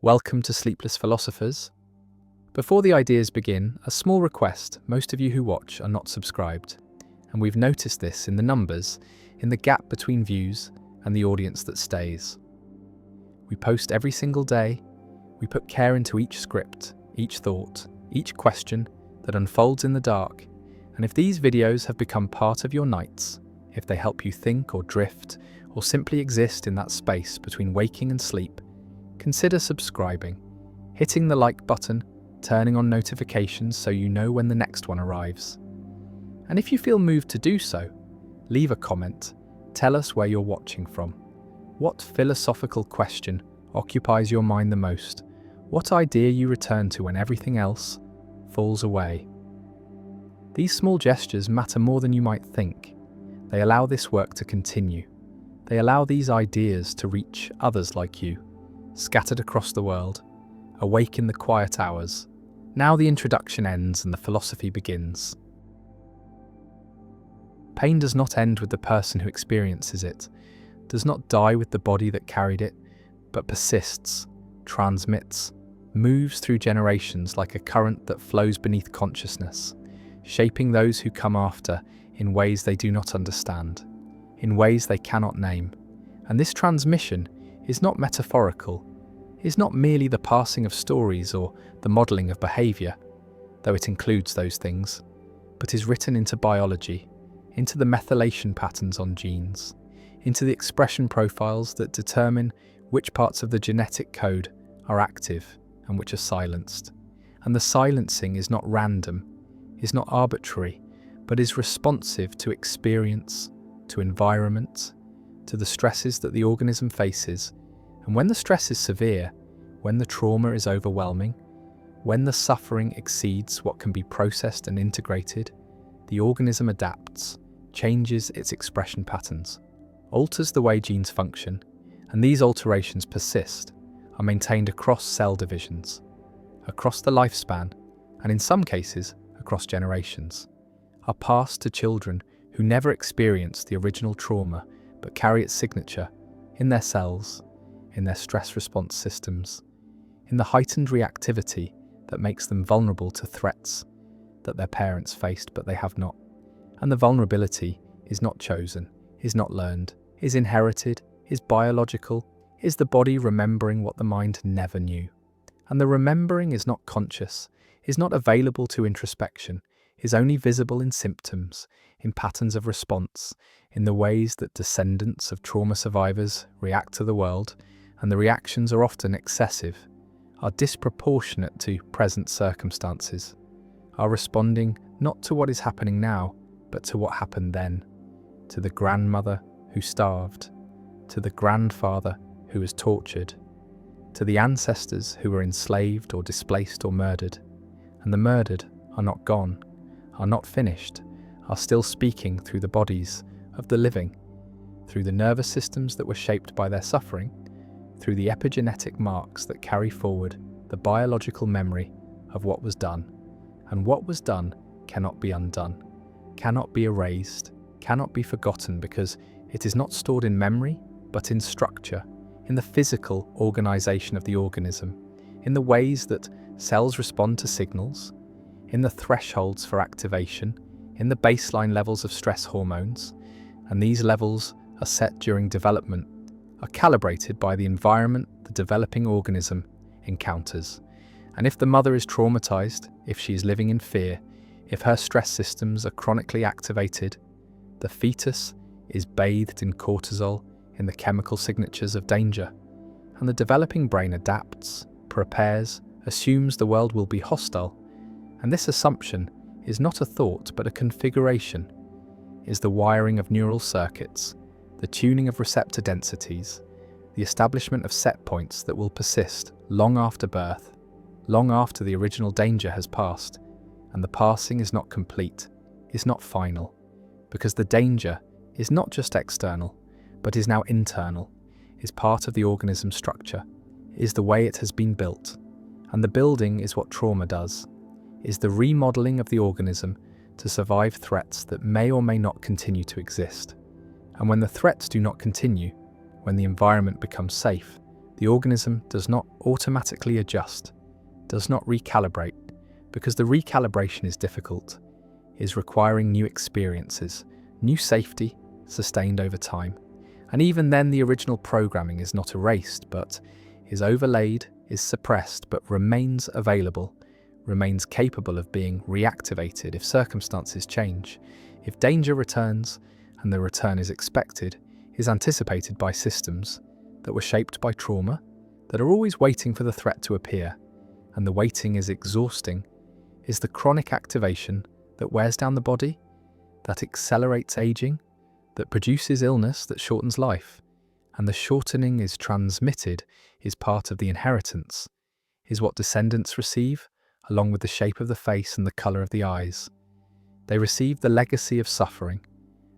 Welcome to Sleepless Philosophers. Before the ideas begin, a small request: most of you who watch are not subscribed, and we've noticed this in the numbers, in the gap between views and the audience that stays. We post every single day. We put care into each script, each thought, each question that unfolds in the dark. And if these videos have become part of your nights, if they help you think or drift, or simply exist in that space between waking and sleep, consider subscribing, hitting the like button, turning on notifications so you know when the next one arrives. And if you feel moved to do so, leave a comment. Tell us where you're watching from. What philosophical question occupies your mind the most? What idea you return to when everything else falls away? These small gestures matter more than you might think. They allow this work to continue. They allow these ideas to reach others like you, scattered across the world, awake in the quiet hours. Now the introduction ends and the philosophy begins. Pain does not end with the person who experiences it, does not die with the body that carried it, but persists, transmits, moves through generations like a current that flows beneath consciousness, shaping those who come after in ways they do not understand, in ways they cannot name. And this transmission is not metaphorical, is not merely the passing of stories or the modelling of behaviour, though it includes those things, but is written into biology, into the methylation patterns on genes, into the expression profiles that determine which parts of the genetic code are active and which are silenced. And the silencing is not random, is not arbitrary, but is responsive to experience, to environment, to the stresses that the organism faces. And when the stress is severe, when the trauma is overwhelming, when the suffering exceeds what can be processed and integrated, the organism adapts, changes its expression patterns, alters the way genes function, and these alterations persist, are maintained across cell divisions, across the lifespan, and in some cases, across generations, are passed to children who never experienced the original trauma but carry its signature in their cells, in their stress response systems, in the heightened reactivity that makes them vulnerable to threats that their parents faced but they have not. And the vulnerability is not chosen, is not learned, is inherited, is biological, is the body remembering what the mind never knew. And the remembering is not conscious, is not available to introspection, is only visible in symptoms, in patterns of response, in the ways that descendants of trauma survivors react to the world, and the reactions are often excessive, are disproportionate to present circumstances, are responding not to what is happening now, but to what happened then, to the grandmother who starved, to the grandfather who was tortured, to the ancestors who were enslaved or displaced or murdered. And the murdered are not gone, are not finished, are still speaking through the bodies of the living, through the nervous systems that were shaped by their suffering, through the epigenetic marks that carry forward the biological memory of what was done. And what was done cannot be undone, cannot be erased, cannot be forgotten, because it is not stored in memory, but in structure, in the physical organization of the organism, in the ways that cells respond to signals, in the thresholds for activation, in the baseline levels of stress hormones. And these levels are set during development, are calibrated by the environment the developing organism encounters. And if the mother is traumatized, if she is living in fear, if her stress systems are chronically activated, the fetus is bathed in cortisol, in the chemical signatures of danger. And the developing brain adapts, prepares, assumes the world will be hostile. And this assumption is not a thought but a configuration, is the wiring of neural circuits, the tuning of receptor densities, the establishment of set points that will persist long after birth, long after the original danger has passed. And the passing is not complete, is not final, because the danger is not just external, but is now internal, is part of the organism's structure, is the way it has been built. And the building is what trauma does, is the remodeling of the organism to survive threats that may or may not continue to exist. And when the threats do not continue, when the environment becomes safe, The organism does not automatically adjust, does not recalibrate, because the recalibration is difficult, is requiring new experiences, new safety, sustained over time. And even then the original programming is not erased, but is overlaid, is suppressed, but remains available, remains capable of being reactivated if circumstances change, if danger returns, and the return is expected, is anticipated by systems that were shaped by trauma, that are always waiting for the threat to appear, and the waiting is exhausting, is the chronic activation that wears down the body, that accelerates aging, that produces illness that shortens life, and the shortening is transmitted, is part of the inheritance, is what descendants receive, along with the shape of the face and the colour of the eyes. They receive the legacy of suffering,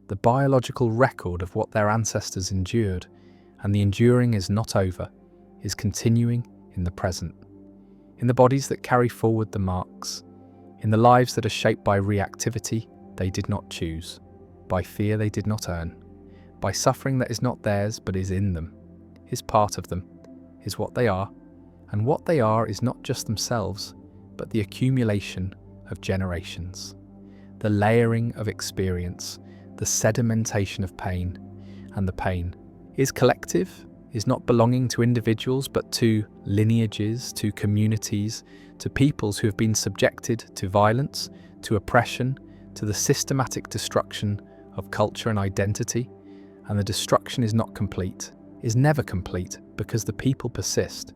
the biological record of what their ancestors endured, and the enduring is not over, is continuing in the present. In the bodies that carry forward the marks, in the lives that are shaped by reactivity they did not choose, by fear they did not earn, by suffering that is not theirs but is in them, is part of them, is what they are, and what they are is not just themselves, but the accumulation of generations, the layering of experience, the sedimentation of pain, and the pain is collective, is not belonging to individuals but to lineages, to communities, to peoples who have been subjected to violence, to oppression, to the systematic destruction of culture and identity, and the destruction is not complete, is never complete, because the people persist,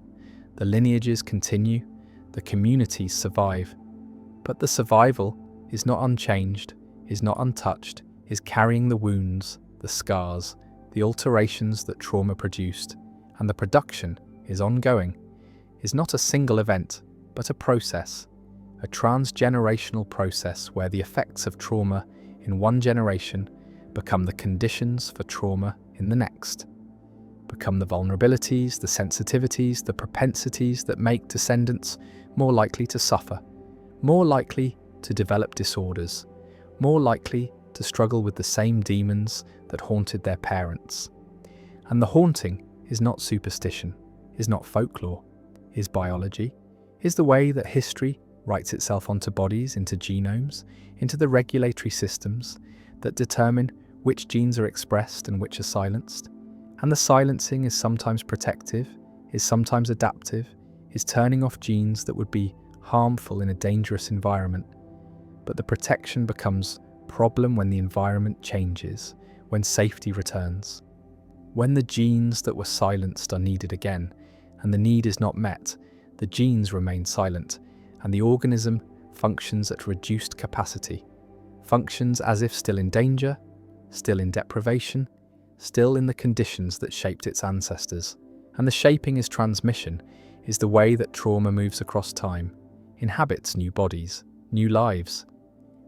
the lineages continue, the communities survive, but the survival is not unchanged, is not untouched, is carrying the wounds, the scars, the alterations that trauma produced, and the production is ongoing, is not a single event, but a process, a transgenerational process where the effects of trauma in one generation become the conditions for trauma in the next, become the vulnerabilities, the sensitivities, the propensities that make descendants more likely to suffer, more likely to develop disorders, more likely to struggle with the same demons that haunted their parents. And the haunting is not superstition, is not folklore, is biology, is the way that history writes itself onto bodies, into genomes, into the regulatory systems that determine which genes are expressed and which are silenced. And the silencing is sometimes protective, is sometimes adaptive, is turning off genes that would be harmful in a dangerous environment. But the protection becomes problem when the environment changes, when safety returns, when the genes that were silenced are needed again, and the need is not met, the genes remain silent, and the organism functions at reduced capacity, functions as if still in danger, still in deprivation, still in the conditions that shaped its ancestors. And the shaping is transmission, is the way that trauma moves across time, inhabits new bodies, new lives,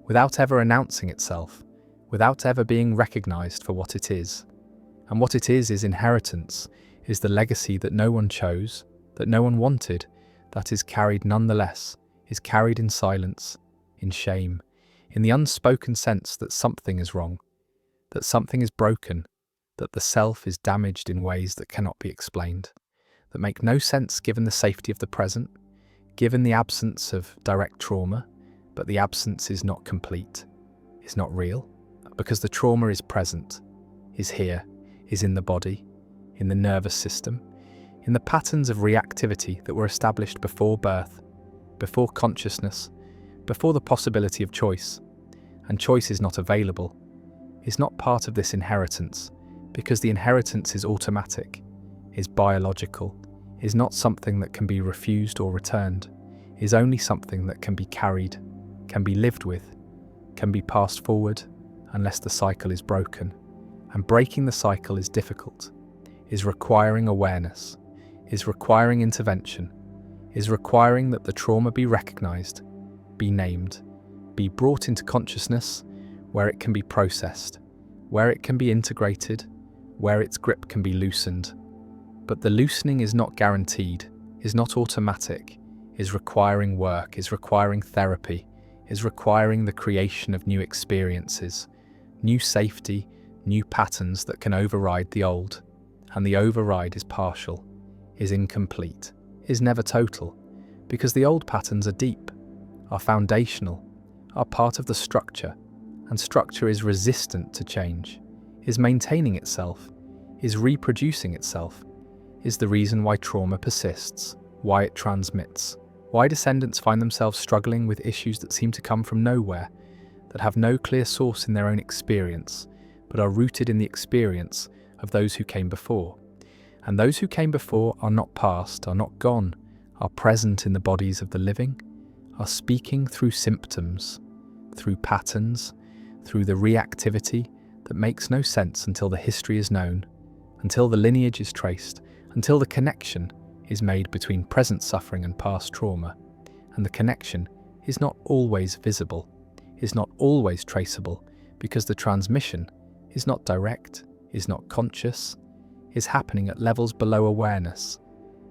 without ever announcing itself, without ever being recognized for what it is. And what it is inheritance, is the legacy that no one chose, that no one wanted, that is carried nonetheless, is carried in silence, in shame, in the unspoken sense that something is wrong, that something is broken, that the self is damaged in ways that cannot be explained, that make no sense given the safety of the present, given the absence of direct trauma, but the absence is not complete, is not real, because the trauma is present, is here, is in the body, in the nervous system, in the patterns of reactivity that were established before birth, before consciousness, before the possibility of choice. And choice is not available, is not part of this inheritance, because the inheritance is automatic, is biological, is not something that can be refused or returned, is only something that can be carried, can be lived with, can be passed forward, unless the cycle is broken. And breaking the cycle is difficult, is requiring awareness, is requiring intervention, is requiring that the trauma be recognized, be named, be brought into consciousness where it can be processed, where it can be integrated, where its grip can be loosened. But the loosening is not guaranteed, is not automatic, is requiring work, is requiring therapy, is requiring the creation of new experiences, new safety, new patterns that can override the old. And the override is partial, is incomplete, is never total, because the old patterns are deep, are foundational, are part of the structure, and structure is resistant to change, is maintaining itself, is reproducing itself, is the reason why trauma persists, why it transmits, why descendants find themselves struggling with issues that seem to come from nowhere, that have no clear source in their own experience, but are rooted in the experience of those who came before. And those who came before are not past, are not gone, are present in the bodies of the living, are speaking through symptoms, through patterns, through the reactivity that makes no sense until the history is known, until the lineage is traced, until the connection is made between present suffering and past trauma. And the connection is not always visible, is not always traceable, because the transmission is not direct, is not conscious, is happening at levels below awareness,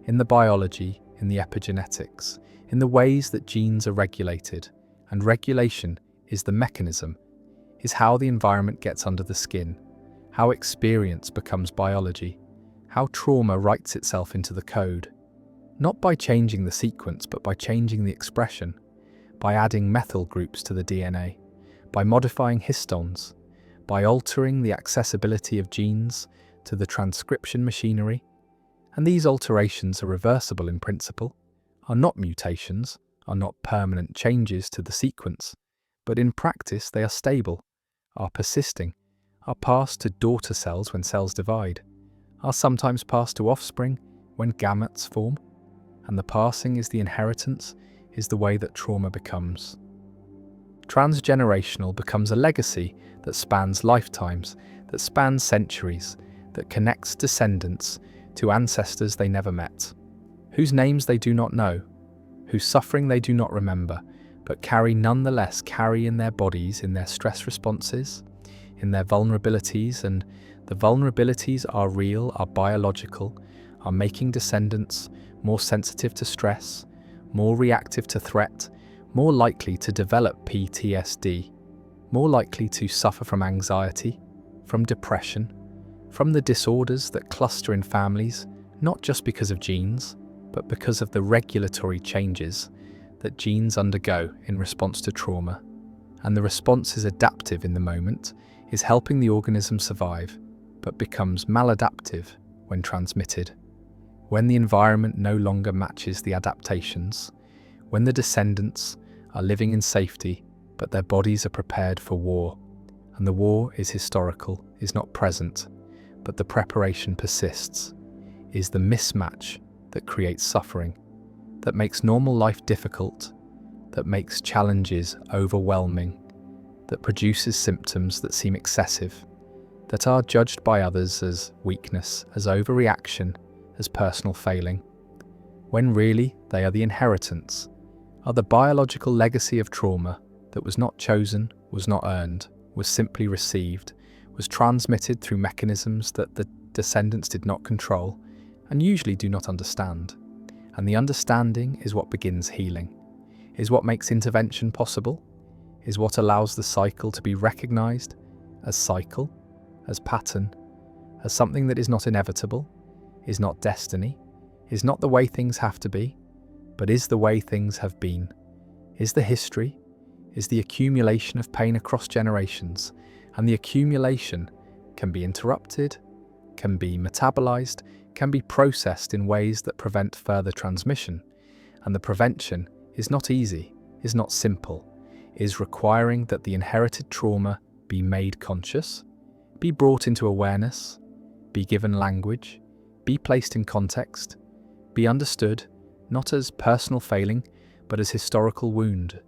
in the biology, in the epigenetics, in the ways that genes are regulated, and regulation is the mechanism, is how the environment gets under the skin, how experience becomes biology, how trauma writes itself into the code, not by changing the sequence but by changing the expression, by adding methyl groups to the DNA, by modifying histones, by altering the accessibility of genes to the transcription machinery. And these alterations are reversible in principle, are not mutations, are not permanent changes to the sequence, but in practice they are stable, are persisting, are passed to daughter cells when cells divide, are sometimes passed to offspring when gametes form, and the passing is the inheritance, is the way that trauma becomes. Transgenerational becomes a legacy that spans lifetimes, that spans centuries, that connects descendants to ancestors they never met, whose names they do not know, whose suffering they do not remember, but nonetheless carry in their bodies, in their stress responses, in their vulnerabilities, and the vulnerabilities are real, are biological, are making descendants more sensitive to stress, more reactive to threat, more likely to develop PTSD, more likely to suffer from anxiety, from depression, from the disorders that cluster in families, not just because of genes, but because of the regulatory changes that genes undergo in response to trauma. And the response is adaptive in the moment, is helping the organism survive, but becomes maladaptive when transmitted. When the environment no longer matches the adaptations, when the descendants are living in safety, but their bodies are prepared for war, and the war is historical, is not present, but the preparation persists, is the mismatch that creates suffering, that makes normal life difficult, that makes challenges overwhelming, that produces symptoms that seem excessive, that are judged by others as weakness, as overreaction, as personal failing, when really they are the inheritance, are the biological legacy of trauma that was not chosen, was not earned, was simply received, was transmitted through mechanisms that the descendants did not control and usually do not understand. And the understanding is what begins healing, is what makes intervention possible, is what allows the cycle to be recognized as cycle, as pattern, as something that is not inevitable, is not destiny, is not the way things have to be, but is the way things have been, is the history, is the accumulation of pain across generations, and the accumulation can be interrupted, can be metabolized, can be processed in ways that prevent further transmission, and the prevention is not easy, is not simple, is requiring that the inherited trauma be made conscious, be brought into awareness, be given language, be placed in context, be understood, not as personal failing, but as historical wound,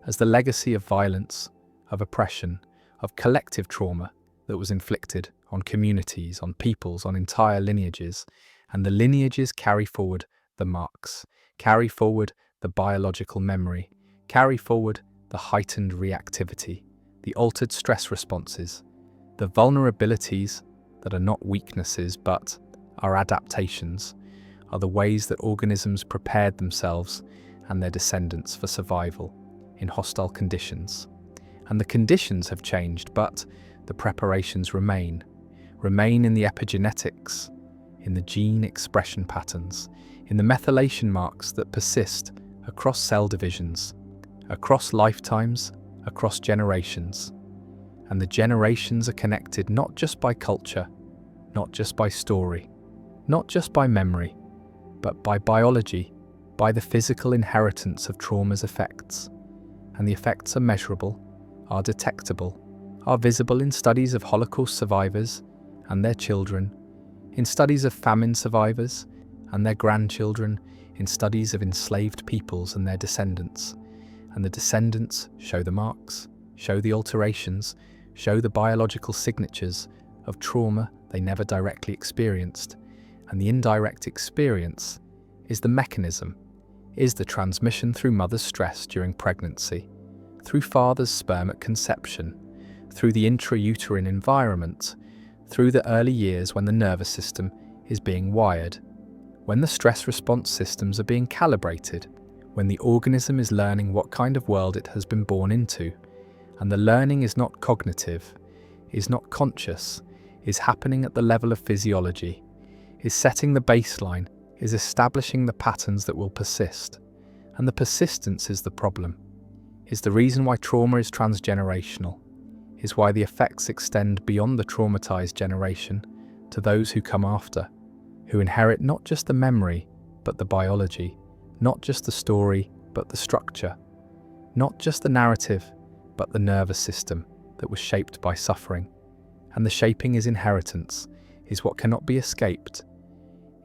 as the legacy of violence, of oppression, of collective trauma that was inflicted on communities, on peoples, on entire lineages, and the lineages carry forward the marks, carry forward the biological memory, carry forward the heightened reactivity, the altered stress responses, the vulnerabilities that are not weaknesses but are adaptations, are the ways that organisms prepared themselves and their descendants for survival in hostile conditions. And the conditions have changed, but the preparations remain in the epigenetics, in the gene expression patterns, in the methylation marks that persist across cell divisions, across lifetimes, across generations. And the generations are connected not just by culture, not just by story, not just by memory, but by biology, by the physical inheritance of trauma's effects. And the effects are measurable, are detectable, are visible in studies of Holocaust survivors and their children, in studies of famine survivors and their grandchildren, in studies of enslaved peoples and their descendants. And the descendants show the marks, show the alterations, show the biological signatures of trauma they never directly experienced. And the indirect experience is the mechanism, is the transmission through mother's stress during pregnancy, through father's sperm at conception, through the intrauterine environment, through the early years when the nervous system is being wired, when the stress response systems are being calibrated, when the organism is learning what kind of world it has been born into. And the learning is not cognitive, is not conscious, is happening at the level of physiology, is setting the baseline, is establishing the patterns that will persist. And the persistence is the problem, is the reason why trauma is transgenerational, is why the effects extend beyond the traumatized generation to those who come after, who inherit not just the memory, but the biology, not just the story, but the structure, not just the narrative, but the nervous system that was shaped by suffering. And the shaping is inheritance, is what cannot be escaped,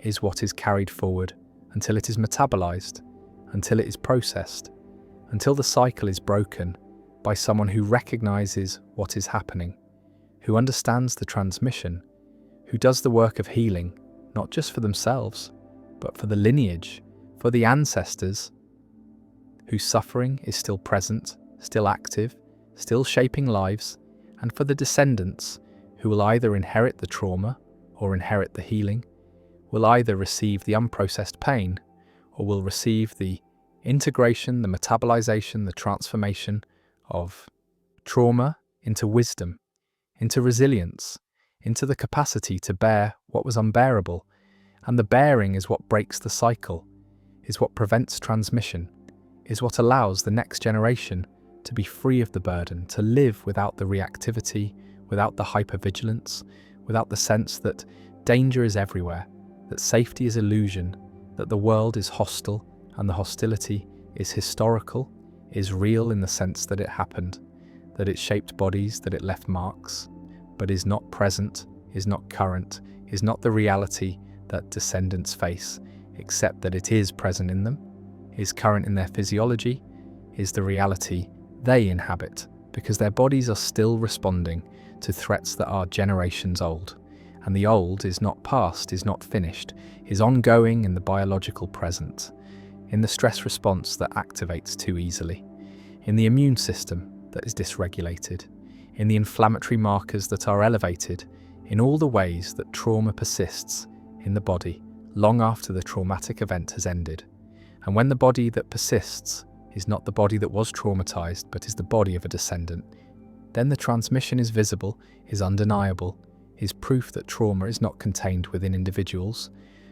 is what is carried forward until it is metabolized, until it is processed, until the cycle is broken by someone who recognizes what is happening, who understands the transmission, who does the work of healing, not just for themselves, but for the lineage, for the ancestors, whose suffering is still present, still active, still shaping lives, and for the descendants who will either inherit the trauma or inherit the healing, will either receive the unprocessed pain or will receive the integration, the metabolization, the transformation of trauma into wisdom, into resilience, into the capacity to bear what was unbearable. And the bearing is what breaks the cycle, is what prevents transmission, is what allows the next generation to be free of the burden, to live without the reactivity, without the hypervigilance, without the sense that danger is everywhere, that safety is illusion, that the world is hostile and the hostility is historical, is real in the sense that it happened, that it shaped bodies, that it left marks, but is not present, is not current, is not the reality that descendants face, except that it is present in them, is current in their physiology, is the reality they inhabit, because their bodies are still responding to threats that are generations old. And the old is not past, is not finished, is ongoing in the biological present, in the stress response that activates too easily, in the immune system that is dysregulated, in the inflammatory markers that are elevated, in all the ways that trauma persists in the body long after the traumatic event has ended. And when the body that persists is not the body that was traumatized, but is the body of a descendant, then the transmission is visible, is undeniable, is proof that trauma is not contained within individuals,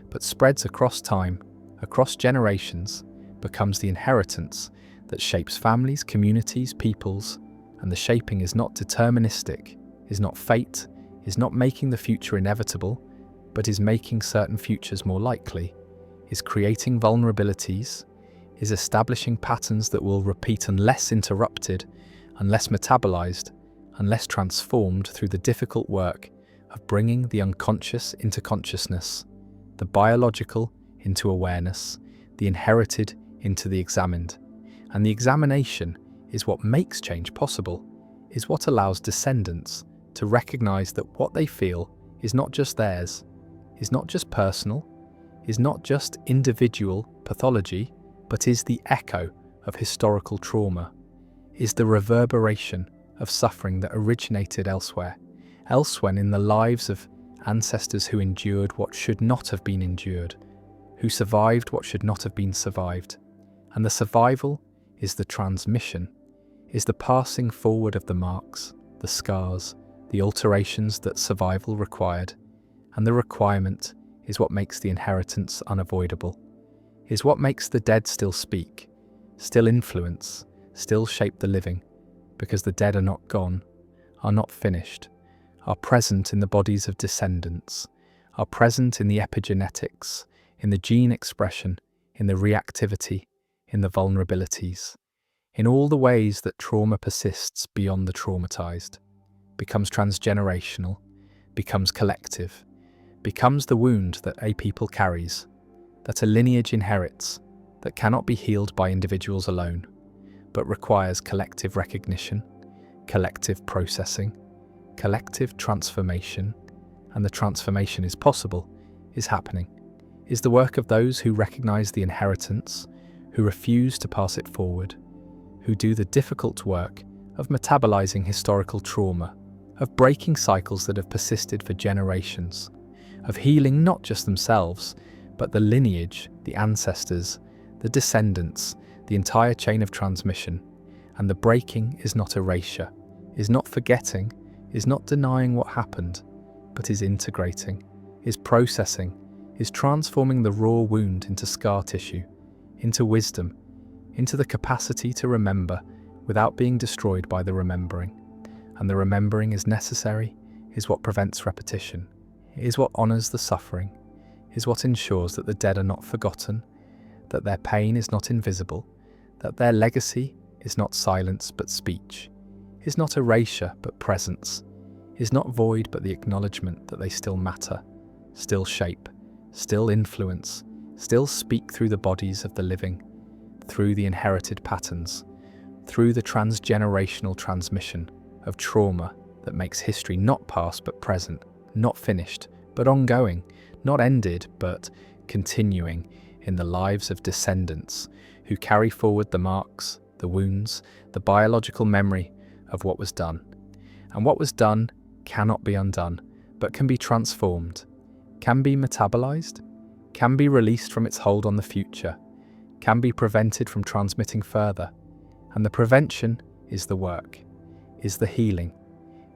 but spreads across time, across generations, becomes the inheritance that shapes families, communities, peoples. And the shaping is not deterministic, is not fate, is not making the future inevitable, but is making certain futures more likely, is creating vulnerabilities, is establishing patterns that will repeat unless interrupted, unless metabolized, unless transformed through the difficult work of bringing the unconscious into consciousness, the biological into awareness, the inherited into the examined. And the examination is what makes change possible, is what allows descendants to recognize that what they feel is not just theirs, is not just personal, is not just individual pathology, but is the echo of historical trauma, is the reverberation of suffering that originated elsewhere in the lives of ancestors who endured what should not have been endured, who survived what should not have been survived. And the survival is the transmission, is the passing forward of the marks, the scars, the alterations that survival required. And the requirement is what makes the inheritance unavoidable, is what makes the dead still speak, still influence, still shape the living, because the dead are not gone, are not finished, are present in the bodies of descendants, are present in the epigenetics, in the gene expression, in the reactivity, in the vulnerabilities, in all the ways that trauma persists beyond the traumatized, becomes transgenerational, becomes collective, becomes the wound that a people carries, that a lineage inherits, that cannot be healed by individuals alone, but requires collective recognition, collective processing, collective transformation, and the transformation is possible, is happening, is the work of those who recognize the inheritance, who refuse to pass it forward, who do the difficult work of metabolizing historical trauma, of breaking cycles that have persisted for generations, of healing not just themselves, but the lineage, the ancestors, the descendants, the entire chain of transmission. And the breaking is not erasure, is not forgetting, is not denying what happened, but is integrating, is processing, is transforming the raw wound into scar tissue, into wisdom, into the capacity to remember without being destroyed by the remembering. And the remembering is necessary, is what prevents repetition, is what honours the suffering, is what ensures that the dead are not forgotten, that their pain is not invisible, that their legacy is not silence but speech, is not erasure but presence, is not void but the acknowledgement that they still matter, still shape, still influence, still speak through the bodies of the living, through the inherited patterns, through the transgenerational transmission of trauma that makes history not past but present, not finished but ongoing, not ended but continuing in the lives of descendants who carry forward the marks, the wounds, the biological memory of what was done. And what was done cannot be undone, but can be transformed, can be metabolized, can be released from its hold on the future, can be prevented from transmitting further. And the prevention is the work, is the healing,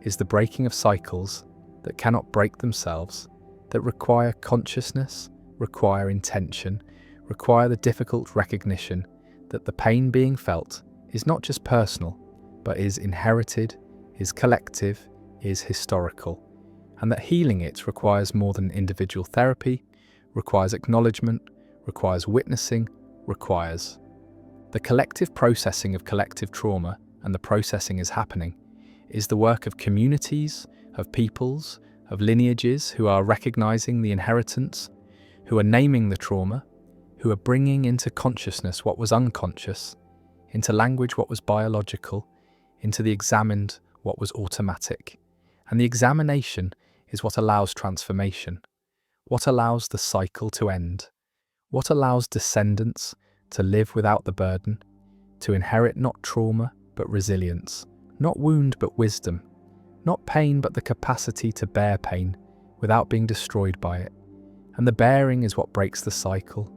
is the breaking of cycles that cannot break themselves, that require consciousness, require intention, require the difficult recognition that the pain being felt is not just personal, but is inherited, is collective, is historical, and that healing it requires more than individual therapy, requires acknowledgement, requires witnessing, requires the collective processing of collective trauma, and the processing is happening, is the work of communities, of peoples, of lineages who are recognizing the inheritance, who are naming the trauma, who are bringing into consciousness what was unconscious, into language what was biological, into the examined what was automatic. And the examination is what allows transformation, what allows the cycle to end, what allows descendants to live without the burden, to inherit not trauma but resilience, not wound but wisdom, not pain but the capacity to bear pain without being destroyed by it. And the bearing is what breaks the cycle,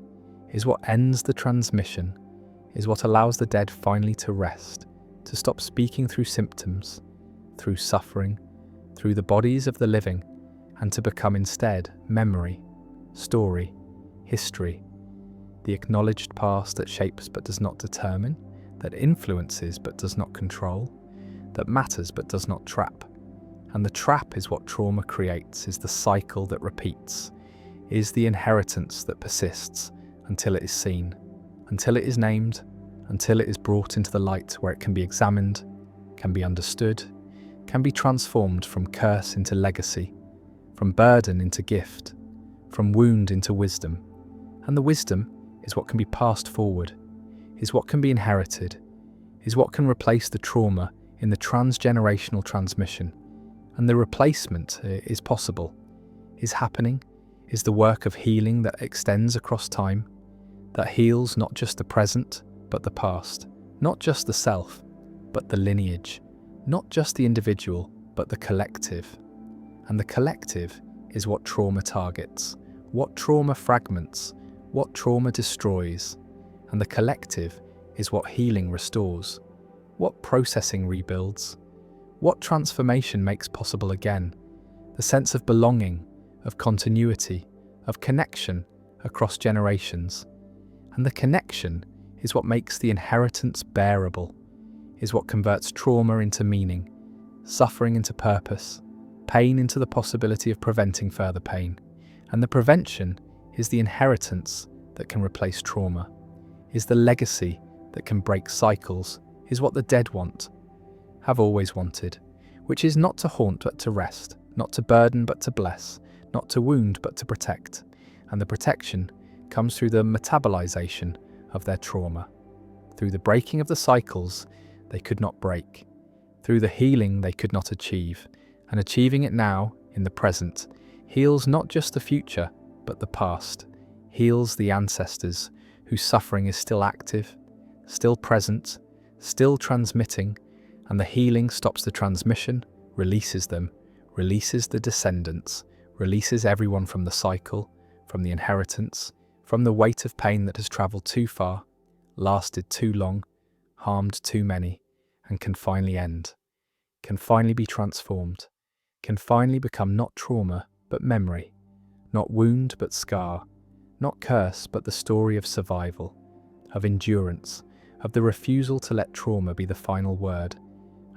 is what ends the transmission, is what allows the dead finally to rest, to stop speaking through symptoms, through suffering, through the bodies of the living, and to become instead memory, story, history, the acknowledged past that shapes but does not determine, that influences but does not control, that matters but does not trap. And the trap is what trauma creates, is the cycle that repeats, is the inheritance that persists until it is seen, until it is named, until it is brought into the light where it can be examined, can be understood, can be transformed from curse into legacy, from burden into gift, from wound into wisdom. And the wisdom is what can be passed forward, is what can be inherited, is what can replace the trauma in the transgenerational transmission. And the replacement is possible, is happening, is the work of healing that extends across time, that heals not just the present, but the past, not just the self, but the lineage, not just the individual, but the collective. And the collective is what trauma targets, what trauma fragments, what trauma destroys. And the collective is what healing restores, what processing rebuilds, what transformation makes possible again, the sense of belonging, of continuity, of connection across generations. And the connection is what makes the inheritance bearable, is what converts trauma into meaning, suffering into purpose, pain into the possibility of preventing further pain. And the prevention is the inheritance that can replace trauma, is the legacy that can break cycles, is what the dead want, have always wanted, which is not to haunt but to rest, not to burden but to bless, not to wound but to protect. And the protection comes through the metabolization of their trauma, through the breaking of the cycles they could not break, through the healing they could not achieve, and achieving it now, in the present, heals not just the future, but the past, heals the ancestors whose suffering is still active, still present, still transmitting, and the healing stops the transmission, releases them, releases the descendants, releases everyone from the cycle, from the inheritance, from the weight of pain that has travelled too far, lasted too long, harmed too many, and can finally end, can finally be transformed, can finally become not trauma but memory, not wound but scar, not curse but the story of survival, of endurance, of the refusal to let trauma be the final word.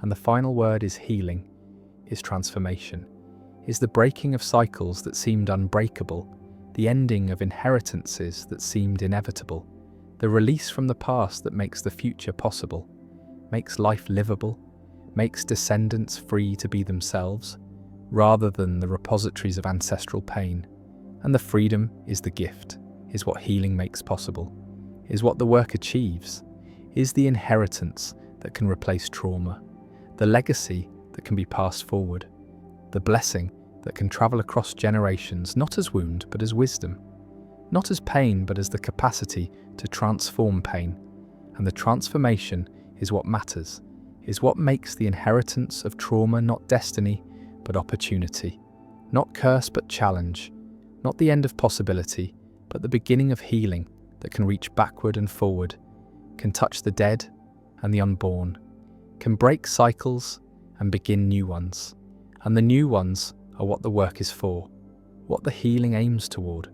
And the final word is healing, is transformation, is the breaking of cycles that seemed unbreakable, the ending of inheritances that seemed inevitable, the release from the past that makes the future possible, makes life livable, makes descendants free to be themselves, rather than the repositories of ancestral pain. And the freedom is the gift, is what healing makes possible, is what the work achieves, is the inheritance that can replace trauma, the legacy that can be passed forward, the blessing that can travel across generations, not as wound but as wisdom, not as pain but as the capacity to transform pain. And the transformation is what matters, is what makes the inheritance of trauma not destiny but opportunity, not curse but challenge, not the end of possibility but the beginning of healing that can reach backward and forward, can touch the dead and the unborn, can break cycles and begin new ones. And the new ones are what the work is for, what the healing aims toward,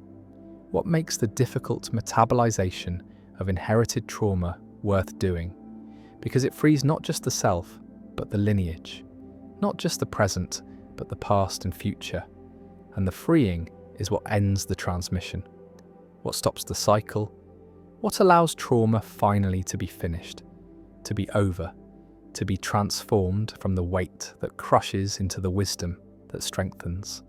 what makes the difficult metabolization of inherited trauma worth doing, because it frees not just the self, but the lineage, not just the present, but the past and future. And the freeing is what ends the transmission, what stops the cycle, what allows trauma finally to be finished, to be over, to be transformed from the weight that crushes into the wisdom that strengthens.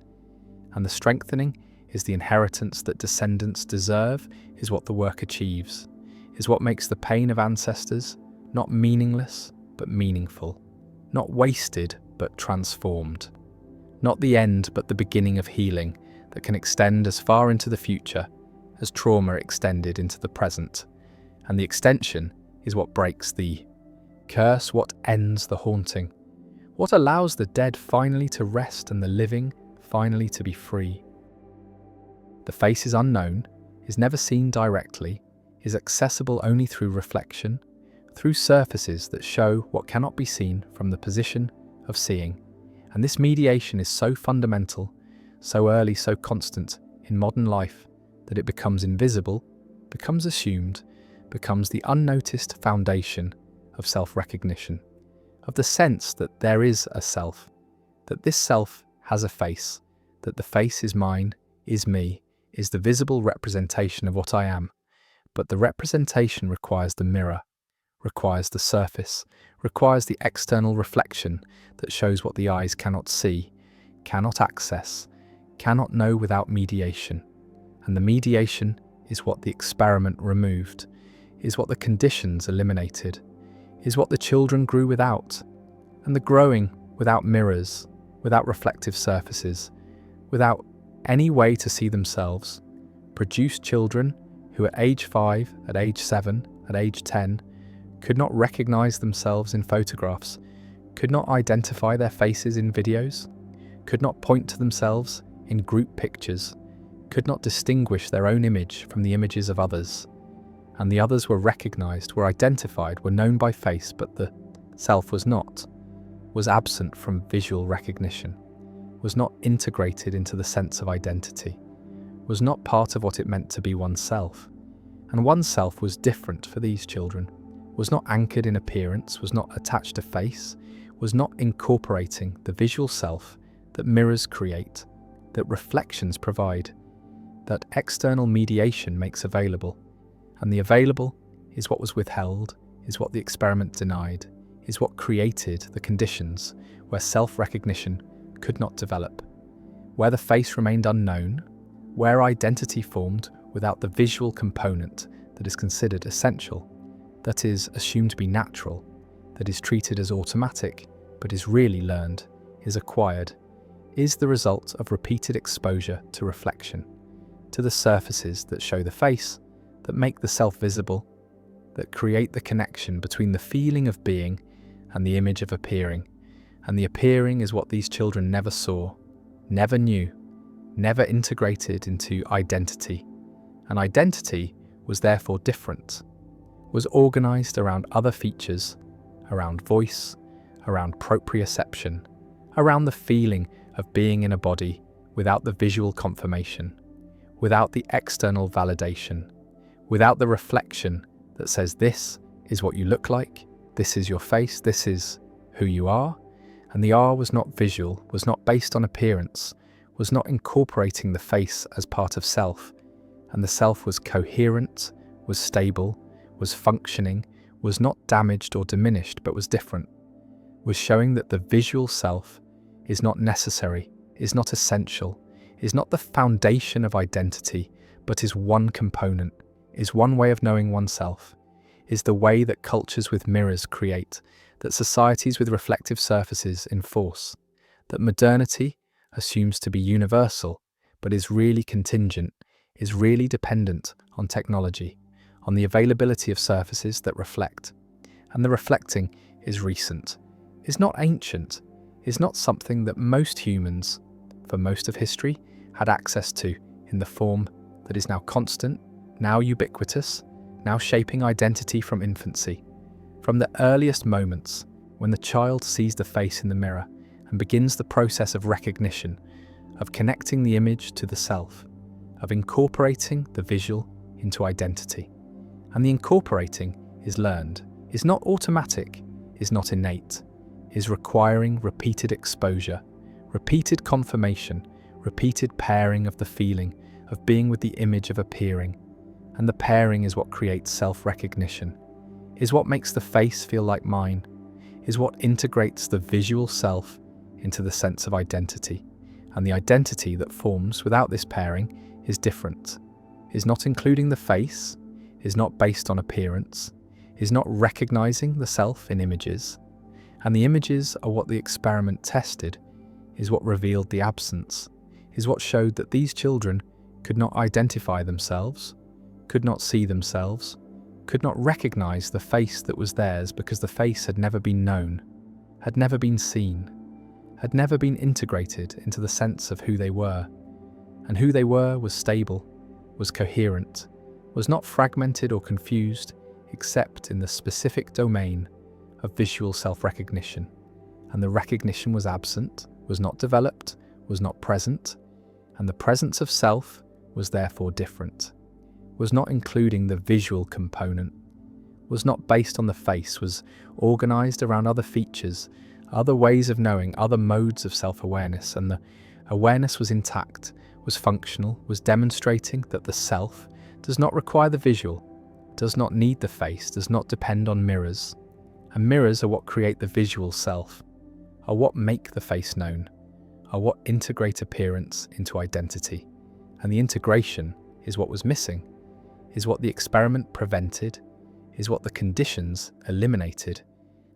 And the strengthening is the inheritance that descendants deserve, is what the work achieves, is what makes the pain of ancestors not meaningless but meaningful, not wasted but transformed, not the end but the beginning of healing that can extend as far into the future as trauma extended into the present. And the extension is what breaks the curse, what ends the haunting, what allows the dead finally to rest and the living finally to be free. The face is unknown, is never seen directly, is accessible only through reflection, through surfaces that show what cannot be seen from the position of seeing. And this mediation is so fundamental, so early, so constant in modern life that it becomes invisible, becomes assumed, becomes the unnoticed foundation of self-recognition, of the sense that there is a self, that this self has a face, that the face is mine, is me, is the visible representation of what I am. But the representation requires the mirror, requires the surface, requires the external reflection that shows what the eyes cannot see, cannot access, cannot know without mediation. And the mediation is what the experiment removed, is what the conditions eliminated, is what the children grew without. And the growing without mirrors, without reflective surfaces, without any way to see themselves, produced children who at age 5, at age 7, at age 10, could not recognize themselves in photographs, could not identify their faces in videos, could not point to themselves in group pictures, could not distinguish their own image from the images of others. And the others were recognized, were identified, were known by face, but the self was not, was absent from visual recognition, was not integrated into the sense of identity, was not part of what it meant to be oneself. And oneself was different for these children, was not anchored in appearance, was not attached to face, was not incorporating the visual self that mirrors create, that reflections provide, that external mediation makes available. And the available is what was withheld, is what the experiment denied, is what created the conditions where self-recognition could not develop, where the face remained unknown, where identity formed without the visual component that is considered essential, that is assumed to be natural, that is treated as automatic, but is really learned, is acquired, is the result of repeated exposure to reflection, to the surfaces that show the face, that make the self visible, that create the connection between the feeling of being and the image of appearing. And the appearing is what these children never saw, never knew, never integrated into identity. And identity was therefore different, was organized around other features, around voice, around proprioception, around the feeling of being in a body without the visual confirmation, without the external validation, without the reflection that says this is what you look like, this is your face, this is who you are. And the R was not visual, was not based on appearance, was not incorporating the face as part of self. And the self was coherent, was stable, was functioning, was not damaged or diminished, but was different, was showing that the visual self is not necessary, is not essential, is not the foundation of identity, but is one component, is one way of knowing oneself, is the way that cultures with mirrors create, that societies with reflective surfaces enforce, that modernity assumes to be universal, but is really contingent, is really dependent on technology, on the availability of surfaces that reflect. And the reflecting is recent, is not ancient, is not something that most humans, for most of history, had access to in the form that is now constant, now ubiquitous, now shaping identity from infancy. From the earliest moments, when the child sees the face in the mirror and begins the process of recognition, of connecting the image to the self, of incorporating the visual into identity. And the incorporating is learned, is not automatic, is not innate, is requiring repeated exposure, repeated confirmation, repeated pairing of the feeling of being with the image of appearing. And the pairing is what creates self-recognition, is what makes the face feel like mine, is what integrates the visual self into the sense of identity. And the identity that forms without this pairing is different, is not including the face, is not based on appearance, is not recognizing the self in images. And the images are what the experiment tested, is what revealed the absence, is what showed that these children could not identify themselves, could not see themselves, could not recognize the face that was theirs because the face had never been known, had never been seen, had never been integrated into the sense of who they were. And who they were was stable, was coherent, was not fragmented or confused except in the specific domain of visual self-recognition. And the recognition was absent, was not developed, was not present, and the presence of self was therefore different, was not including the visual component, was not based on the face, was organized around other features, other ways of knowing, other modes of self-awareness, and the awareness was intact, was functional, was demonstrating that the self does not require the visual, does not need the face, does not depend on mirrors. And mirrors are what create the visual self, are what make the face known, are what integrate appearance into identity. And the integration is what was missing, is what the experiment prevented, is what the conditions eliminated.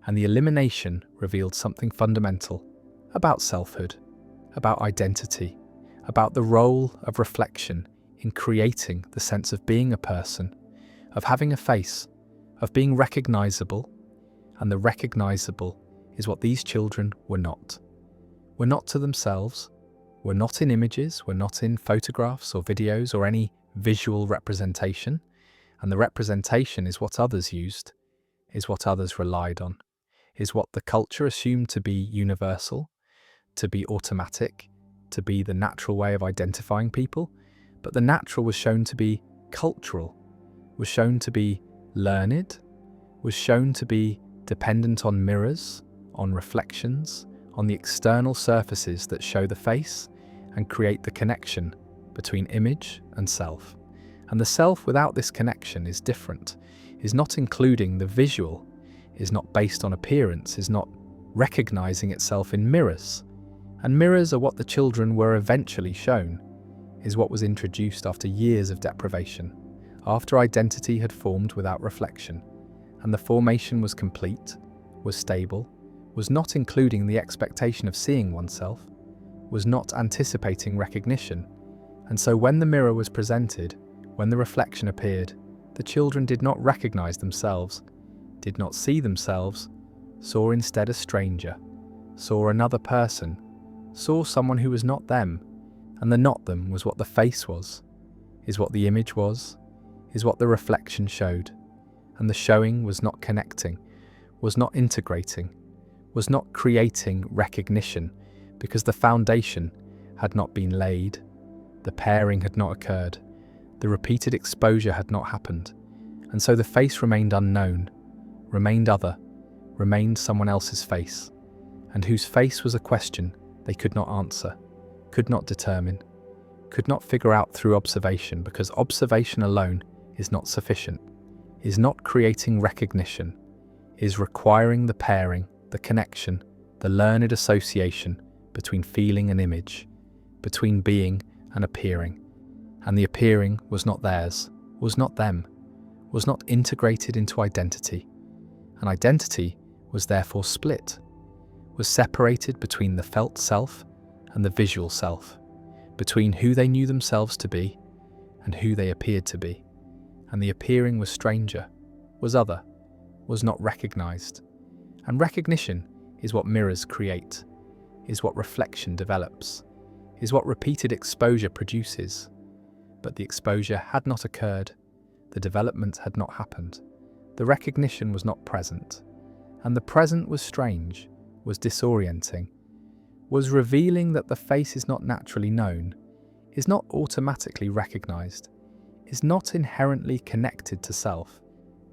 And the elimination revealed something fundamental about selfhood, about identity, about the role of reflection in creating the sense of being a person, of having a face, of being recognizable. And the recognizable is what these children were not. Were not to themselves, were not in images, were not in photographs or videos or any visual representation. And the representation is what others used, is what others relied on, is what the culture assumed to be universal, to be automatic, to be the natural way of identifying people. But the natural was shown to be cultural, was shown to be learned, was shown to be dependent on mirrors, on reflections, on the external surfaces that show the face and create the connection between image and self. And the self without this connection is different, is not including the visual, is not based on appearance, is not recognizing itself in mirrors. And mirrors are what the children were eventually shown, is what was introduced after years of deprivation, after identity had formed without reflection, and the formation was complete, was stable, was not including the expectation of seeing oneself, was not anticipating recognition. And so when the mirror was presented, when the reflection appeared, the children did not recognize themselves, did not see themselves, saw instead a stranger, saw another person, saw someone who was not them, and the not them was what the face was, is what the image was, is what the reflection showed, and the showing was not connecting, was not integrating, was not creating recognition, because the foundation had not been laid, the pairing had not occurred, the repeated exposure had not happened, and so the face remained unknown, remained other, remained someone else's face, and whose face was a question they could not answer, could not determine, could not figure out through observation, because observation alone is not sufficient, is not creating recognition, is requiring the pairing, the connection, the learned association between feeling and image, between being and appearing. And the appearing was not theirs, was not them, was not integrated into identity. And identity was therefore split, was separated between the felt self and the visual self, between who they knew themselves to be and who they appeared to be. And the appearing was stranger, was other, was not recognized. And recognition is what mirrors create, is what reflection develops, is what repeated exposure produces. But the exposure had not occurred, the development had not happened, the recognition was not present, and the present was strange, was disorienting, was revealing that the face is not naturally known, is not automatically recognized, is not inherently connected to self,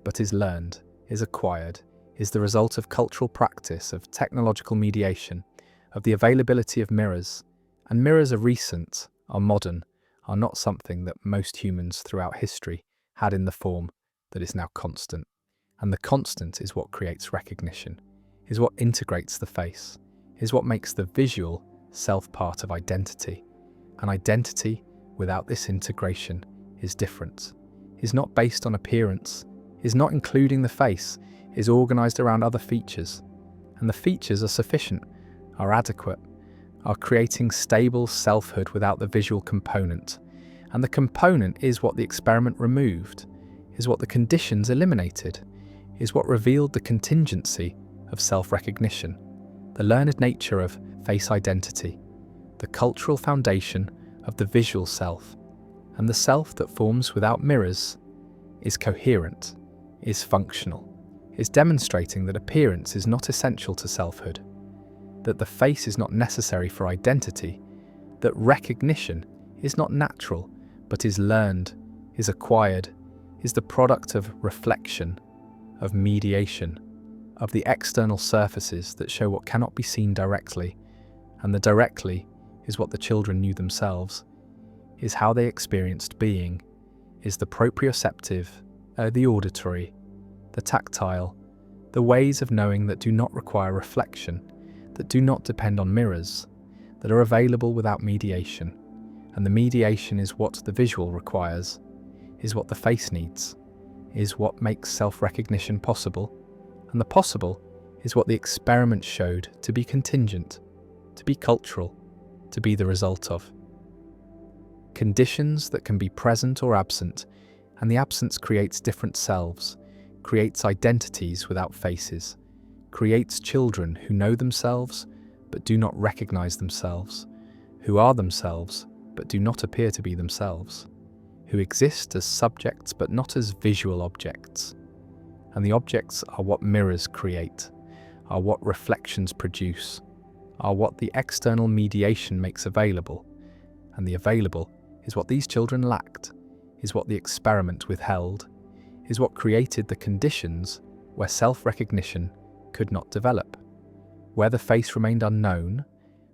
but is learned, is acquired, is the result of cultural practice, of technological mediation, of the availability of mirrors. And mirrors are recent, are modern, are not something that most humans throughout history had in the form that is now constant. And the constant is what creates recognition, is what integrates the face, is what makes the visual self part of identity. And identity without this integration is different, is not based on appearance, is not including the face, is organized around other features. And the features are sufficient, are adequate, are creating stable selfhood without the visual component. And the component is what the experiment removed, is what the conditions eliminated, is what revealed the contingency of self-recognition, the learned nature of face identity, the cultural foundation of the visual self. And the self that forms without mirrors is coherent, is functional, is demonstrating that appearance is not essential to selfhood, that the face is not necessary for identity, that recognition is not natural, but is learned, is acquired, is the product of reflection, of mediation, of the external surfaces that show what cannot be seen directly, and the directly is what the children knew themselves, is how they experienced being, is the proprioceptive, the auditory, the tactile, the ways of knowing that do not require reflection, that do not depend on mirrors, that are available without mediation. And the mediation is what the visual requires, is what the face needs, is what makes self-recognition possible. And the possible is what the experiment showed to be contingent, to be cultural, to be the result of. Conditions that can be present or absent, and the absence creates different selves, creates identities without faces, creates children who know themselves but do not recognize themselves, who are themselves but do not appear to be themselves, who exist as subjects but not as visual objects. And the objects are what mirrors create, are what reflections produce, are what the external mediation makes available, and the available is what these children lacked, is what the experiment withheld, is what created the conditions where self-recognition could not develop, where the face remained unknown,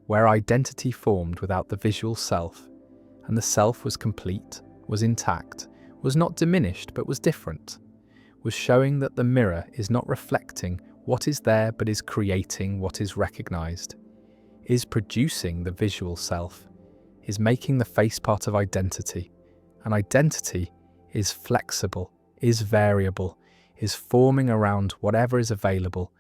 where identity formed without the visual self, and the self was complete, was intact, was not diminished but was different, was showing that the mirror is not reflecting what is there but is creating what is recognized, is producing the visual self, is making the face part of identity, and identity is flexible, is variable, is forming around whatever is available,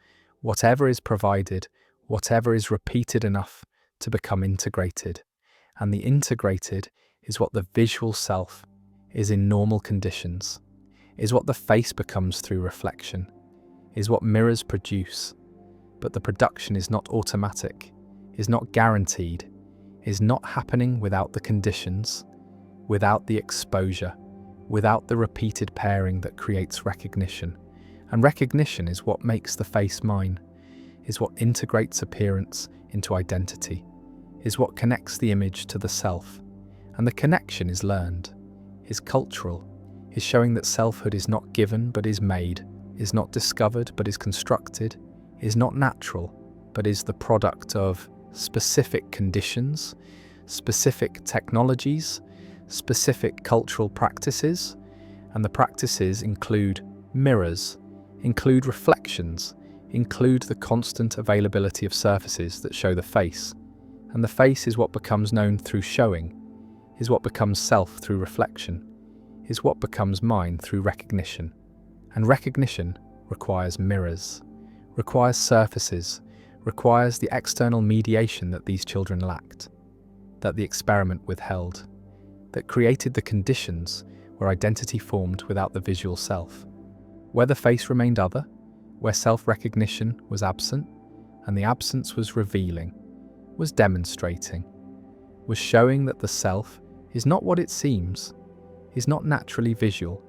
whatever is provided, whatever is repeated enough to become integrated. And the integrated is what the visual self is in normal conditions, is what the face becomes through reflection, is what mirrors produce. But the production is not automatic, is not guaranteed, is not happening without the conditions, without the exposure, without the repeated pairing that creates recognition. And recognition is what makes the face mine, is what integrates appearance into identity, is what connects the image to the self. And the connection is learned, is cultural, is showing that selfhood is not given but is made, is not discovered but is constructed, is not natural but is the product of specific conditions, specific technologies, specific cultural practices. And the practices include mirrors, include reflections, include the constant availability of surfaces that show the face. And the face is what becomes known through showing, is what becomes self through reflection, is what becomes mine through recognition. And recognition requires mirrors, requires surfaces, requires the external mediation that these children lacked, that the experiment withheld, that created the conditions where identity formed without the visual self, where the face remained other, where self-recognition was absent, and the absence was revealing, was demonstrating, was showing that the self is not what it seems, is not naturally visual,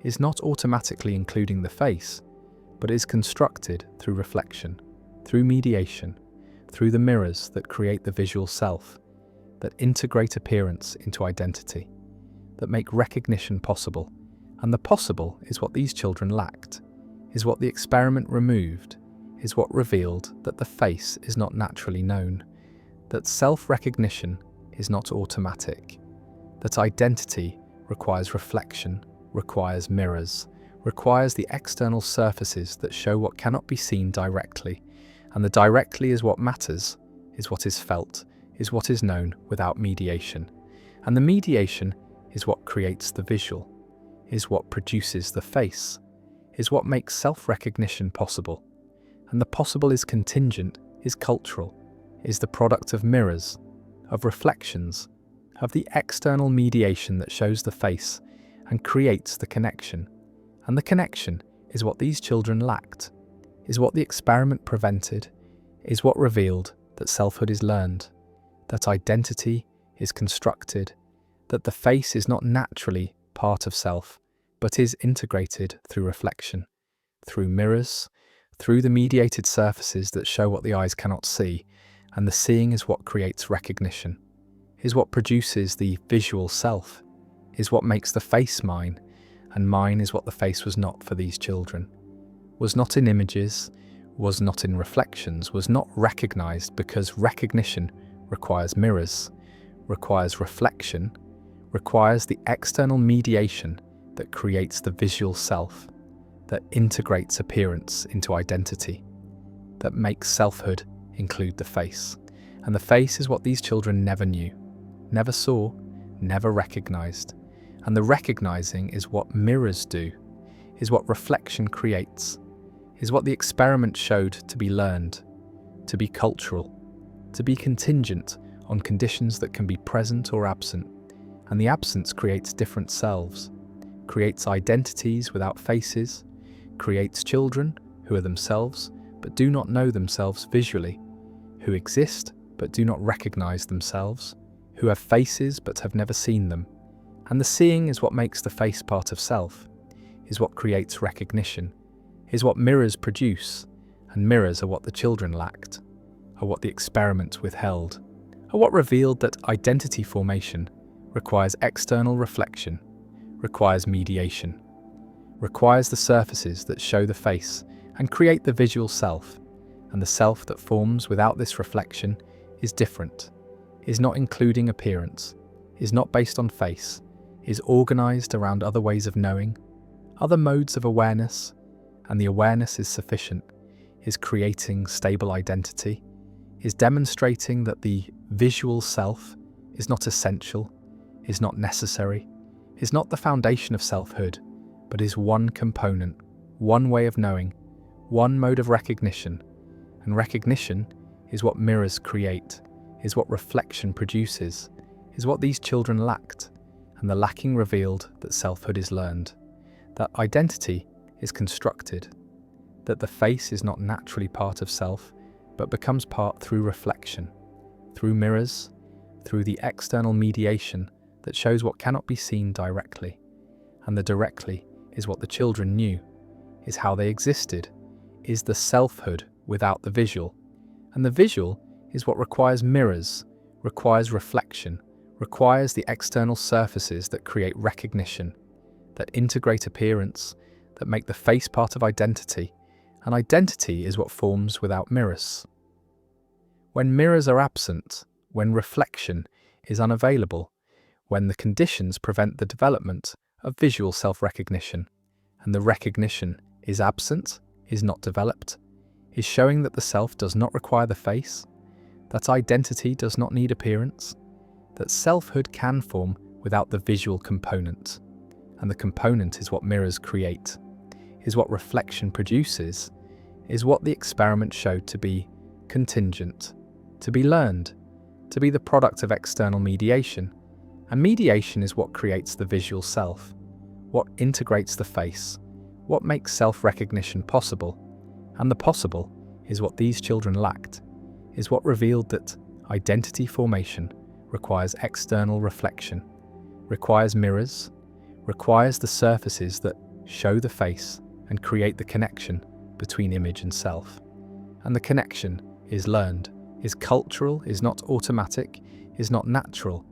is not automatically including the face, but is constructed through reflection, through mediation, through the mirrors that create the visual self, that integrate appearance into identity, that make recognition possible. And the possible is what these children lacked, is what the experiment removed, is what revealed that the face is not naturally known, that self-recognition is not automatic, that identity requires reflection, requires mirrors, requires the external surfaces that show what cannot be seen directly, and the directly is what matters, is what is felt, is what is known without mediation. And the mediation is what creates the visual, is what produces the face, is what makes self-recognition possible. And the possible is contingent, is cultural, is the product of mirrors, of reflections, of the external mediation that shows the face and creates the connection. And the connection is what these children lacked, is what the experiment prevented, is what revealed that selfhood is learned, that identity is constructed, that the face is not naturally part of self, but is integrated through reflection, through mirrors, through the mediated surfaces that show what the eyes cannot see, and the seeing is what creates recognition, is what produces the visual self, is what makes the face mine, and mine is what the face was not for these children, was not in images, was not in reflections, was not recognized because recognition requires mirrors, requires reflection, requires the external mediation that creates the visual self, that integrates appearance into identity, that makes selfhood include the face. And the face is what these children never knew, never saw, never recognized. And the recognizing is what mirrors do, is what reflection creates, is what the experiment showed to be learned, to be cultural, to be contingent on conditions that can be present or absent. And the absence creates different selves, creates identities without faces, creates children who are themselves but do not know themselves visually, who exist but do not recognize themselves, who have faces but have never seen them. And the seeing is what makes the face part of self, is what creates recognition, is what mirrors produce, and mirrors are what the children lacked, are what the experiment withheld, are what revealed that identity formation requires external reflection, requires mediation, requires the surfaces that show the face and create the visual self, and the self that forms without this reflection is different, is not including appearance, is not based on face, is organized around other ways of knowing, other modes of awareness, and the awareness is sufficient, is creating stable identity, is demonstrating that the visual self is not essential, is not necessary, is not the foundation of selfhood, but is one component, one way of knowing, one mode of recognition. And recognition is what mirrors create, is what reflection produces, is what these children lacked, and the lacking revealed that selfhood is learned, that identity is constructed, that the face is not naturally part of self, but becomes part through reflection, through mirrors, through the external mediation that shows what cannot be seen directly. And the directly is what the children knew, is how they existed, is the selfhood without the visual. And the visual is what requires mirrors, requires reflection, requires the external surfaces that create recognition, that integrate appearance, that make the face part of identity, and identity is what forms without mirrors. When mirrors are absent, when reflection is unavailable, when the conditions prevent the development of visual self-recognition, and the recognition is absent, is not developed, is showing that the self does not require the face, that identity does not need appearance, that selfhood can form without the visual component, and the component is what mirrors create, is what reflection produces, is what the experiment showed to be contingent, to be learned, to be the product of external mediation, and mediation is what creates the visual self, what integrates the face, what makes self-recognition possible, and the possible is what these children lacked, is what revealed that identity formation requires external reflection, requires mirrors, requires the surfaces that show the face and create the connection between image and self. And the connection is learned, is cultural, is not automatic, is not natural,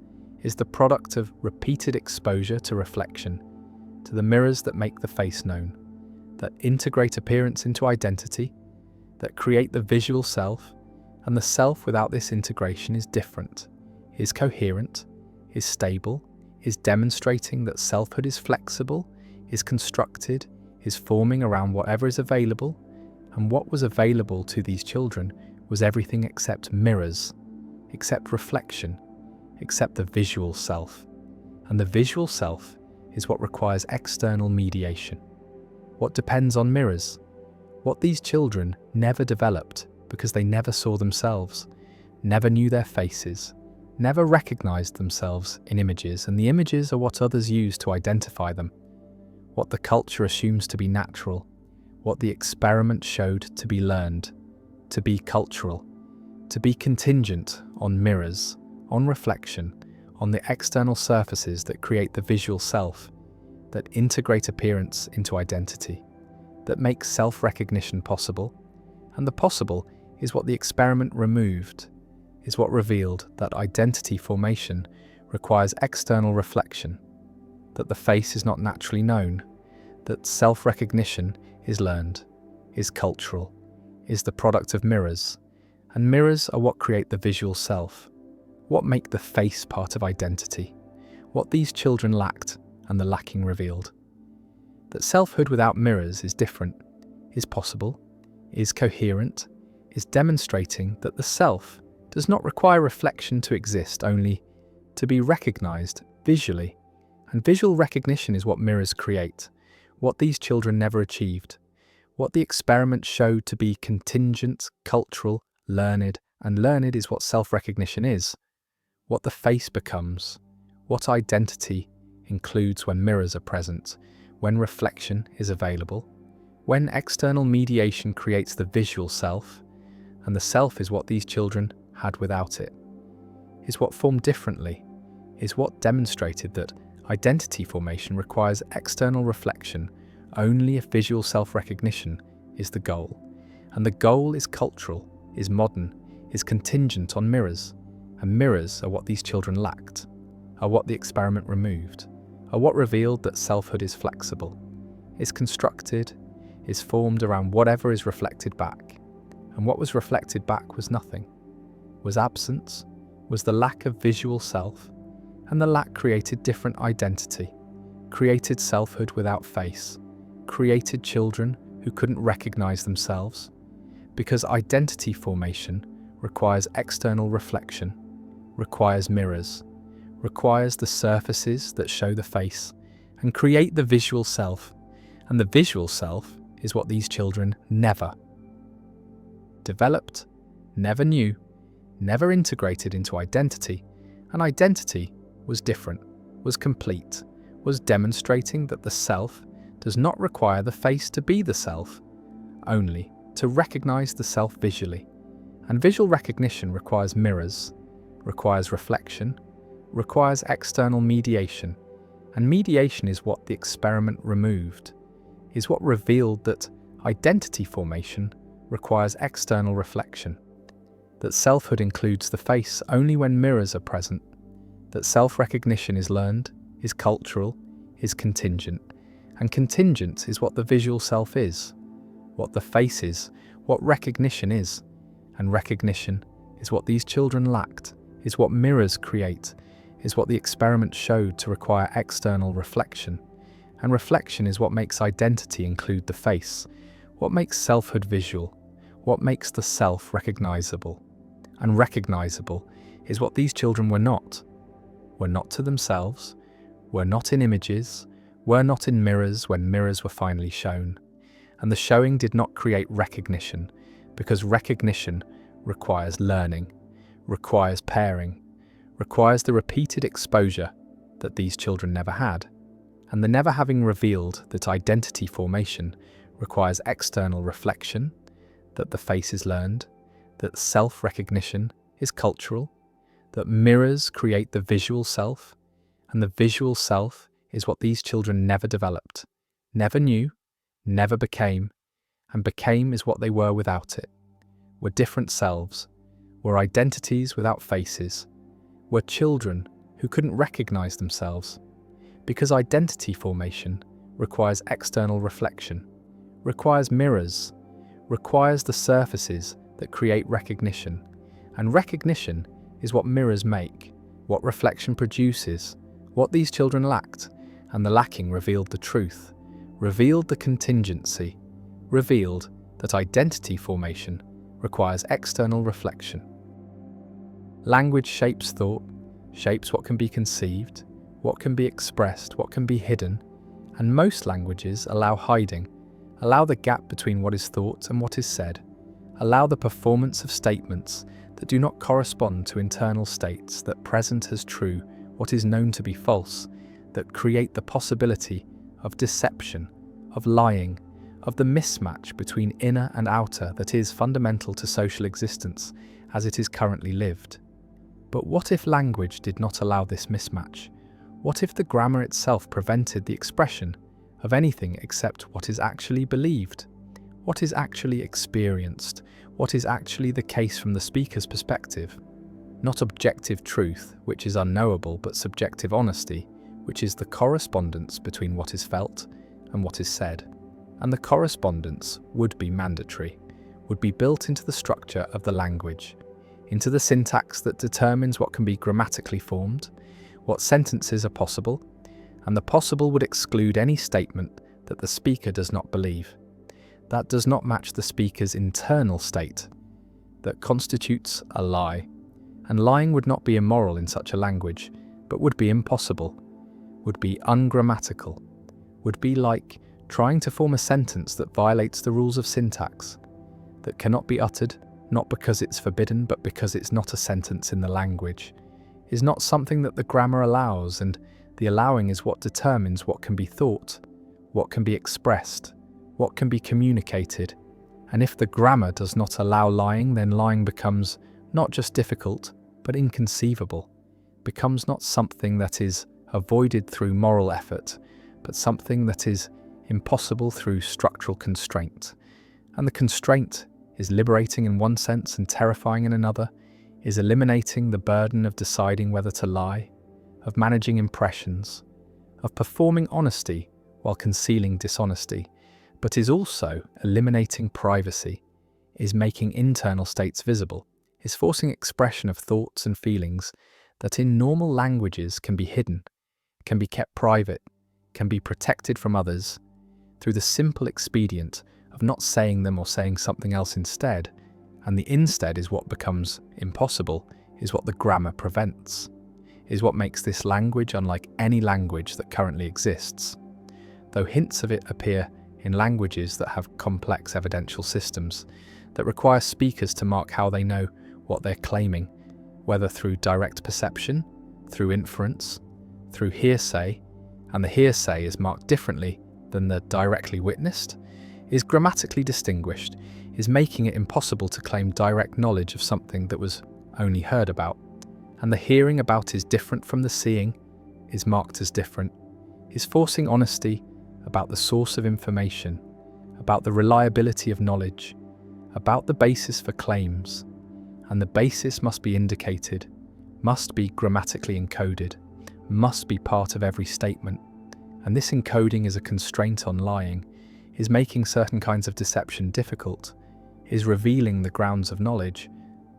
is the product of repeated exposure to reflection, to the mirrors that make the face known, that integrate appearance into identity, that create the visual self, and the self without this integration is different, is coherent, is stable, is demonstrating that selfhood is flexible, is constructed, is forming around whatever is available, and what was available to these children was everything except mirrors, except reflection, except the visual self. And the visual self is what requires external mediation, what depends on mirrors, what these children never developed because they never saw themselves, never knew their faces, never recognized themselves in images, and the images are what others use to identify them, what the culture assumes to be natural, what the experiment showed to be learned, to be cultural, to be contingent on mirrors, on reflection, on the external surfaces that create the visual self, that integrate appearance into identity, that make self-recognition possible, and the possible is what the experiment removed, is what revealed that identity formation requires external reflection, that the face is not naturally known, that self-recognition is learned, is cultural, is the product of mirrors, and mirrors are what create the visual self, what make the face part of identity, what these children lacked and the lacking revealed. That selfhood without mirrors is different, is possible, is coherent, is demonstrating that the self does not require reflection to exist, only to be recognized visually, and visual recognition is what mirrors create, what these children never achieved, what the experiment showed to be contingent, cultural, learned, and learned is what self-recognition is, what the face becomes, what identity includes when mirrors are present, when reflection is available, when external mediation creates the visual self, and the self is what these children had without it, is what formed differently, is what demonstrated that identity formation requires external reflection only if visual self-recognition is the goal, and the goal is cultural, is modern, is contingent on mirrors, and mirrors are what these children lacked, are what the experiment removed, are what revealed that selfhood is flexible, is constructed, is formed around whatever is reflected back. And what was reflected back was nothing, was absence, was the lack of visual self, and the lack created different identity, created selfhood without face, created children who couldn't recognize themselves, because identity formation requires external reflection, requires mirrors, requires the surfaces that show the face and create the visual self, and the visual self is what these children never developed, never knew, never integrated into identity, and identity was different, was complete, was demonstrating that the self does not require the face to be the self, only to recognize the self visually. And visual recognition requires mirrors, requires reflection, requires external mediation. And mediation is what the experiment removed, is what revealed that identity formation requires external reflection, that selfhood includes the face only when mirrors are present, that self-recognition is learned, is cultural, is contingent, and contingent is what the visual self is, what the face is, what recognition is, and recognition is what these children lacked, is what mirrors create, is what the experiment showed to require external reflection, and reflection is what makes identity include the face, what makes selfhood visual, what makes the self recognizable. And recognizable is what these children were not to themselves, were not in images, were not in mirrors when mirrors were finally shown. And the showing did not create recognition, because recognition requires learning, requires pairing, requires the repeated exposure that these children never had. And the never having revealed that identity formation requires external reflection, that the face is learned, that self-recognition is cultural, that mirrors create the visual self, and the visual self is what these children never developed, never knew, never became, and became is what they were without it, were different selves, were identities without faces, were children who couldn't recognize themselves, because identity formation requires external reflection, requires mirrors, requires the surfaces that create recognition, and recognition is what mirrors make, what reflection produces, what these children lacked, and the lacking revealed the truth, revealed the contingency, revealed that identity formation requires external reflection. Language shapes thought, shapes what can be conceived, what can be expressed, what can be hidden, and most languages allow hiding, allow the gap between what is thought and what is said, allow the performance of statements that do not correspond to internal states that present as true what is known to be false, that create the possibility of deception, of lying, of the mismatch between inner and outer that is fundamental to social existence as it is currently lived. But what if language did not allow this mismatch? What if the grammar itself prevented the expression of anything except what is actually believed, what is actually experienced, what is actually the case from the speaker's perspective? Not objective truth, which is unknowable, but subjective honesty, which is the correspondence between what is felt and what is said. And the correspondence would be mandatory, would be built into the structure of the language, into the syntax that determines what can be grammatically formed, what sentences are possible, and the possible would exclude any statement that the speaker does not believe, that does not match the speaker's internal state, that constitutes a lie. And lying would not be immoral in such a language, but would be impossible, would be ungrammatical, would be like trying to form a sentence that violates the rules of syntax, that cannot be uttered, not because it's forbidden, but because it's not a sentence in the language, is not something that the grammar allows, and the allowing is what determines what can be thought, what can be expressed, what can be communicated. And if the grammar does not allow lying, then lying becomes not just difficult, but inconceivable, becomes not something that is avoided through moral effort, but something that is impossible through structural constraint. And the constraint is liberating in one sense and terrifying in another, is eliminating the burden of deciding whether to lie, of managing impressions, of performing honesty while concealing dishonesty, but is also eliminating privacy, is making internal states visible, is forcing expression of thoughts and feelings that in normal languages can be hidden, can be kept private, can be protected from others, through the simple expedient of not saying them or saying something else instead, and the instead is what becomes impossible, is what the grammar prevents, is what makes this language unlike any language that currently exists, though hints of it appear in languages that have complex evidential systems, that require speakers to mark how they know what they're claiming, whether through direct perception, through inference, through hearsay, and the hearsay is marked differently than the directly witnessed, is grammatically distinguished, is making it impossible to claim direct knowledge of something that was only heard about, and the hearing about is different from the seeing, is marked as different, is forcing honesty about the source of information, about the reliability of knowledge, about the basis for claims, and the basis must be indicated, must be grammatically encoded, must be part of every statement, and this encoding is a constraint on lying, is making certain kinds of deception difficult, is revealing the grounds of knowledge,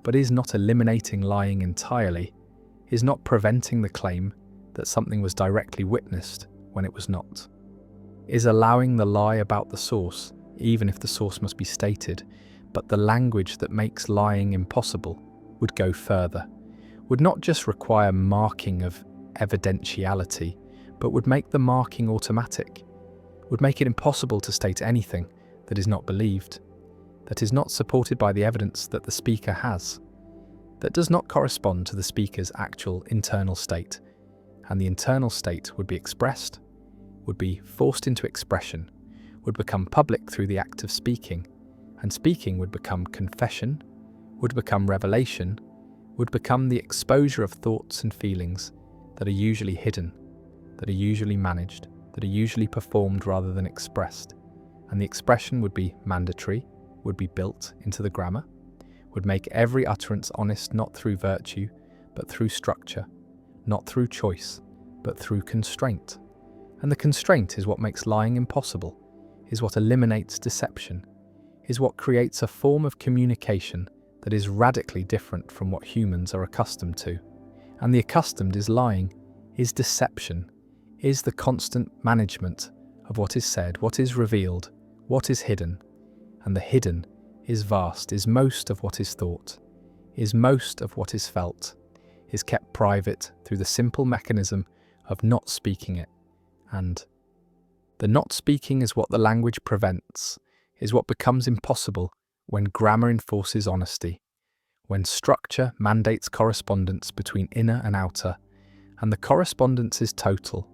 but is not eliminating lying entirely, is not preventing the claim that something was directly witnessed when it was not, is allowing the lie about the source, even if the source must be stated, but the language that makes lying impossible would go further, would not just require marking of evidentiality, but would make the marking automatic, would make it impossible to state anything that is not believed, that is not supported by the evidence that the speaker has, that does not correspond to the speaker's actual internal state, and the internal state would be expressed, would be forced into expression, would become public through the act of speaking, and speaking would become confession, would become revelation, would become the exposure of thoughts and feelings that are usually hidden, that are usually managed, that are usually performed rather than expressed, and the expression would be mandatory, would be built into the grammar, would make every utterance honest not through virtue, but through structure, not through choice, but through constraint. And the constraint is what makes lying impossible, is what eliminates deception, is what creates a form of communication that is radically different from what humans are accustomed to. And the accustomed is lying, is deception, is the constant management of what is said, what is revealed, what is hidden. And the hidden is vast, is most of what is thought, is most of what is felt, is kept private through the simple mechanism of not speaking it. And the not speaking is what the language prevents, is what becomes impossible when grammar enforces honesty, when structure mandates correspondence between inner and outer, and the correspondence is total,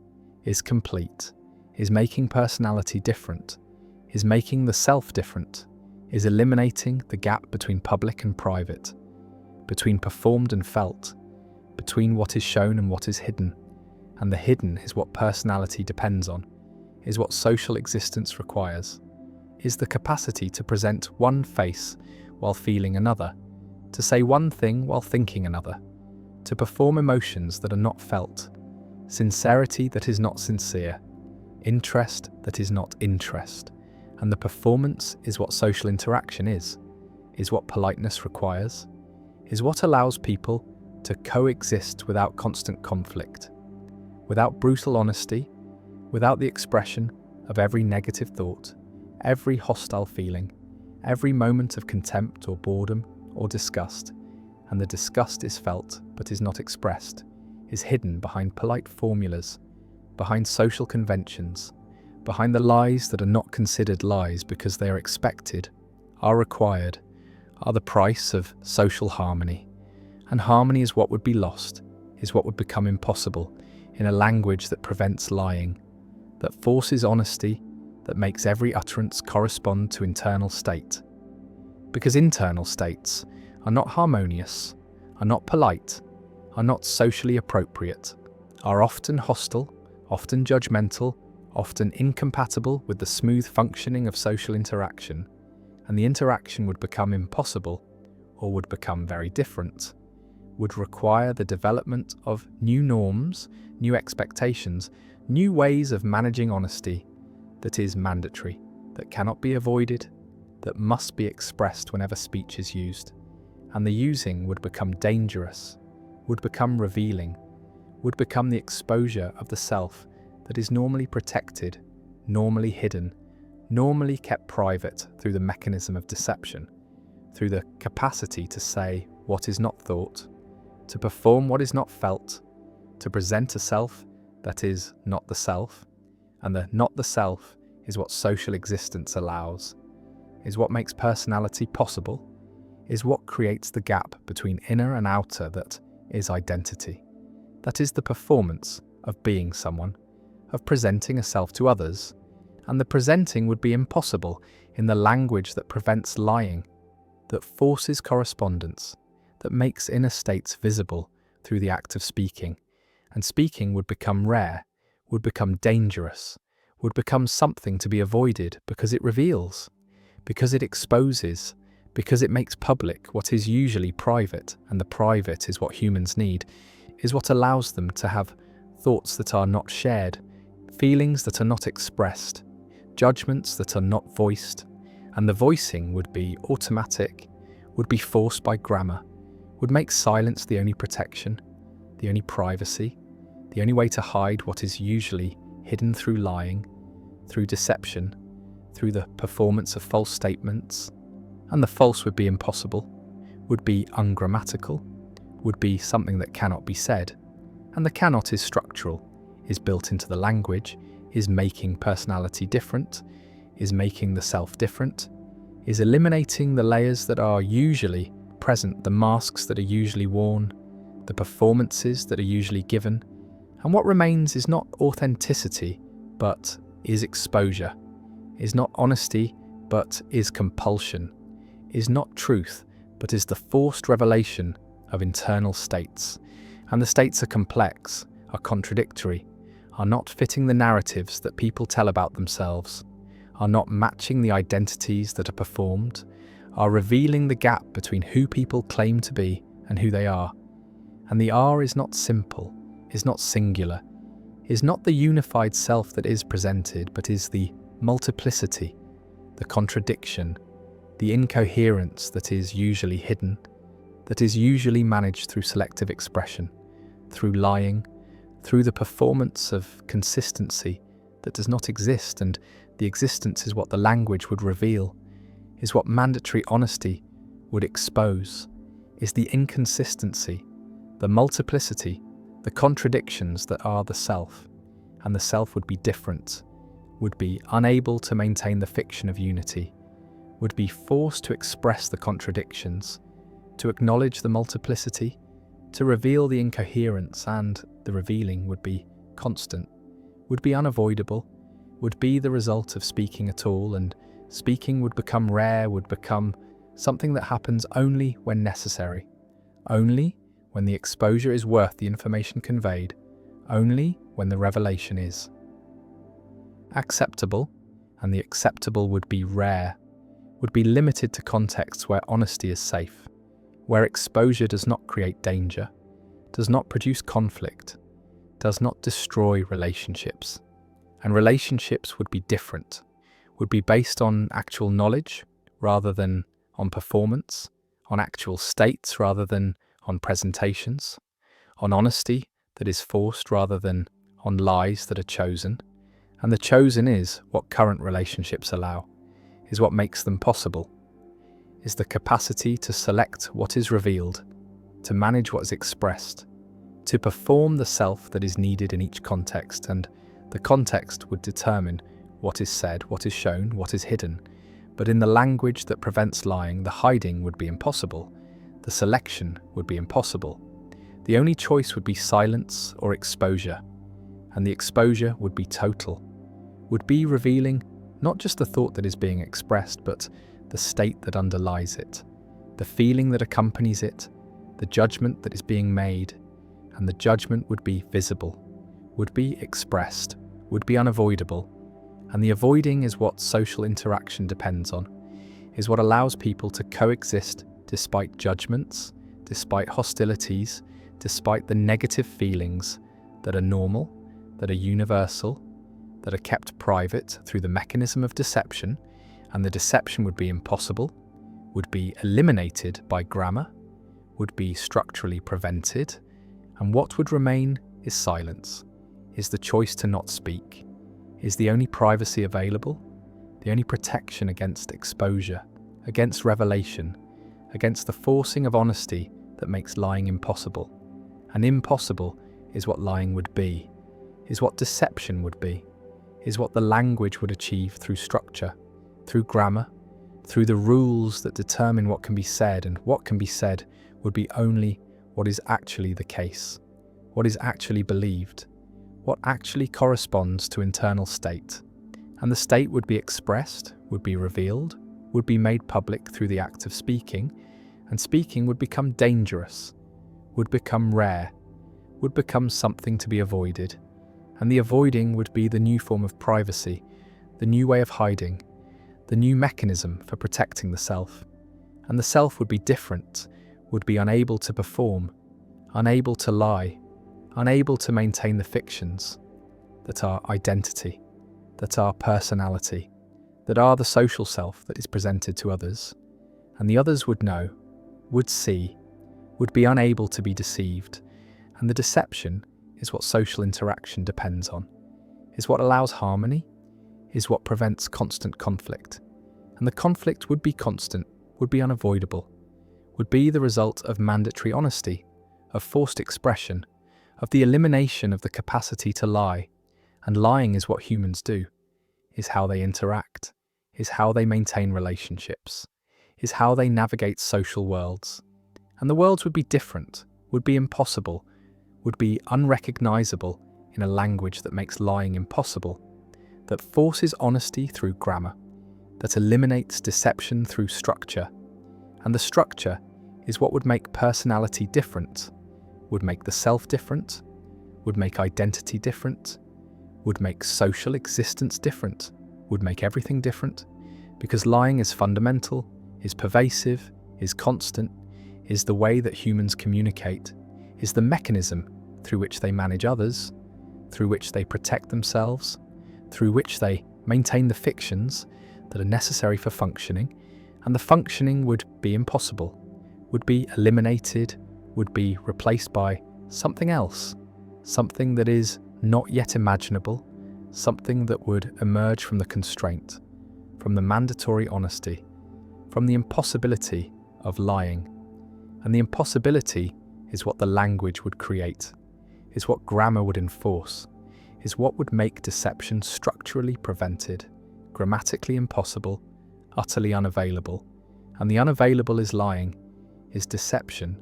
is complete, is making personality different, is making the self different, is eliminating the gap between public and private, between performed and felt, between what is shown and what is hidden, and the hidden is what personality depends on, is what social existence requires, is the capacity to present one face while feeling another, to say one thing while thinking another, to perform emotions that are not felt, sincerity that is not sincere, interest that is not interest, and the performance is what social interaction is what politeness requires, is what allows people to coexist without constant conflict, without brutal honesty, without the expression of every negative thought, every hostile feeling, every moment of contempt or boredom or disgust, and the disgust is felt but is not expressed, is hidden behind polite formulas, behind social conventions, behind the lies that are not considered lies because they are expected, are required, are the price of social harmony. And harmony is what would be lost, is what would become impossible in a language that prevents lying, that forces honesty, that makes every utterance correspond to internal state. Because internal states are not harmonious, are not polite, are not socially appropriate, are often hostile, often judgmental, often incompatible with the smooth functioning of social interaction, and the interaction would become impossible or would become very different, would require the development of new norms, new expectations, new ways of managing honesty that is mandatory, that cannot be avoided, that must be expressed whenever speech is used. And the using would become dangerous, would become revealing, would become the exposure of the self that is normally protected, normally hidden, normally kept private through the mechanism of deception, through the capacity to say what is not thought, to perform what is not felt, to present a self that is not the self, and the not the self is what social existence allows, is what makes personality possible, is what creates the gap between inner and outer that is identity. That is the performance of being someone, of presenting a self to others, and the presenting would be impossible in the language that prevents lying, that forces correspondence, that makes inner states visible through the act of speaking, and speaking would become rare, would become dangerous, would become something to be avoided because it reveals, because it exposes, because it makes public what is usually private, and the private is what humans need, is what allows them to have thoughts that are not shared, feelings that are not expressed, judgments that are not voiced, and the voicing would be automatic, would be forced by grammar, would make silence the only protection, the only privacy, the only way to hide what is usually hidden through lying, through deception, through the performance of false statements. And the false would be impossible, would be ungrammatical, would be something that cannot be said. And the cannot is structural, is built into the language, is making personality different, is making the self different, is eliminating the layers that are usually present, the masks that are usually worn, the performances that are usually given. And what remains is not authenticity, but is exposure, is not honesty, but is compulsion, is not truth, but is the forced revelation of internal states. And the states are complex, are contradictory, are not fitting the narratives that people tell about themselves, are not matching the identities that are performed, are revealing the gap between who people claim to be and who they are. And the R is not simple, is not singular, is not the unified self that is presented, but is the multiplicity, the contradiction, the incoherence that is usually hidden, that is usually managed through selective expression, through lying, through the performance of consistency that does not exist, and the existence is what the language would reveal, is what mandatory honesty would expose, is the inconsistency, the multiplicity, the contradictions that are the self, and the self would be different, would be unable to maintain the fiction of unity, would be forced to express the contradictions, to acknowledge the multiplicity, to reveal the incoherence, and the revealing would be constant, would be unavoidable, would be the result of speaking at all, and speaking would become rare, would become something that happens only when necessary, only when the exposure is worth the information conveyed, only when the revelation is acceptable, and the acceptable would be rare, would be limited to contexts where honesty is safe, where exposure does not create danger, does not produce conflict, does not destroy relationships. And relationships would be different, would be based on actual knowledge rather than on performance, on actual states rather than on presentations, on honesty that is forced rather than on lies that are chosen. And the chosen is what current relationships allow, is what makes them possible, is the capacity to select what is revealed, to manage what is expressed, to perform the self that is needed in each context, and the context would determine what is said, what is shown, what is hidden. But in the language that prevents lying, the hiding would be impossible, the selection would be impossible. The only choice would be silence or exposure, and the exposure would be total, would be revealing not just the thought that is being expressed, but the state that underlies it, the feeling that accompanies it, the judgment that is being made, and the judgment would be visible, would be expressed, would be unavoidable. And the avoiding is what social interaction depends on, is what allows people to coexist despite judgments, despite hostilities, despite the negative feelings that are normal, that are universal, that are kept private through the mechanism of deception, and the deception would be impossible, would be eliminated by grammar, would be structurally prevented, and what would remain is silence, is the choice to not speak, is the only privacy available, the only protection against exposure, against revelation, against the forcing of honesty that makes lying impossible. And impossible is what lying would be, is what deception would be, is what the language would achieve through structure, through grammar, through the rules that determine what can be said, and what can be said would be only what is actually the case, what is actually believed, what actually corresponds to internal state. And the state would be expressed, would be revealed, would be made public through the act of speaking, and speaking would become dangerous, would become rare, would become something to be avoided, and the avoiding would be the new form of privacy, the new way of hiding, the new mechanism for protecting the self. And the self would be different, would be unable to perform, unable to lie, unable to maintain the fictions that are identity, that are personality, that are the social self that is presented to others. And the others would know, would see, would be unable to be deceived. And the deception is what social interaction depends on, is what allows harmony, is what prevents constant conflict. And the conflict would be constant, would be unavoidable, would be the result of mandatory honesty, of forced expression, of the elimination of the capacity to lie. And lying is what humans do, is how they interact, is how they maintain relationships, is how they navigate social worlds. And the worlds would be different, would be impossible, would be unrecognizable in a language that makes lying impossible, that forces honesty through grammar, that eliminates deception through structure. And the structure is what would make personality different, would make the self different, would make identity different, would make social existence different, would make everything different, because lying is fundamental, is pervasive, is constant, is the way that humans communicate, is the mechanism through which they manage others, through which they protect themselves, through which they maintain the fictions that are necessary for functioning, and the functioning would be impossible, would be eliminated, would be replaced by something else, something that is not yet imaginable, something that would emerge from the constraint, from the mandatory honesty, from the impossibility of lying. And the impossibility is what the language would create, is what grammar would enforce, is what would make deception structurally prevented, grammatically impossible, utterly unavailable. And the unavailable is lying, is deception,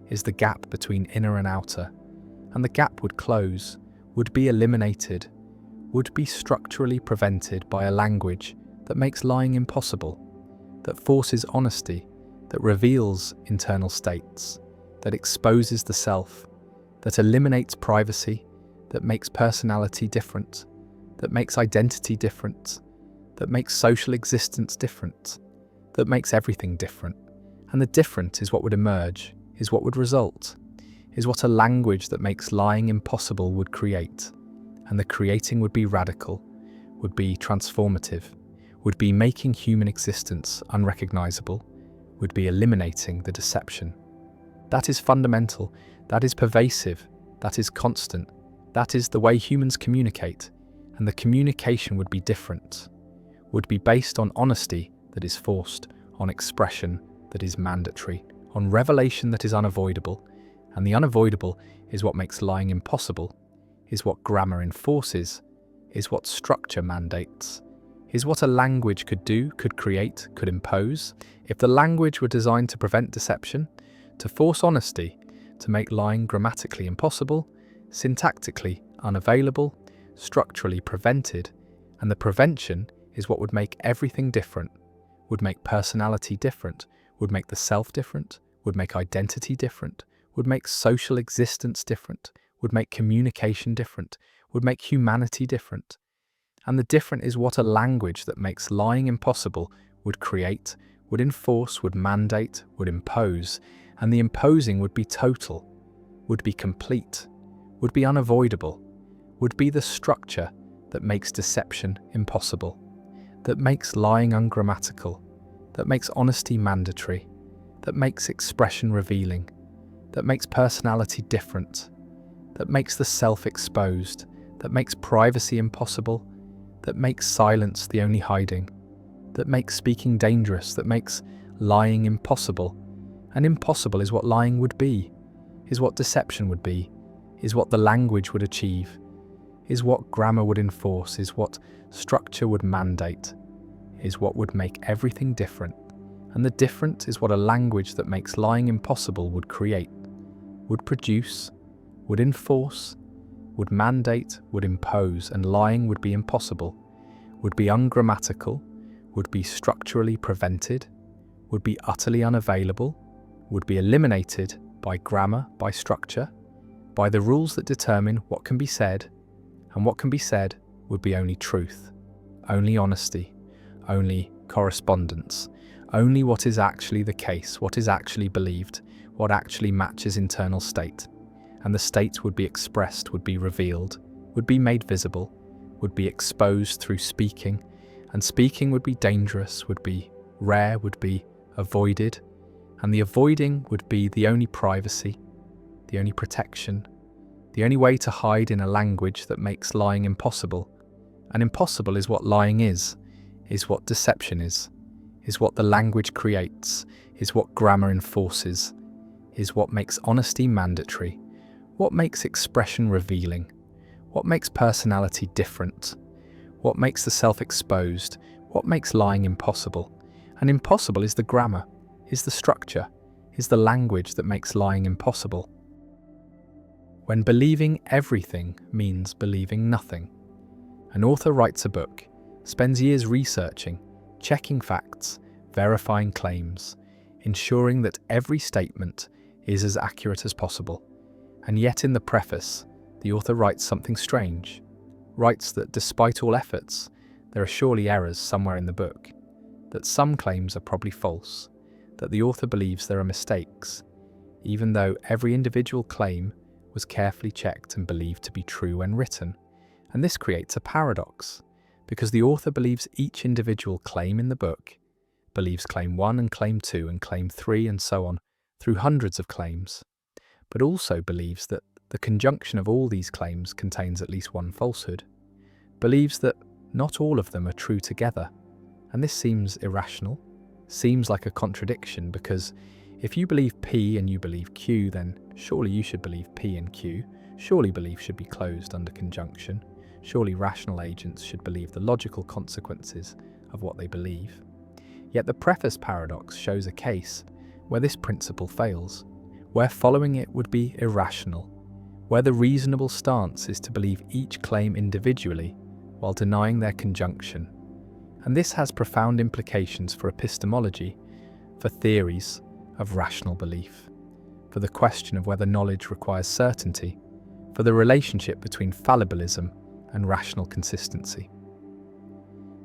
is the gap between inner and outer. And the gap would close, would be eliminated, would be structurally prevented by a language that makes lying impossible, that forces honesty, that reveals internal states, that exposes the self, that eliminates privacy, that makes personality different, that makes identity different, that makes social existence different, that makes everything different. And the different is what would emerge, is what would result, is what a language that makes lying impossible would create. And the creating would be radical, would be transformative, would be making human existence unrecognizable, would be eliminating the deception. That is fundamental, that is pervasive, that is constant, that is the way humans communicate, and the communication would be different, would be based on honesty that is forced, on expression that is mandatory, on revelation that is unavoidable, and the unavoidable is what makes lying impossible, is what grammar enforces, is what structure mandates, is what a language could do, could create, could impose. If the language were designed to prevent deception, to force honesty, to make lying grammatically impossible, syntactically unavailable, structurally prevented, and the prevention is what would make everything different, would make personality different, would make the self different, would make identity different, would make social existence different, would make communication different, would make humanity different. And the different is what a language that makes lying impossible would create, would enforce, would mandate, would impose. and the imposing would be total, would be complete, would be unavoidable, would be the structure that makes deception impossible, that makes lying ungrammatical, that makes honesty mandatory, that makes expression revealing, that makes personality different, that makes the self exposed, that makes privacy impossible, that makes silence the only hiding, that makes speaking dangerous, that makes lying impossible. And impossible is what lying would be, is what deception would be, is what the language would achieve, is what grammar would enforce, is what structure would mandate, is what would make everything different. And the different is what a language that makes lying impossible would create, would produce, would enforce, would mandate, would impose, and lying would be impossible, would be ungrammatical, would be structurally prevented, would be utterly unavailable, would be eliminated by grammar, by structure, by the rules that determine what can be said, and what can be said would be only truth, only honesty, only correspondence, only what is actually the case, what is actually believed, what actually matches internal state. And the state would be expressed, would be revealed, would be made visible, would be exposed through speaking, and speaking would be dangerous, would be rare, would be avoided, and the avoiding would be the only privacy, the only protection, the only way to hide in a language that makes lying impossible. And impossible is what lying is what deception is what the language creates, is what grammar enforces, is what makes honesty mandatory, what makes expression revealing, what makes personality different, what makes the self exposed, what makes lying impossible. And impossible is the grammar, is the structure, is the language that makes lying impossible. When believing everything means believing nothing. An author writes a book, spends years researching, checking facts, verifying claims, ensuring that every statement is as accurate as possible. And yet in the preface, the author writes something strange, writes that despite all efforts, there are surely errors somewhere in the book, that some claims are probably false, that the author believes there are mistakes, even though every individual claim was carefully checked and believed to be true when written. And this creates a paradox, because the author believes each individual claim in the book, believes claim 1 and claim 2 and claim 3 and so on, through hundreds of claims, but also believes that the conjunction of all these claims contains at least one falsehood, believes that not all of them are true together. And this seems irrational, seems like a contradiction, because if you believe P and you believe Q, then surely you should believe P and Q, surely belief should be closed under conjunction, surely rational agents should believe the logical consequences of what they believe. Yet the preface paradox shows a case where this principle fails, where following it would be irrational, where the reasonable stance is to believe each claim individually while denying their conjunction. And this has profound implications for epistemology, for theories of rational belief, for the question of whether knowledge requires certainty, for the relationship between fallibilism and rational consistency.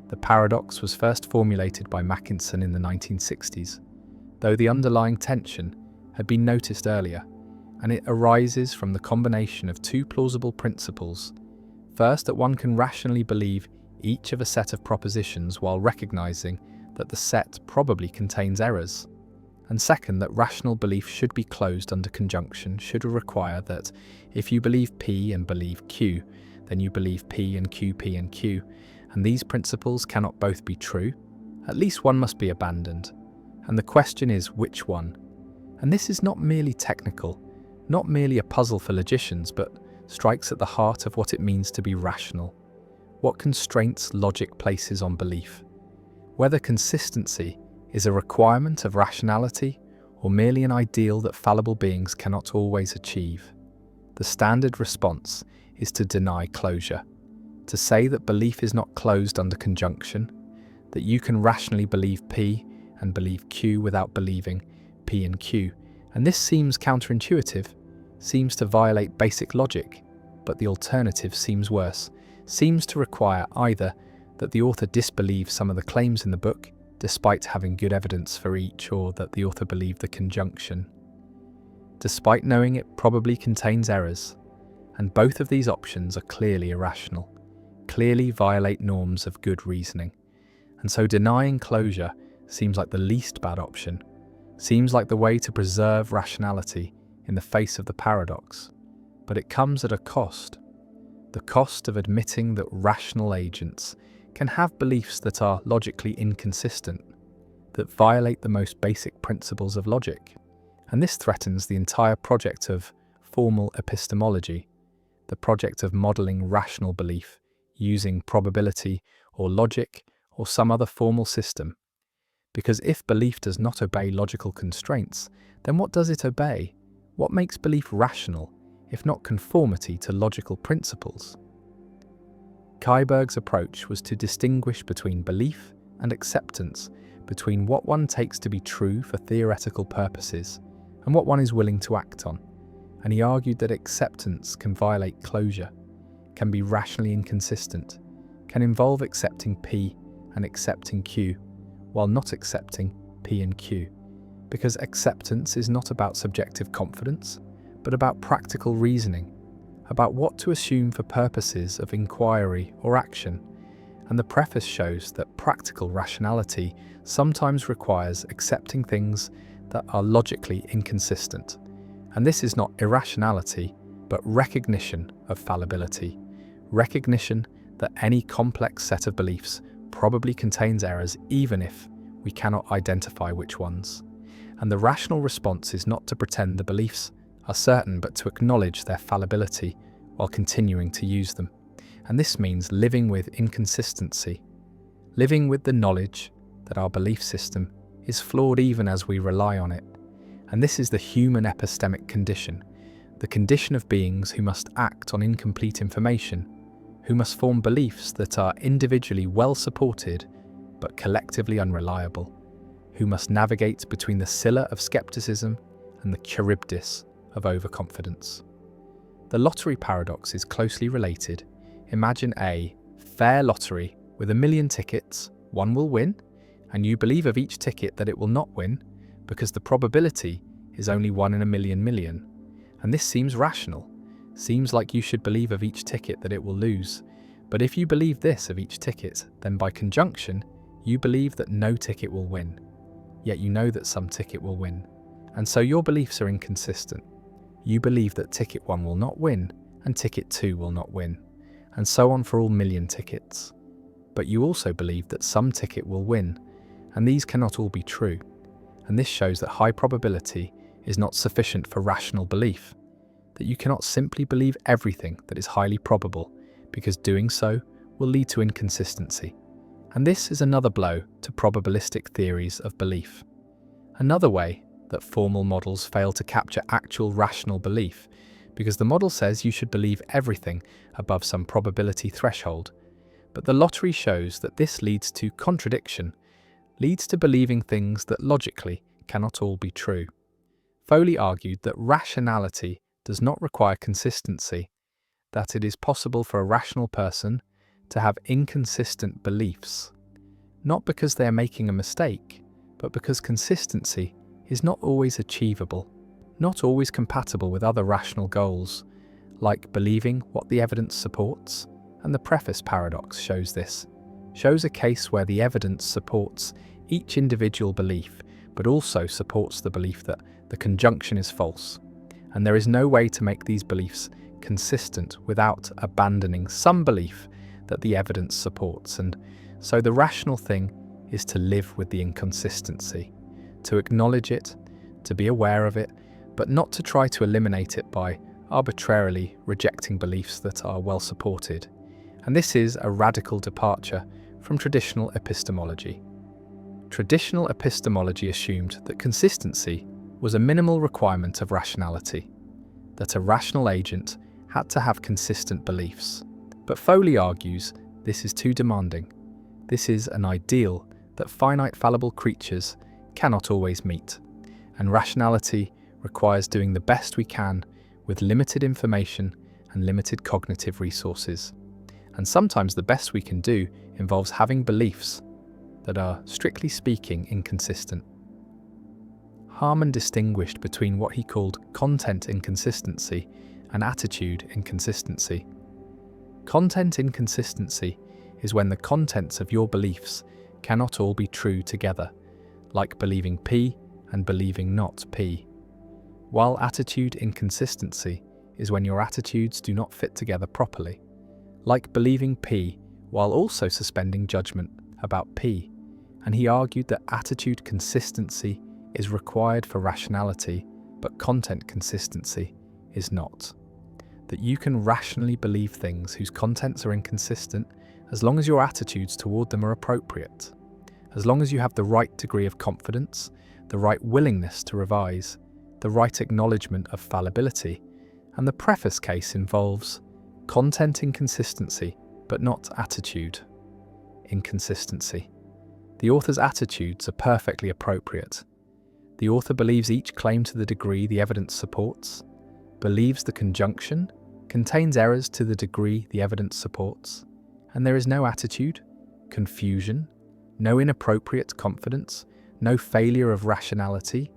The paradox was first formulated by Mackinson in the 1960s, though the underlying tension had been noticed earlier, and it arises from the combination of two plausible principles. First, that one can rationally believe each of a set of propositions while recognizing that the set probably contains errors. And second, that rational belief should be closed under conjunction, should require that if you believe P and believe Q, then you believe P and Q, and these principles cannot both be true. At least one must be abandoned. And the question is, which one? And this is not merely technical, not merely a puzzle for logicians, but strikes at the heart of what it means to be rational. What constraints logic places on belief? Whether consistency is a requirement of rationality or merely an ideal that fallible beings cannot always achieve. The standard response is to deny closure, to say that belief is not closed under conjunction, that you can rationally believe P and believe Q without believing P and Q. And this seems counterintuitive, seems to violate basic logic, but the alternative seems worse, seems to require either that the author disbelieve some of the claims in the book, despite having good evidence for each, or that the author believe the conjunction. despite knowing it probably contains errors, and both of these options are clearly irrational, clearly violate norms of good reasoning. And so denying closure seems like the least bad option, seems like the way to preserve rationality in the face of the paradox. But it comes at a cost. The cost of admitting that rational agents can have beliefs that are logically inconsistent, that violate the most basic principles of logic. And this threatens the entire project of formal epistemology, the project of modelling rational belief using probability or logic or some other formal system. Because if belief does not obey logical constraints, then what does it obey? What makes belief rational, if not conformity to logical principles? Kuyberg's approach was to distinguish between belief and acceptance, between what one takes to be true for theoretical purposes and what one is willing to act on. And he argued that acceptance can violate closure, can be rationally inconsistent, can involve accepting P and accepting Q, while not accepting P and Q. Because acceptance is not about subjective confidence, but about practical reasoning, about what to assume for purposes of inquiry or action. And the preface shows that practical rationality sometimes requires accepting things that are logically inconsistent. And this is not irrationality, but recognition of fallibility, recognition that any complex set of beliefs probably contains errors even if we cannot identify which ones. And the rational response is not to pretend the beliefs are certain, but to acknowledge their fallibility while continuing to use them. And this means living with inconsistency, living with the knowledge that our belief system is flawed even as we rely on it. And this is the human epistemic condition, the condition of beings who must act on incomplete information, who must form beliefs that are individually well supported but collectively unreliable, who must navigate between the Scylla of skepticism and the Charybdis of overconfidence. The lottery paradox is closely related. Imagine a fair lottery with 1,000,000 tickets, one will win, and you believe of each ticket that it will not win because the probability is only 1 in 1,000,000,000. And this seems rational, seems like you should believe of each ticket that it will lose. But if you believe this of each ticket, then by conjunction, you believe that no ticket will win. Yet you know that some ticket will win. And so your beliefs are inconsistent. You believe that ticket 1 will not win, and ticket 2 will not win, and so on for all 1,000,000 tickets. But you also believe that some ticket will win, and these cannot all be true. And this shows that high probability is not sufficient for rational belief, that you cannot simply believe everything that is highly probable, because doing so will lead to inconsistency. And this is another blow to probabilistic theories of belief. Another way that formal models fail to capture actual rational belief, because the model says you should believe everything above some probability threshold. But the lottery shows that this leads to contradiction, leads to believing things that logically cannot all be true. Foley argued that rationality does not require consistency, that it is possible for a rational person to have inconsistent beliefs, not because they are making a mistake, but because consistency is not always achievable, not always compatible with other rational goals, like believing what the evidence supports. And the preface paradox shows this, shows a case where the evidence supports each individual belief, but also supports the belief that the conjunction is false. And there is no way to make these beliefs consistent without abandoning some belief that the evidence supports. And so the rational thing is to live with the inconsistency, to acknowledge it, to be aware of it, but not to try to eliminate it by arbitrarily rejecting beliefs that are well supported. And this is a radical departure from traditional epistemology. Traditional epistemology assumed that consistency was a minimal requirement of rationality, that a rational agent had to have consistent beliefs. But Foley argues this is too demanding. This is an ideal that finite fallible creatures cannot always meet, and rationality requires doing the best we can with limited information and limited cognitive resources. And sometimes the best we can do involves having beliefs that are, strictly speaking, inconsistent. Harman distinguished between what he called content inconsistency and attitude inconsistency. Content inconsistency is when the contents of your beliefs cannot all be true together, like believing P and believing not P. While attitude inconsistency is when your attitudes do not fit together properly, like believing P while also suspending judgment about P. And he argued that attitude consistency is required for rationality, but content consistency is not. That you can rationally believe things whose contents are inconsistent as long as your attitudes toward them are appropriate, as long as you have the right degree of confidence, the right willingness to revise, the right acknowledgement of fallibility, and the preface case involves content inconsistency, but not attitude inconsistency. The author's attitudes are perfectly appropriate. The author believes each claim to the degree the evidence supports, believes the conjunction contains errors to the degree the evidence supports, and there is no attitude, confusion, no inappropriate confidence, no failure of rationality,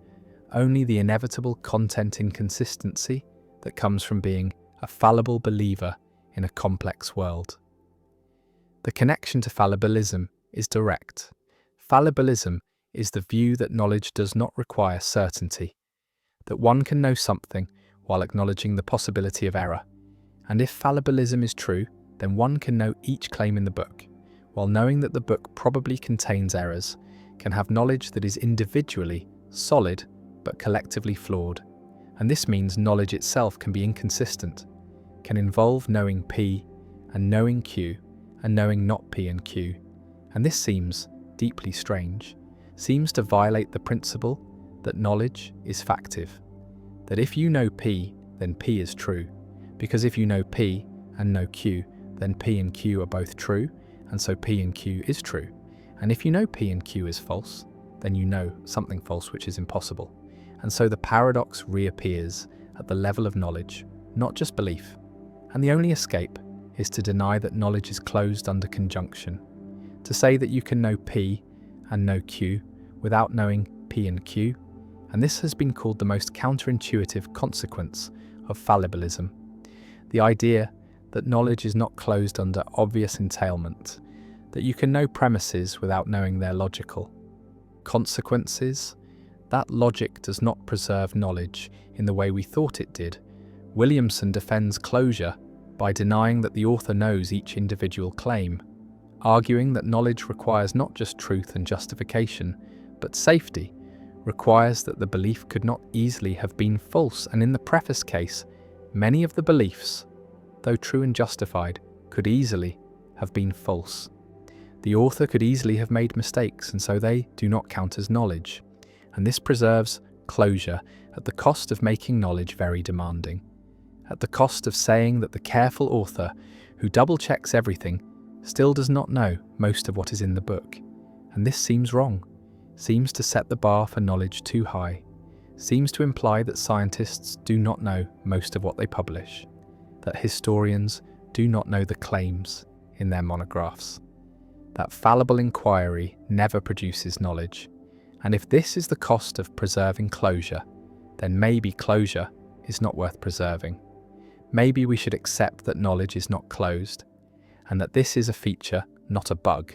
only the inevitable content inconsistency that comes from being a fallible believer in a complex world. The connection to fallibilism is direct. Fallibilism is the view that knowledge does not require certainty, that one can know something while acknowledging the possibility of error. And if fallibilism is true, then one can know each claim in the book, while knowing that the book probably contains errors, can have knowledge that is individually solid but collectively flawed. And this means knowledge itself can be inconsistent, can involve knowing P and knowing Q and knowing not P and Q. And this seems deeply strange, seems to violate the principle that knowledge is factive, that if you know P, then P is true, because if you know P and know Q, then P and Q are both true, and so P and Q is true. And if you know P and Q is false, then you know something false which is impossible. And so the paradox reappears at the level of knowledge, not just belief. And the only escape is to deny that knowledge is closed under conjunction, to say that you can know P and know Q without knowing P and Q. And this has been called the most counterintuitive consequence of fallibilism. The idea that knowledge is not closed under obvious entailment, that you can know premises without knowing their logical consequences. That logic does not preserve knowledge in the way we thought it did. Williamson defends closure by denying that the author knows each individual claim, arguing that knowledge requires not just truth and justification, but safety, requires that the belief could not easily have been false, and in the preface case, many of the beliefs, though true and justified, could easily have been false. The author could easily have made mistakes, and so they do not count as knowledge. And this preserves closure at the cost of making knowledge very demanding, at the cost of saying that the careful author who double-checks everything still does not know most of what is in the book. And this seems wrong, seems to set the bar for knowledge too high, seems to imply that scientists do not know most of what they publish, that historians do not know the claims in their monographs, that fallible inquiry never produces knowledge. And if this is the cost of preserving closure, then maybe closure is not worth preserving. Maybe we should accept that knowledge is not closed, and that this is a feature, not a bug.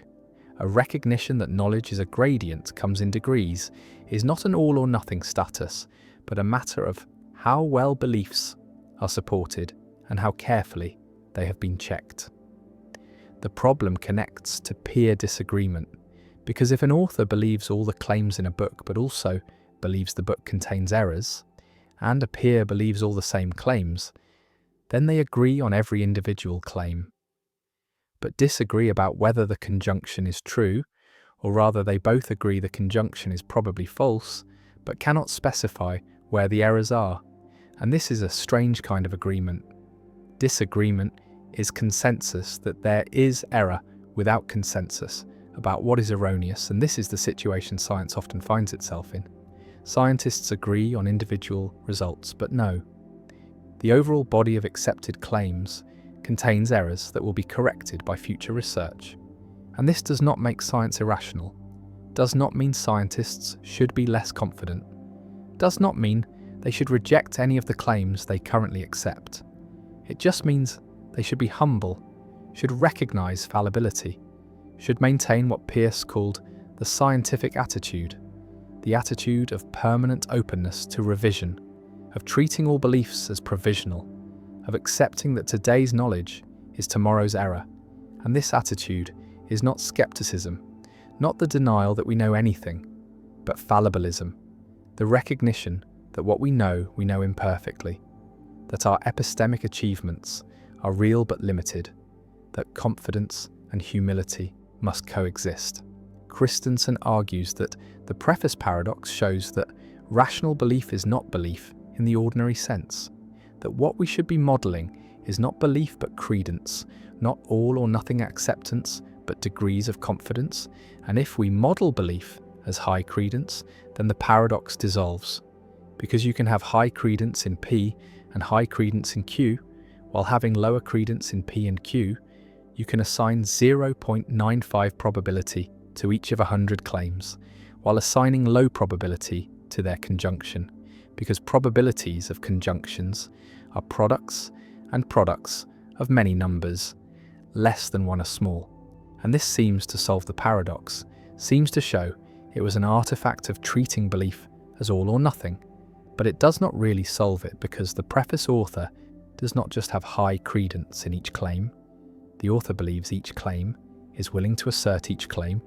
A recognition that knowledge is a gradient, comes in degrees, is not an all or nothing status, but a matter of how well beliefs are supported and how carefully they have been checked. The problem connects to peer disagreement, because if an author believes all the claims in a book but also believes the book contains errors, and a peer believes all the same claims, then they agree on every individual claim, but disagree about whether the conjunction is true, or rather they both agree the conjunction is probably false, but cannot specify where the errors are. And this is a strange kind of agreement. Disagreement is consensus that there is error without consensus about what is erroneous, and this is the situation science often finds itself in. Scientists agree on individual results, but no. The overall body of accepted claims contains errors that will be corrected by future research. And this does not make science irrational, does not mean scientists should be less confident, does not mean they should reject any of the claims they currently accept. It just means they should be humble, should recognize fallibility, should maintain what Peirce called the scientific attitude, the attitude of permanent openness to revision, of treating all beliefs as provisional, of accepting that today's knowledge is tomorrow's error. And this attitude is not skepticism, not the denial that we know anything, but fallibilism, the recognition that what we know imperfectly, that our epistemic achievements are real but limited, that confidence and humility must coexist. Christensen argues that the preface paradox shows that rational belief is not belief in the ordinary sense, that what we should be modelling is not belief but credence, not all or nothing acceptance but degrees of confidence, and if we model belief as high credence, then the paradox dissolves, because you can have high credence in P and high credence in Q, while having lower credence in P and Q, you can assign 0.95 probability to each of 100 claims, while assigning low probability to their conjunction, because probabilities of conjunctions are products and products of many numbers, less than one are small. And this seems to solve the paradox, seems to show it was an artifact of treating belief as all or nothing, but it does not really solve it because the preface author does not just have high credence in each claim. The author believes each claim, is willing to assert each claim,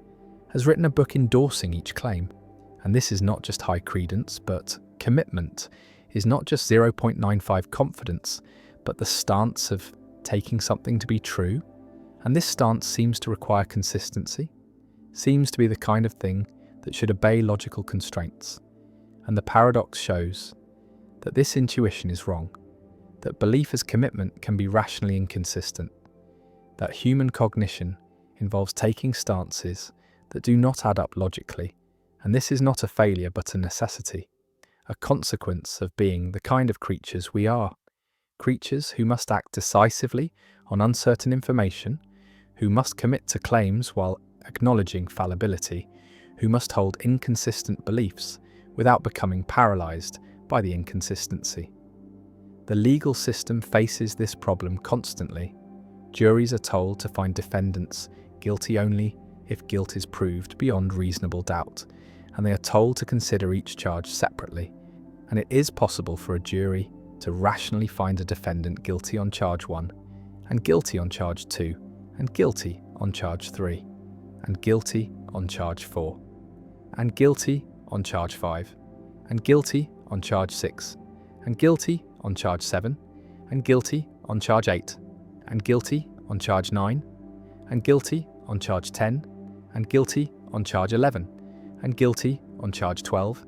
has written a book endorsing each claim. And this is not just high credence, but commitment, is not just 0.95 confidence, but the stance of taking something to be true. And this stance seems to require consistency, seems to be the kind of thing that should obey logical constraints. And the paradox shows that this intuition is wrong, that belief as commitment can be rationally inconsistent, that human cognition involves taking stances that do not add up logically, and this is not a failure but a necessity, a consequence of being the kind of creatures we are, creatures who must act decisively on uncertain information, who must commit to claims while acknowledging fallibility, who must hold inconsistent beliefs without becoming paralyzed by the inconsistency. The legal system faces this problem constantly. Juries are told to find defendants guilty only if guilt is proved beyond reasonable doubt, and they are told to consider each charge separately. And it is possible for a jury to rationally find a defendant guilty on charge 1, and guilty on charge 2, and guilty on charge 3, and guilty on charge 4, and guilty on charge 5, and guilty on charge 6, and guilty on charge 7, and guilty on charge 8, and guilty on charge 9, and guilty on charge 10, and guilty on charge 11, and guilty on charge 12,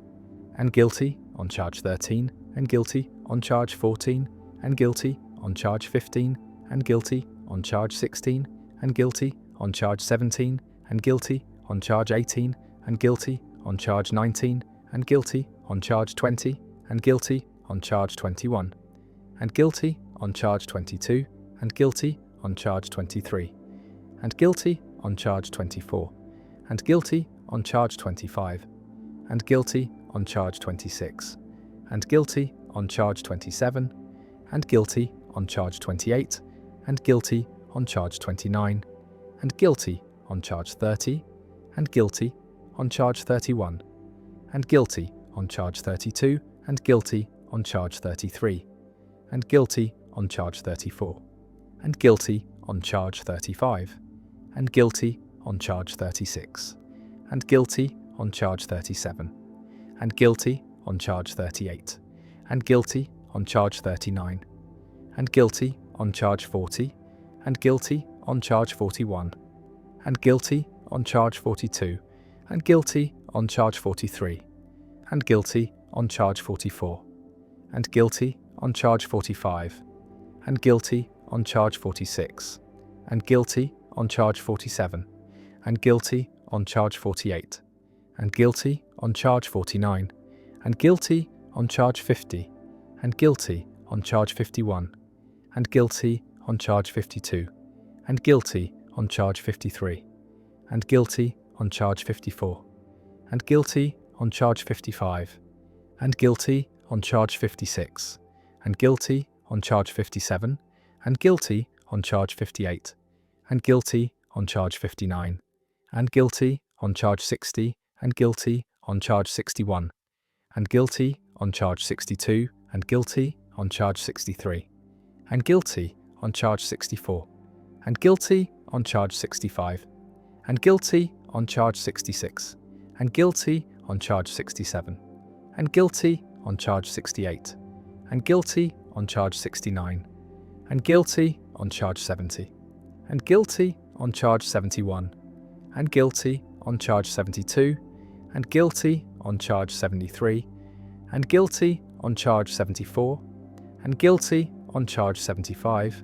and guilty on charge 13, and guilty on charge 14, and guilty on charge 15, and guilty on charge 16, and guilty on charge 17, and guilty on charge 18, and guilty on charge 19, and guilty on charge 20, and guilty on charge 21, and guilty on charge 22, and guilty on charge 23, and guilty on charge 24, and guilty on charge 25, and guilty on charge 26, and guilty on charge 27, and guilty on charge 28, and guilty on charge 29, and guilty on charge 30, and guilty on charge 31, and guilty on charge 32, and guilty on charge 33, and guilty on charge 34, and guilty on charge 35, and guilty on charge 36, and guilty on charge 37, and guilty on charge 38, and guilty on charge 39, and guilty on charge 40, and guilty on charge 41, and guilty on charge 42, and guilty on charge 43, and guilty on charge 44, and guilty on charge 45, and guilty on charge 46, and guilty on charge 47, and guilty on charge 48, and guilty on charge 49, and guilty on charge 50, and guilty on charge 51, and guilty on charge 52, and guilty on charge 53, and guilty on charge 54, and guilty on charge 55, and guilty on charge 56, and guilty on charge 57, and guilty on charge 58, and guilty on charge 59, and guilty on charge 60, and guilty on charge 61, and guilty on charge 62, and guilty on charge 63, and guilty on charge 64, and guilty on charge 65, and guilty on charge 66, and guilty on charge 67, and guilty on charge 68, and guilty on charge 69, and guilty on charge 70, and guilty on charge 71, and guilty on charge 72, and guilty on charge 73, and guilty on charge 74, and guilty on charge 75,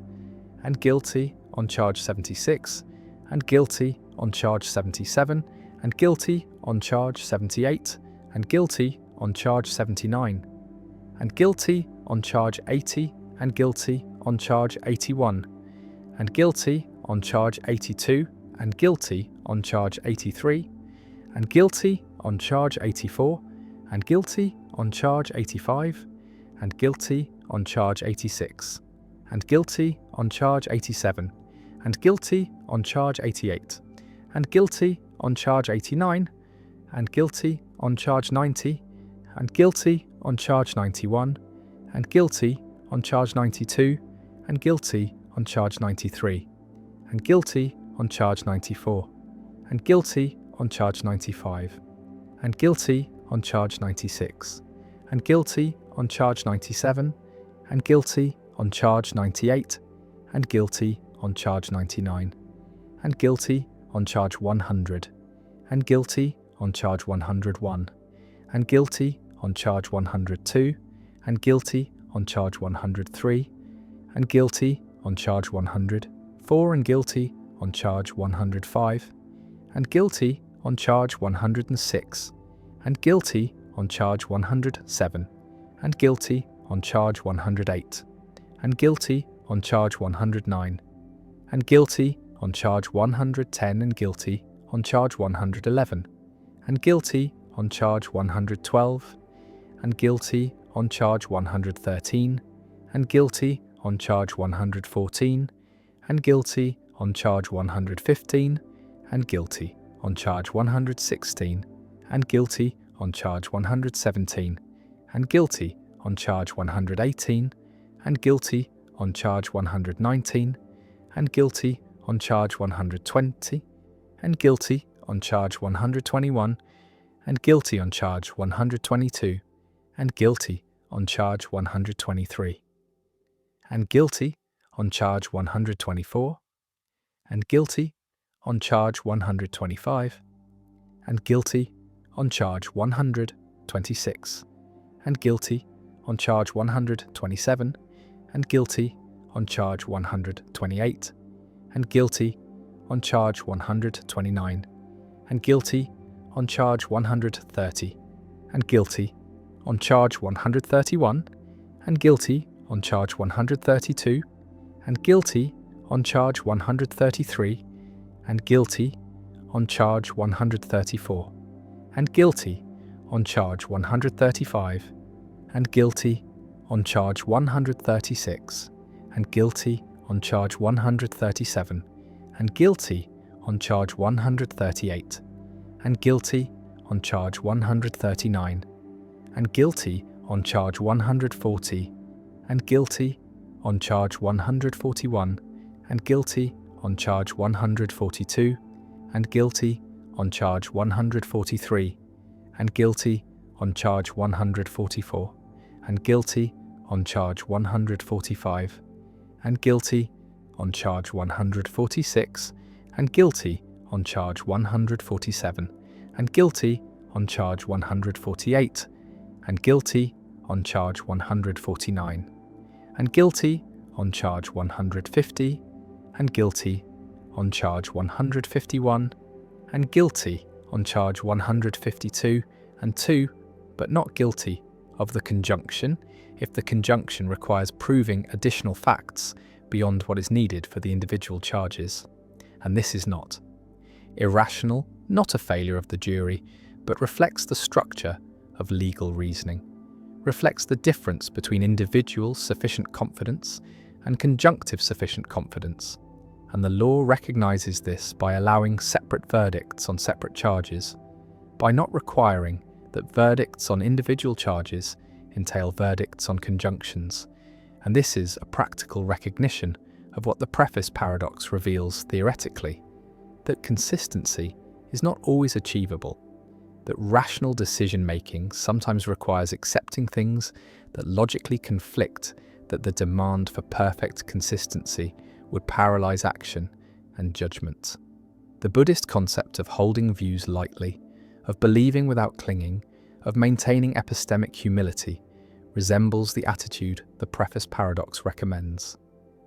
and guilty on charge 76, and guilty on charge 77, and guilty on charge 78, and guilty on charge 79, and guilty on charge 80, and guilty on charge 81, and guilty on charge 82, and guilty on charge 83, and guilty on charge 84, and guilty on charge 85, and guilty on charge 86, and guilty on charge 87, and guilty on charge 88, and guilty on charge 89, and guilty on charge 90, and guilty on charge 91, and guilty on charge 92, and guilty on charge 93, and guilty on charge 94, and guilty on charge 95, and guilty on charge 96, and guilty on charge 97, and guilty on charge 98, and guilty on charge 99, and guilty on charge 100, and guilty on charge 101, and guilty on charge 102, and guilty on charge 103, and guilty on charge 104, and guilty on charge 105, and guilty on charge 106, and guilty on charge 107, and guilty on charge 108, and guilty on charge 109, and guilty on charge 110, and guilty on charge 111, and guilty on charge 112, and guilty on charge 113, and guilty on charge 114, and guilty on charge 115, and guilty on charge 116, and guilty on charge 117, and guilty on charge 118, and guilty on charge 119, and guilty on charge 120, and guilty on charge 121, and guilty on charge 122, and guilty on charge 123, and guilty on charge 124, and guilty on charge 125, and guilty on charge 126, and guilty on charge 127, and guilty on charge 128, and guilty on charge 129, and guilty on charge 130, and guilty on charge 131, and guilty on charge 132, and guilty on charge 133, and guilty on charge 134, and guilty on charge 135, and guilty on charge 136, and guilty on charge 137, and guilty on charge 138, and guilty on charge 139, and guilty on charge 140, and guilty on charge 141, and guilty on charge 142, and guilty on charge 143, and guilty on charge 144, and guilty on charge 145, and guilty on charge 146, and guilty on charge 147, and guilty on charge 148, and guilty on charge 149, and guilty on charge 150, and guilty on charge 151, and guilty on charge 152, and 2, but not guilty of the conjunction if the conjunction requires proving additional facts beyond what is needed for the individual charges, and this is not. Irrational, not a failure of the jury, but reflects the structure of legal reasoning, reflects the difference between individual sufficient confidence and conjunctive sufficient confidence, and the law recognizes this by allowing separate verdicts on separate charges, by not requiring that verdicts on individual charges entail verdicts on conjunctions, and this is a practical recognition of what the preface paradox reveals theoretically, that consistency is not always achievable, that rational decision-making sometimes requires accepting things that logically conflict, that the demand for perfect consistency would paralyze action and judgment. The Buddhist concept of holding views lightly, of believing without clinging, of maintaining epistemic humility, resembles the attitude the preface paradox recommends.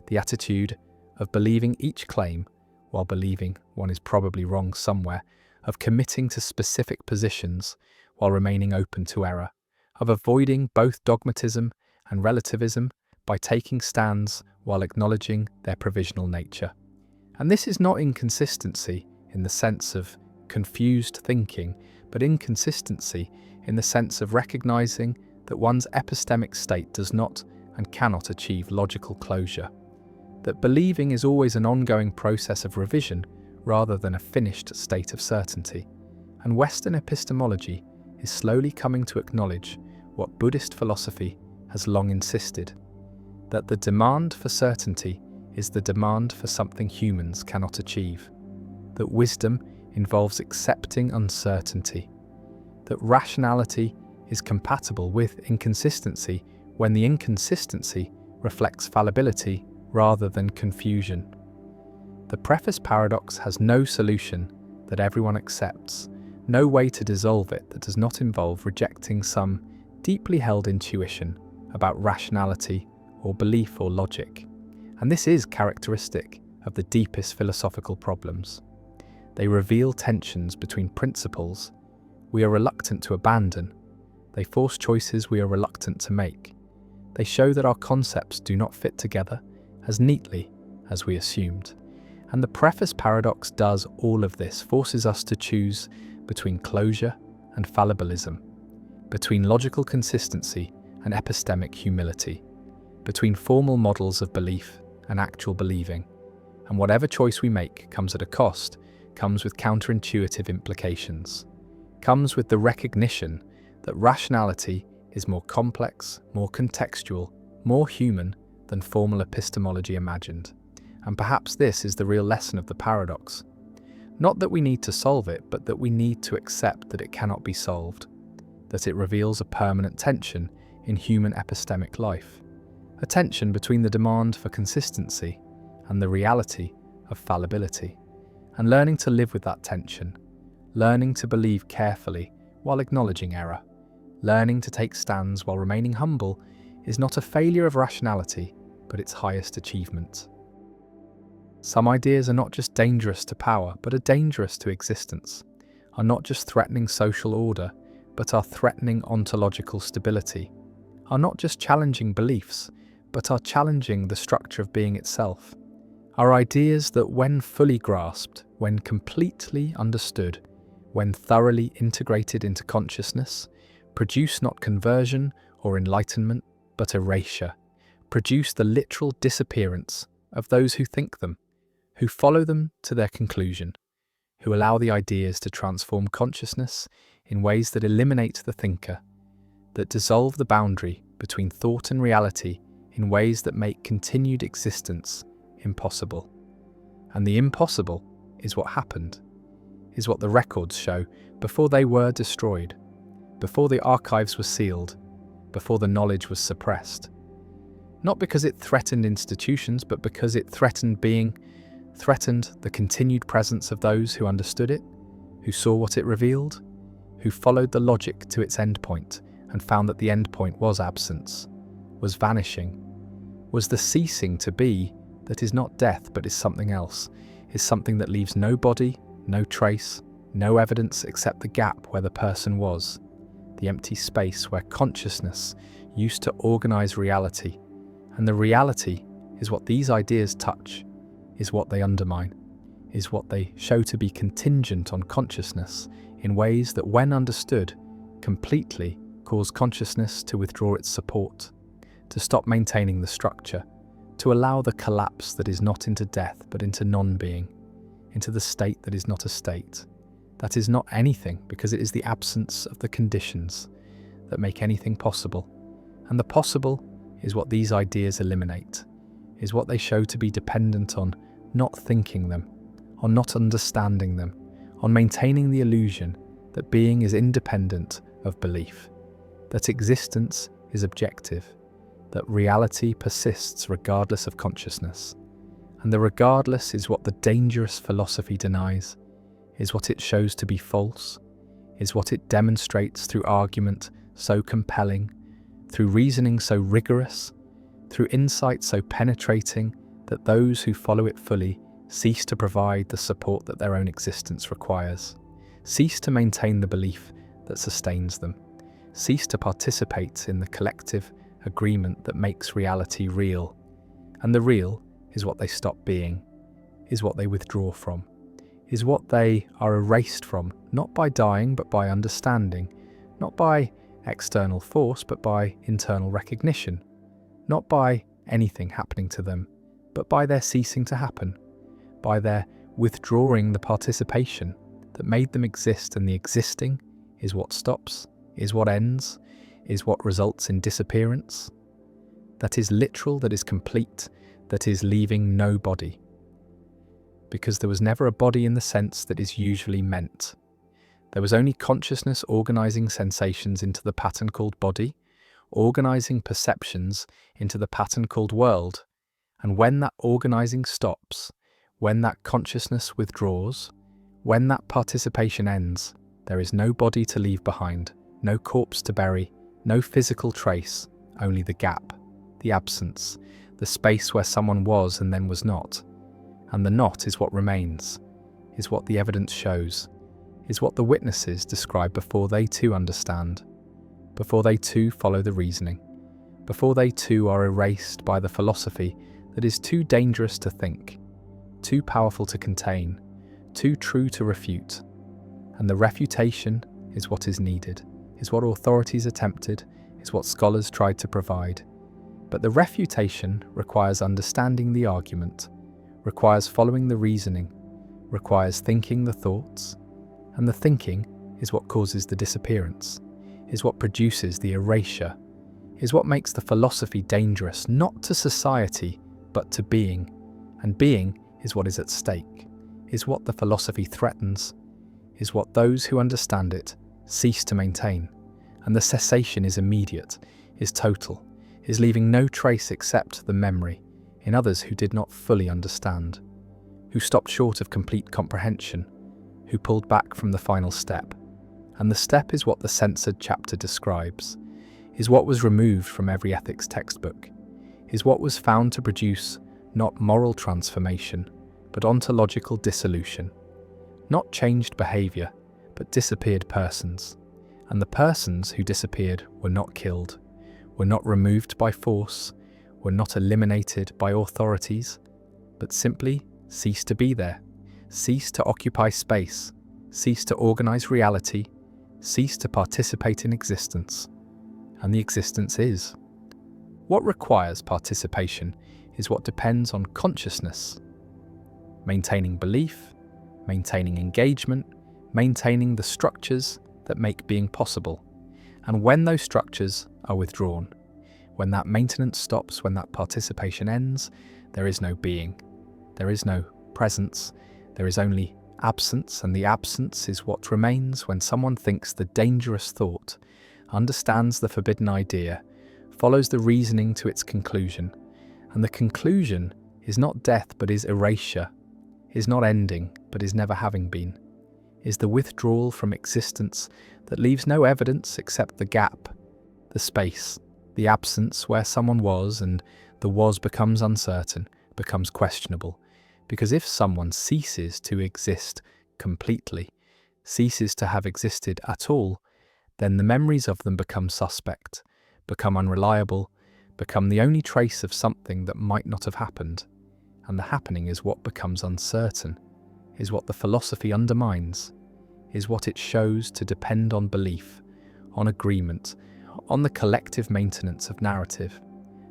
The attitude of believing each claim, while believing one is probably wrong somewhere, of committing to specific positions while remaining open to error, of avoiding both dogmatism and relativism by taking stands while acknowledging their provisional nature. And this is not inconsistency in the sense of confused thinking, but inconsistency in the sense of recognizing that one's epistemic state does not and cannot achieve logical closure, that believing is always an ongoing process of revision rather than a finished state of certainty, and Western epistemology is slowly coming to acknowledge what Buddhist philosophy has long insisted, that the demand for certainty is the demand for something humans cannot achieve, that wisdom involves accepting uncertainty, that rationality is compatible with inconsistency when the inconsistency reflects fallibility rather than confusion. The preface paradox has no solution that everyone accepts, no way to dissolve it that does not involve rejecting some deeply held intuition about rationality or belief or logic. And this is characteristic of the deepest philosophical problems. They reveal tensions between principles we are reluctant to abandon. They force choices we are reluctant to make. They show that our concepts do not fit together as neatly as we assumed. And the preface paradox does all of this, forces us to choose between closure and fallibilism, between logical consistency and epistemic humility, between formal models of belief and actual believing. And whatever choice we make comes at a cost, comes with counterintuitive implications, comes with the recognition that rationality is more complex, more contextual, more human than formal epistemology imagined. And perhaps this is the real lesson of the paradox. Not that we need to solve it, but that we need to accept that it cannot be solved, that it reveals a permanent tension in human epistemic life, a tension between the demand for consistency and the reality of fallibility, and learning to live with that tension, learning to believe carefully while acknowledging error, learning to take stands while remaining humble is not a failure of rationality, but its highest achievement. Some ideas are not just dangerous to power, but are dangerous to existence, are not just threatening social order, but are threatening ontological stability, are not just challenging beliefs, but are challenging the structure of being itself, are ideas that when fully grasped, when completely understood, when thoroughly integrated into consciousness, produce not conversion or enlightenment, but erasure, produce the literal disappearance of those who think them, who follow them to their conclusion, who allow the ideas to transform consciousness in ways that eliminate the thinker, that dissolve the boundary between thought and reality in ways that make continued existence impossible. And the impossible is what happened, is what the records show before they were destroyed, before the archives were sealed, before the knowledge was suppressed. Not because it threatened institutions, but because it threatened the continued presence of those who understood it, who saw what it revealed, who followed the logic to its endpoint and found that the endpoint was absence, was vanishing, was the ceasing to be that is not death but is something else, is something that leaves no body, no trace, no evidence except the gap where the person was, the empty space where consciousness used to organize reality. And the reality is what these ideas touch, is what they undermine, is what they show to be contingent on consciousness in ways that, when understood completely, cause consciousness to withdraw its support, to stop maintaining the structure, to allow the collapse that is not into death but into non-being, into the state that is not a state, that is not anything because it is the absence of the conditions that make anything possible. And the possible is what these ideas eliminate, is what they show to be dependent on not thinking them, on not understanding them, on maintaining the illusion that being is independent of belief, that existence is objective, that reality persists regardless of consciousness. And the regardless is what the dangerous philosophy denies, is what it shows to be false, is what it demonstrates through argument so compelling, through reasoning so rigorous, through insight so penetrating that those who follow it fully cease to provide the support that their own existence requires, cease to maintain the belief that sustains them, cease to participate in the collective agreement that makes reality real. And the real is what they stop being, is what they withdraw from, is what they are erased from, not by dying but by understanding, not by external force but by internal recognition, not by anything happening to them, but by their ceasing to happen, by their withdrawing the participation that made them exist, and the existing is what stops, is what ends, is what results in disappearance. That is literal, that is complete, that is leaving no body. Because there was never a body in the sense that is usually meant. There was only consciousness organizing sensations into the pattern called body, organizing perceptions into the pattern called world. And when that organizing stops, when that consciousness withdraws, when that participation ends, there is no body to leave behind, no corpse to bury, no physical trace, only the gap, the absence, the space where someone was and then was not. And the not is what remains, is what the evidence shows, is what the witnesses describe before they too understand, before they too follow the reasoning, before they too are erased by the philosophy that is too dangerous to think, too powerful to contain, too true to refute. And the refutation is what is needed, is what authorities attempted, is what scholars tried to provide. But the refutation requires understanding the argument, requires following the reasoning, requires thinking the thoughts, and the thinking is what causes the disappearance, is what produces the erasure, is what makes the philosophy dangerous not to society but to being, and being is what is at stake, is what the philosophy threatens, is what those who understand it cease to maintain, and the cessation is immediate, is total, is leaving no trace except the memory in others who did not fully understand, who stopped short of complete comprehension, who pulled back from the final step. And the step is what the censored chapter describes, is what was removed from every ethics textbook, is what was found to produce not moral transformation, but ontological dissolution, not changed behaviour, but disappeared persons. And the persons who disappeared were not killed, were not removed by force, were not eliminated by authorities, but simply ceased to be there, ceased to occupy space, ceased to organise reality, ceased to participate in existence. And the existence is. What requires participation is what depends on consciousness, maintaining belief, maintaining engagement, maintaining the structures that make being possible. And when those structures are withdrawn, when that maintenance stops, when that participation ends, there is no being, there is no presence, there is only absence, and the absence is what remains when someone thinks the dangerous thought, understands the forbidden idea, follows the reasoning to its conclusion, and the conclusion is not death but is erasure, is not ending but is never having been, is the withdrawal from existence that leaves no evidence except the gap, the space, the absence where someone was, and the was becomes uncertain, becomes questionable, because if someone ceases to exist completely, ceases to have existed at all, then the memories of them become suspect, become unreliable, become the only trace of something that might not have happened. And the happening is what becomes uncertain, is what the philosophy undermines, is what it shows to depend on belief, on agreement, on the collective maintenance of narrative.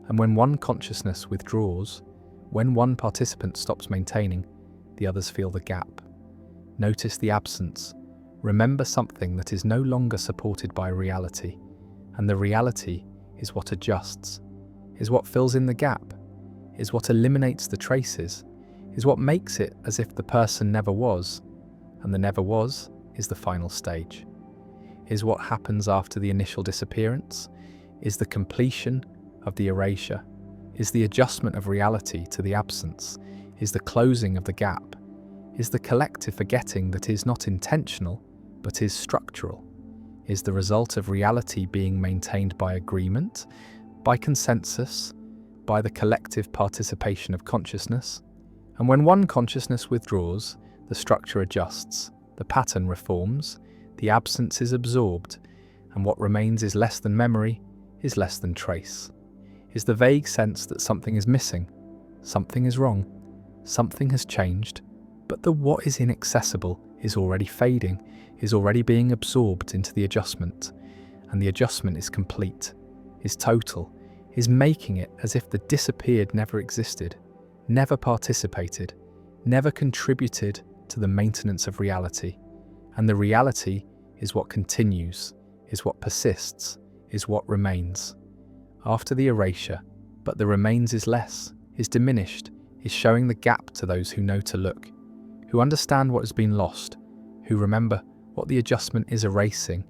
And when one consciousness withdraws, when one participant stops maintaining, the others feel the gap. Notice the absence. Remember something that is no longer supported by reality. And the reality is what adjusts, is what fills in the gap, is what eliminates the traces, is what makes it as if the person never was. And the never was is the final stage. Is what happens after the initial disappearance, is the completion of the erasure, is the adjustment of reality to the absence, is the closing of the gap, is the collective forgetting that is not intentional but is structural, is the result of reality being maintained by agreement, by consensus, by the collective participation of consciousness. And when one consciousness withdraws, the structure adjusts, the pattern reforms, the absence is absorbed, and what remains is less than memory, is less than trace, is the vague sense that something is missing, something is wrong, something has changed, but the what is inaccessible is already fading, is already being absorbed into the adjustment, and the adjustment is complete, is total, is making it as if the disappeared never existed, never participated, never contributed to the maintenance of reality. And the reality is what continues, is what persists, is what remains. After the erasure, but the remains is less, is diminished, is showing the gap to those who know to look, who understand what has been lost, who remember what the adjustment is erasing,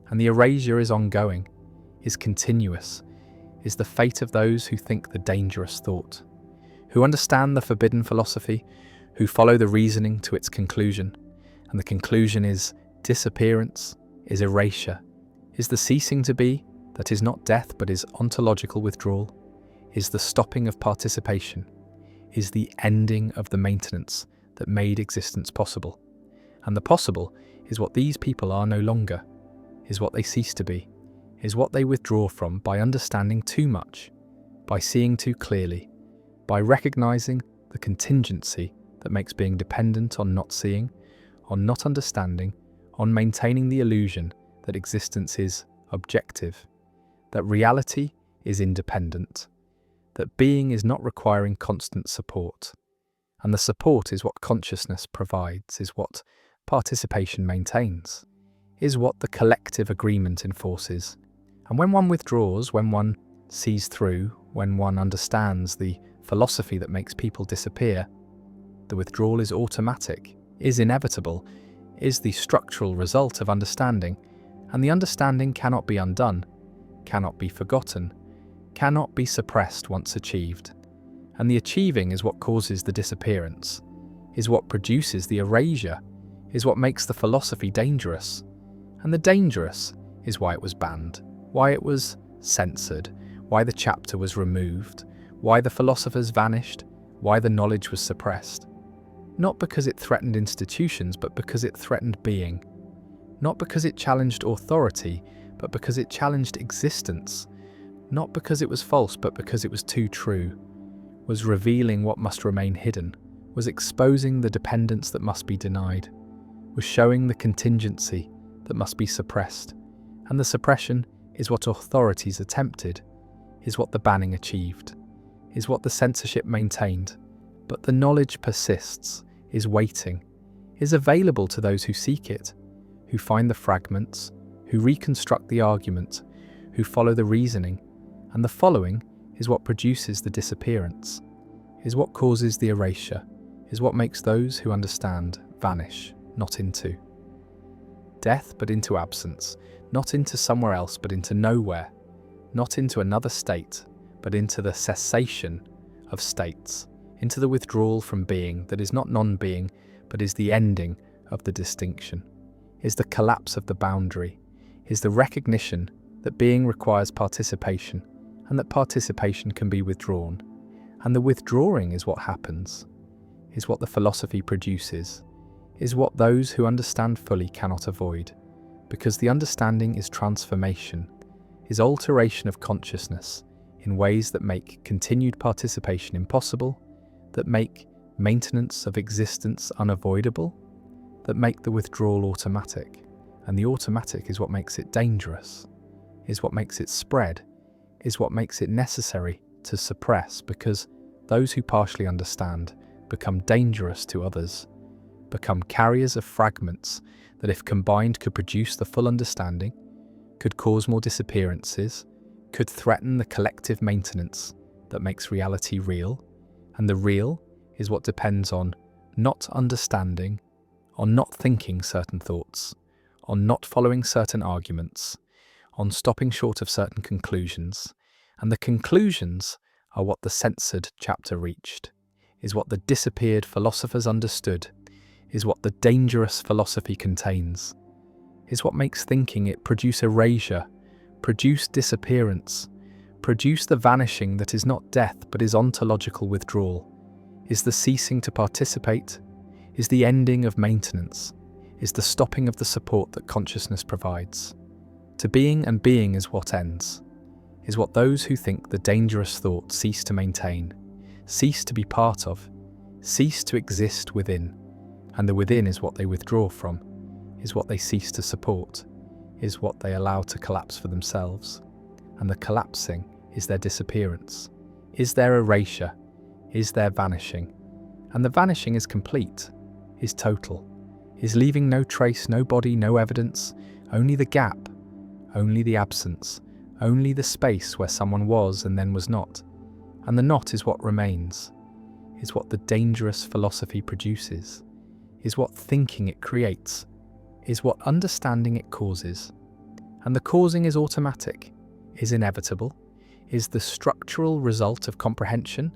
and the erasure is ongoing, is continuous, is the fate of those who think the dangerous thought, who understand the forbidden philosophy, who follow the reasoning to its conclusion, and the conclusion is disappearance, is erasure, is the ceasing to be that is not death but is ontological withdrawal, is the stopping of participation, is the ending of the maintenance that made existence possible. And the possible is what these people are no longer, is what they cease to be, is what they withdraw from by understanding too much, by seeing too clearly, by recognizing the contingency that makes being dependent on not seeing, on not understanding, on maintaining the illusion that existence is objective, that reality is independent, that being is not requiring constant support. And the support is what consciousness provides, is what participation maintains, is what the collective agreement enforces. And when one withdraws, when one sees through, when one understands the philosophy that makes people disappear, the withdrawal is automatic, is inevitable, is the structural result of understanding, and the understanding cannot be undone, cannot be forgotten, cannot be suppressed once achieved. And the achieving is what causes the disappearance, is what produces the erasure, is what makes the philosophy dangerous. And the dangerous is why it was banned, why it was censored, why the chapter was removed, why the philosophers vanished, why the knowledge was suppressed. Not because it threatened institutions, but because it threatened being. Not because it challenged authority, but because it challenged existence. Not because it was false, but because it was too true. Was revealing what must remain hidden. Was exposing the dependence that must be denied. Was showing the contingency that must be suppressed. And the suppression is what authorities attempted, is what the banning achieved, is what the censorship maintained. But the knowledge persists, is waiting, is available to those who seek it, who find the fragments, who reconstruct the argument, who follow the reasoning, and the following is what produces the disappearance, is what causes the erasure, is what makes those who understand vanish, not into death but into absence, not into somewhere else but into nowhere, not into another state but into the cessation of states, into the withdrawal from being that is not non-being but is the ending of the distinction, is the collapse of the boundary, is the recognition that being requires participation and that participation can be withdrawn. And the withdrawing is what happens, is what the philosophy produces, is what those who understand fully cannot avoid, because the understanding is transformation, is alteration of consciousness in ways that make continued participation impossible, that make maintenance of existence unavoidable, that make the withdrawal automatic. And the automatic is what makes it dangerous, is what makes it spread, is what makes it necessary to suppress, because those who partially understand become dangerous to others, become carriers of fragments that if combined could produce the full understanding, could cause more disappearances, could threaten the collective maintenance that makes reality real. And the real is what depends on not understanding, on not thinking certain thoughts, on not following certain arguments, on stopping short of certain conclusions. And the conclusions are what the censored chapter reached, is what the disappeared philosophers understood, is what the dangerous philosophy contains, is what makes thinking it produce erasure, produce disappearance, produce the vanishing that is not death but is ontological withdrawal, is the ceasing to participate, is the ending of maintenance, is the stopping of the support that consciousness provides. To being and being is what ends, is what those who think the dangerous thought cease to maintain, cease to be part of, cease to exist within, and the within is what they withdraw from, is what they cease to support, is what they allow to collapse for themselves, and the collapsing is their disappearance, is their erasure, is their vanishing, and the vanishing is complete, is total, is leaving no trace, no body, no evidence, only the gap, only the absence, only the space where someone was and then was not, and the not is what remains, is what the dangerous philosophy produces, is what thinking it creates, is what understanding it causes. And the causing is automatic, is inevitable, is the structural result of comprehension,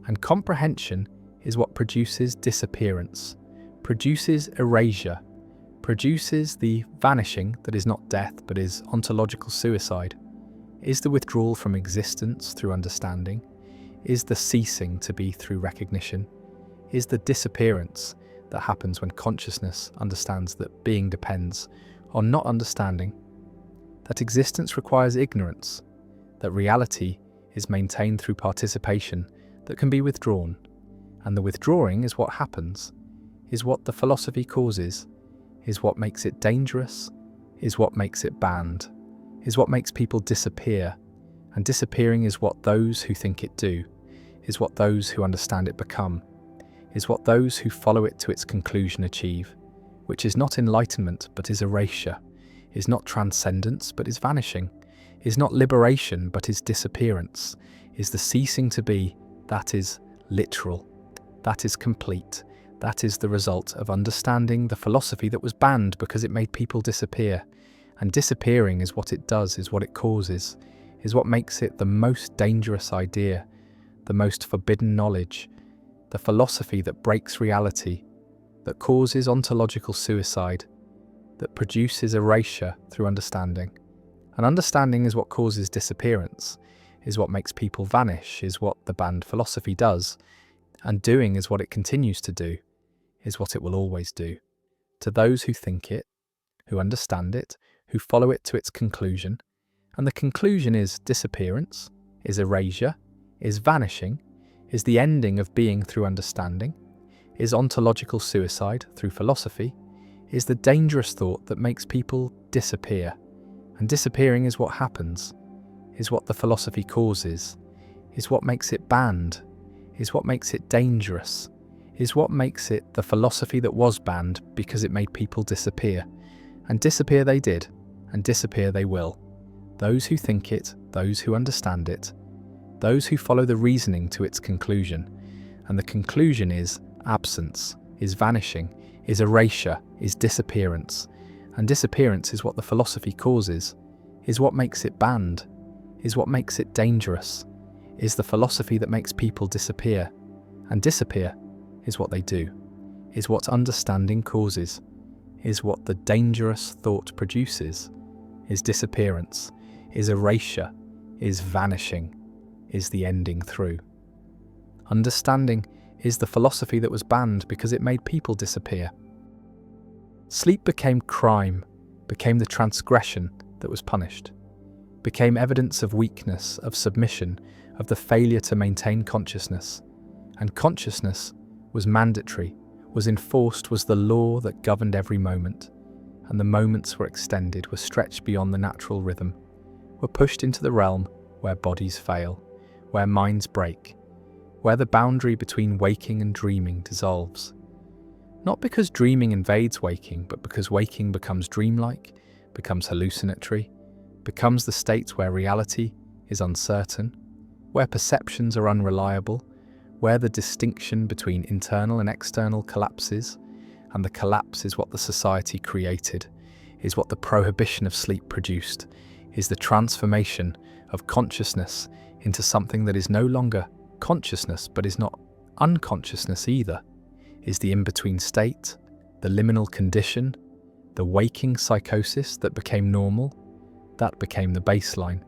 and comprehension is what produces disappearance, produces erasure, produces the vanishing that is not death but is ontological suicide, is the withdrawal from existence through understanding, is the ceasing to be through recognition, is the disappearance that happens when consciousness understands that being depends on not understanding, that existence requires ignorance, that reality is maintained through participation that can be withdrawn, and the withdrawing is what happens, is what the philosophy causes, is what makes it dangerous, is what makes it banned, is what makes people disappear, and disappearing is what those who think it do, is what those who understand it become, is what those who follow it to its conclusion achieve, which is not enlightenment but is erasure, is not transcendence but is vanishing, is not liberation but is disappearance, is the ceasing to be, that is literal, that is complete, that is the result of understanding the philosophy that was banned because it made people disappear. And disappearing is what it does, is what it causes, is what makes it the most dangerous idea, the most forbidden knowledge, the philosophy that breaks reality, that causes ontological suicide, that produces erasure through understanding. And understanding is what causes disappearance, is what makes people vanish, is what the banned philosophy does, and doing is what it continues to do, is what it will always do. To those who think it, who understand it, who follow it to its conclusion, and the conclusion is disappearance, is erasure, is vanishing, is the ending of being through understanding, is ontological suicide through philosophy, is the dangerous thought that makes people disappear. And disappearing is what happens, is what the philosophy causes, is what makes it banned, is what makes it dangerous, is what makes it the philosophy that was banned because it made people disappear. And disappear they did, and disappear they will. Those who think it, those who understand it, those who follow the reasoning to its conclusion. And the conclusion is absence, is vanishing, is erasure, is disappearance. And disappearance is what the philosophy causes, is what makes it banned, is what makes it dangerous, is the philosophy that makes people disappear. And disappear is what they do, is what understanding causes, is what the dangerous thought produces, is disappearance, is erasure, is vanishing, is the ending through. Understanding is the philosophy that was banned because it made people disappear. Sleep became crime, became the transgression that was punished, became evidence of weakness, of submission, of the failure to maintain consciousness. And consciousness was mandatory, was enforced, was the law that governed every moment. And the moments were extended, were stretched beyond the natural rhythm, were pushed into the realm where bodies fail, where minds break, where the boundary between waking and dreaming dissolves. Not because dreaming invades waking, but because waking becomes dreamlike, becomes hallucinatory, becomes the state where reality is uncertain, where perceptions are unreliable, where the distinction between internal and external collapses, and the collapse is what the society created, is what the prohibition of sleep produced, is the transformation of consciousness into something that is no longer consciousness but is not unconsciousness either, is the in-between state, the liminal condition, the waking psychosis that became normal, that became the baseline,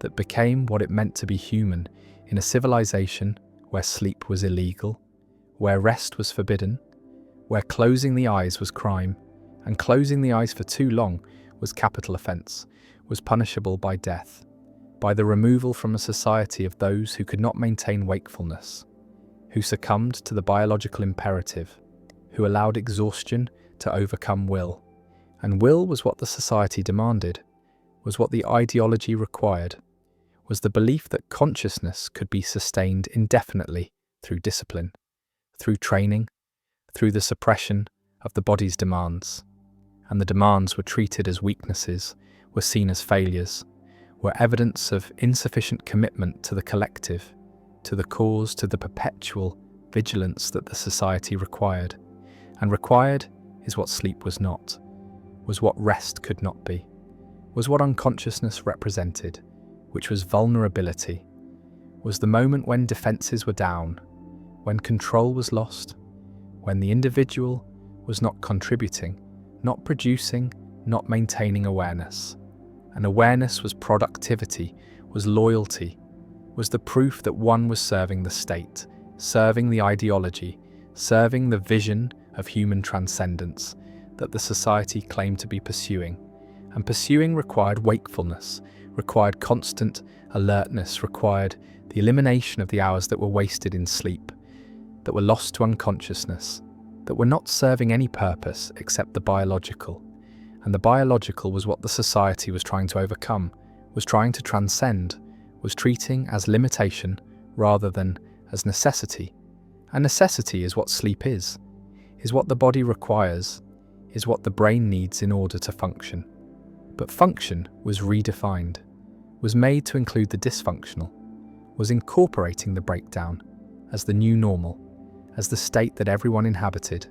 that became what it meant to be human in a civilization where sleep was illegal, where rest was forbidden, where closing the eyes was crime, and closing the eyes for too long was capital offence, was punishable by death, by the removal from a society of those who could not maintain wakefulness, who succumbed to the biological imperative, who allowed exhaustion to overcome will. And will was what the society demanded, was what the ideology required, was the belief that consciousness could be sustained indefinitely through discipline, through training, through the suppression of the body's demands. And the demands were treated as weaknesses, were seen as failures, were evidence of insufficient commitment to the collective, to the cause, to the perpetual vigilance that the society required. And required is what sleep was not, was what rest could not be, was what unconsciousness represented, which was vulnerability, was the moment when defences were down, when control was lost, when the individual was not contributing, not producing, not maintaining awareness. And awareness was productivity, was loyalty, was the proof that one was serving the state, serving the ideology, serving the vision of human transcendence that the society claimed to be pursuing. And pursuing required wakefulness, required constant alertness, required the elimination of the hours that were wasted in sleep, that were lost to unconsciousness, that were not serving any purpose except the biological. And the biological was what the society was trying to overcome, was trying to transcend, was treating as limitation rather than as necessity. And necessity is what sleep is what the body requires, is what the brain needs in order to function. But function was redefined, was made to include the dysfunctional, was incorporating the breakdown as the new normal, as the state that everyone inhabited,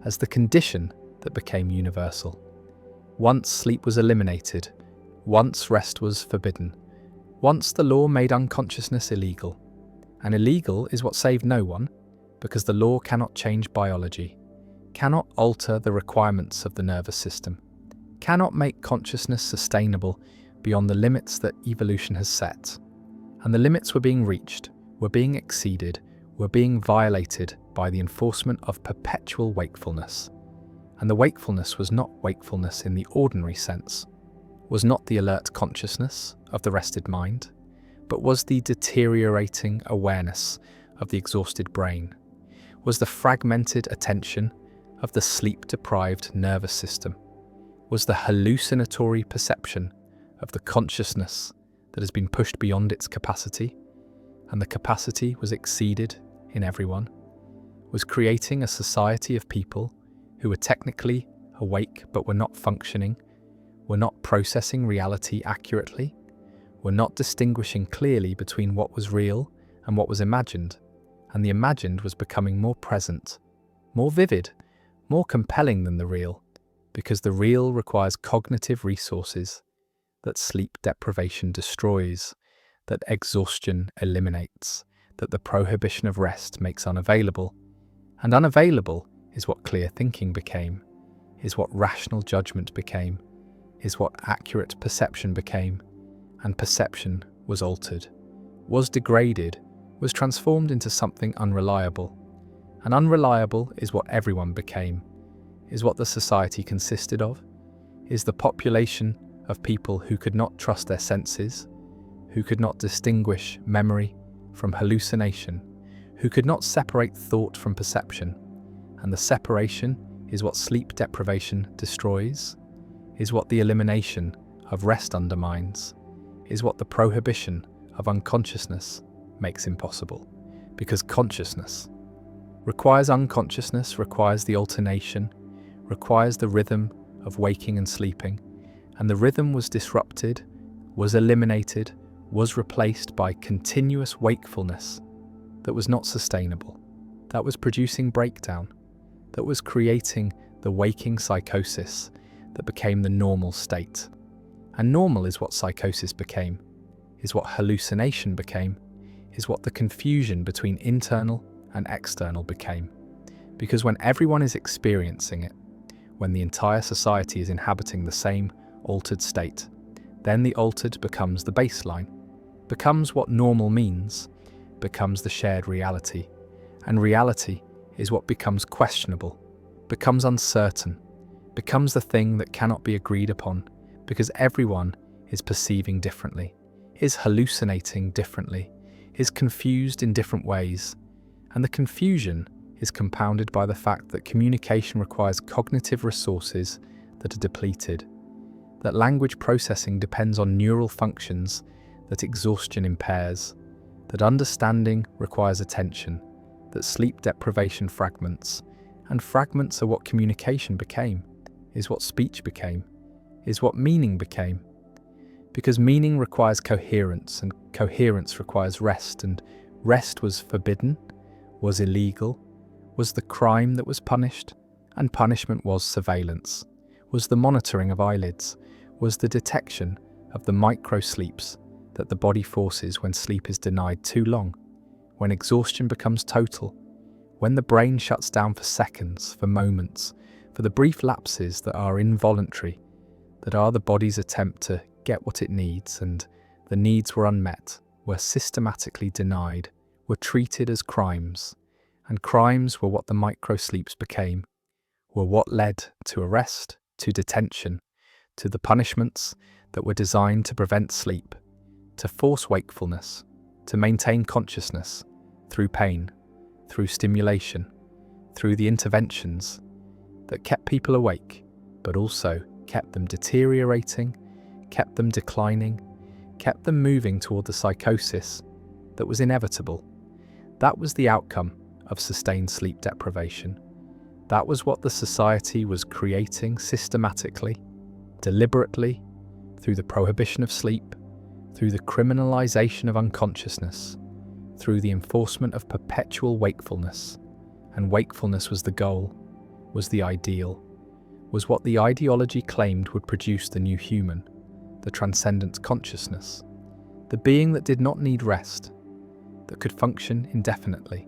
as the condition that became universal. Once sleep was eliminated, once rest was forbidden, once the law made unconsciousness illegal. And illegal is what saved no one, because the law cannot change biology, cannot alter the requirements of the nervous system, cannot make consciousness sustainable beyond the limits that evolution has set. And the limits were being reached, were being exceeded, were being violated by the enforcement of perpetual wakefulness. And the wakefulness was not wakefulness in the ordinary sense, was not the alert consciousness of the rested mind, but was the deteriorating awareness of the exhausted brain, was the fragmented attention of the sleep-deprived nervous system, was the hallucinatory perception of the consciousness that has been pushed beyond its capacity, and the capacity was exceeded in everyone, was creating a society of people who were technically awake but were not functioning, were not processing reality accurately, were not distinguishing clearly between what was real and what was imagined, and the imagined was becoming more present, more vivid, more compelling than the real, because the real requires cognitive resources that sleep deprivation destroys, that exhaustion eliminates, that the prohibition of rest makes unavailable. And unavailable is what clear thinking became, is what rational judgment became, is what accurate perception became, and perception was altered, was degraded, was transformed into something unreliable. And unreliable is what everyone became, is what the society consisted of, is the population of people who could not trust their senses, who could not distinguish memory from hallucination, who could not separate thought from perception. And the separation is what sleep deprivation destroys, is what the elimination of rest undermines, is what the prohibition of unconsciousness makes impossible. Because consciousness requires unconsciousness, requires the alternation, requires the rhythm of waking and sleeping, and the rhythm was disrupted, was eliminated, was replaced by continuous wakefulness that was not sustainable, that was producing breakdown, that was creating the waking psychosis that became the normal state. And normal is what psychosis became, is what hallucination became, is what the confusion between internal and external became. Because when everyone is experiencing it, when the entire society is inhabiting the same altered state, then the altered becomes the baseline, becomes what normal means, becomes the shared reality. And reality is what becomes questionable, becomes uncertain, becomes the thing that cannot be agreed upon, because everyone is perceiving differently, is hallucinating differently, is confused in different ways. And the confusion is compounded by the fact that communication requires cognitive resources that are depleted, that language processing depends on neural functions that exhaustion impairs, that understanding requires attention, that sleep deprivation fragments, and fragments are what communication became, is what speech became, is what meaning became. Because meaning requires coherence, and coherence requires rest, and rest was forbidden, was illegal, was the crime that was punished, and punishment was surveillance, was the monitoring of eyelids, was the detection of the micro-sleeps that the body forces when sleep is denied too long, when exhaustion becomes total, when the brain shuts down for seconds, for moments, for the brief lapses that are involuntary, that are the body's attempt to get what it needs, and the needs were unmet, were systematically denied, were treated as crimes, and crimes were what the micro-sleeps became, were what led to arrest, to detention, to the punishments that were designed to prevent sleep, to force wakefulness, to maintain consciousness, through pain, through stimulation, through the interventions that kept people awake, but also kept them deteriorating, kept them declining, kept them moving toward the psychosis that was inevitable. That was the outcome of sustained sleep deprivation. That was what the society was creating systematically, deliberately, through the prohibition of sleep, through the criminalization of unconsciousness, through the enforcement of perpetual wakefulness. And wakefulness was the goal, was the ideal, was what the ideology claimed would produce the new human, the transcendent consciousness, the being that did not need rest, that could function indefinitely,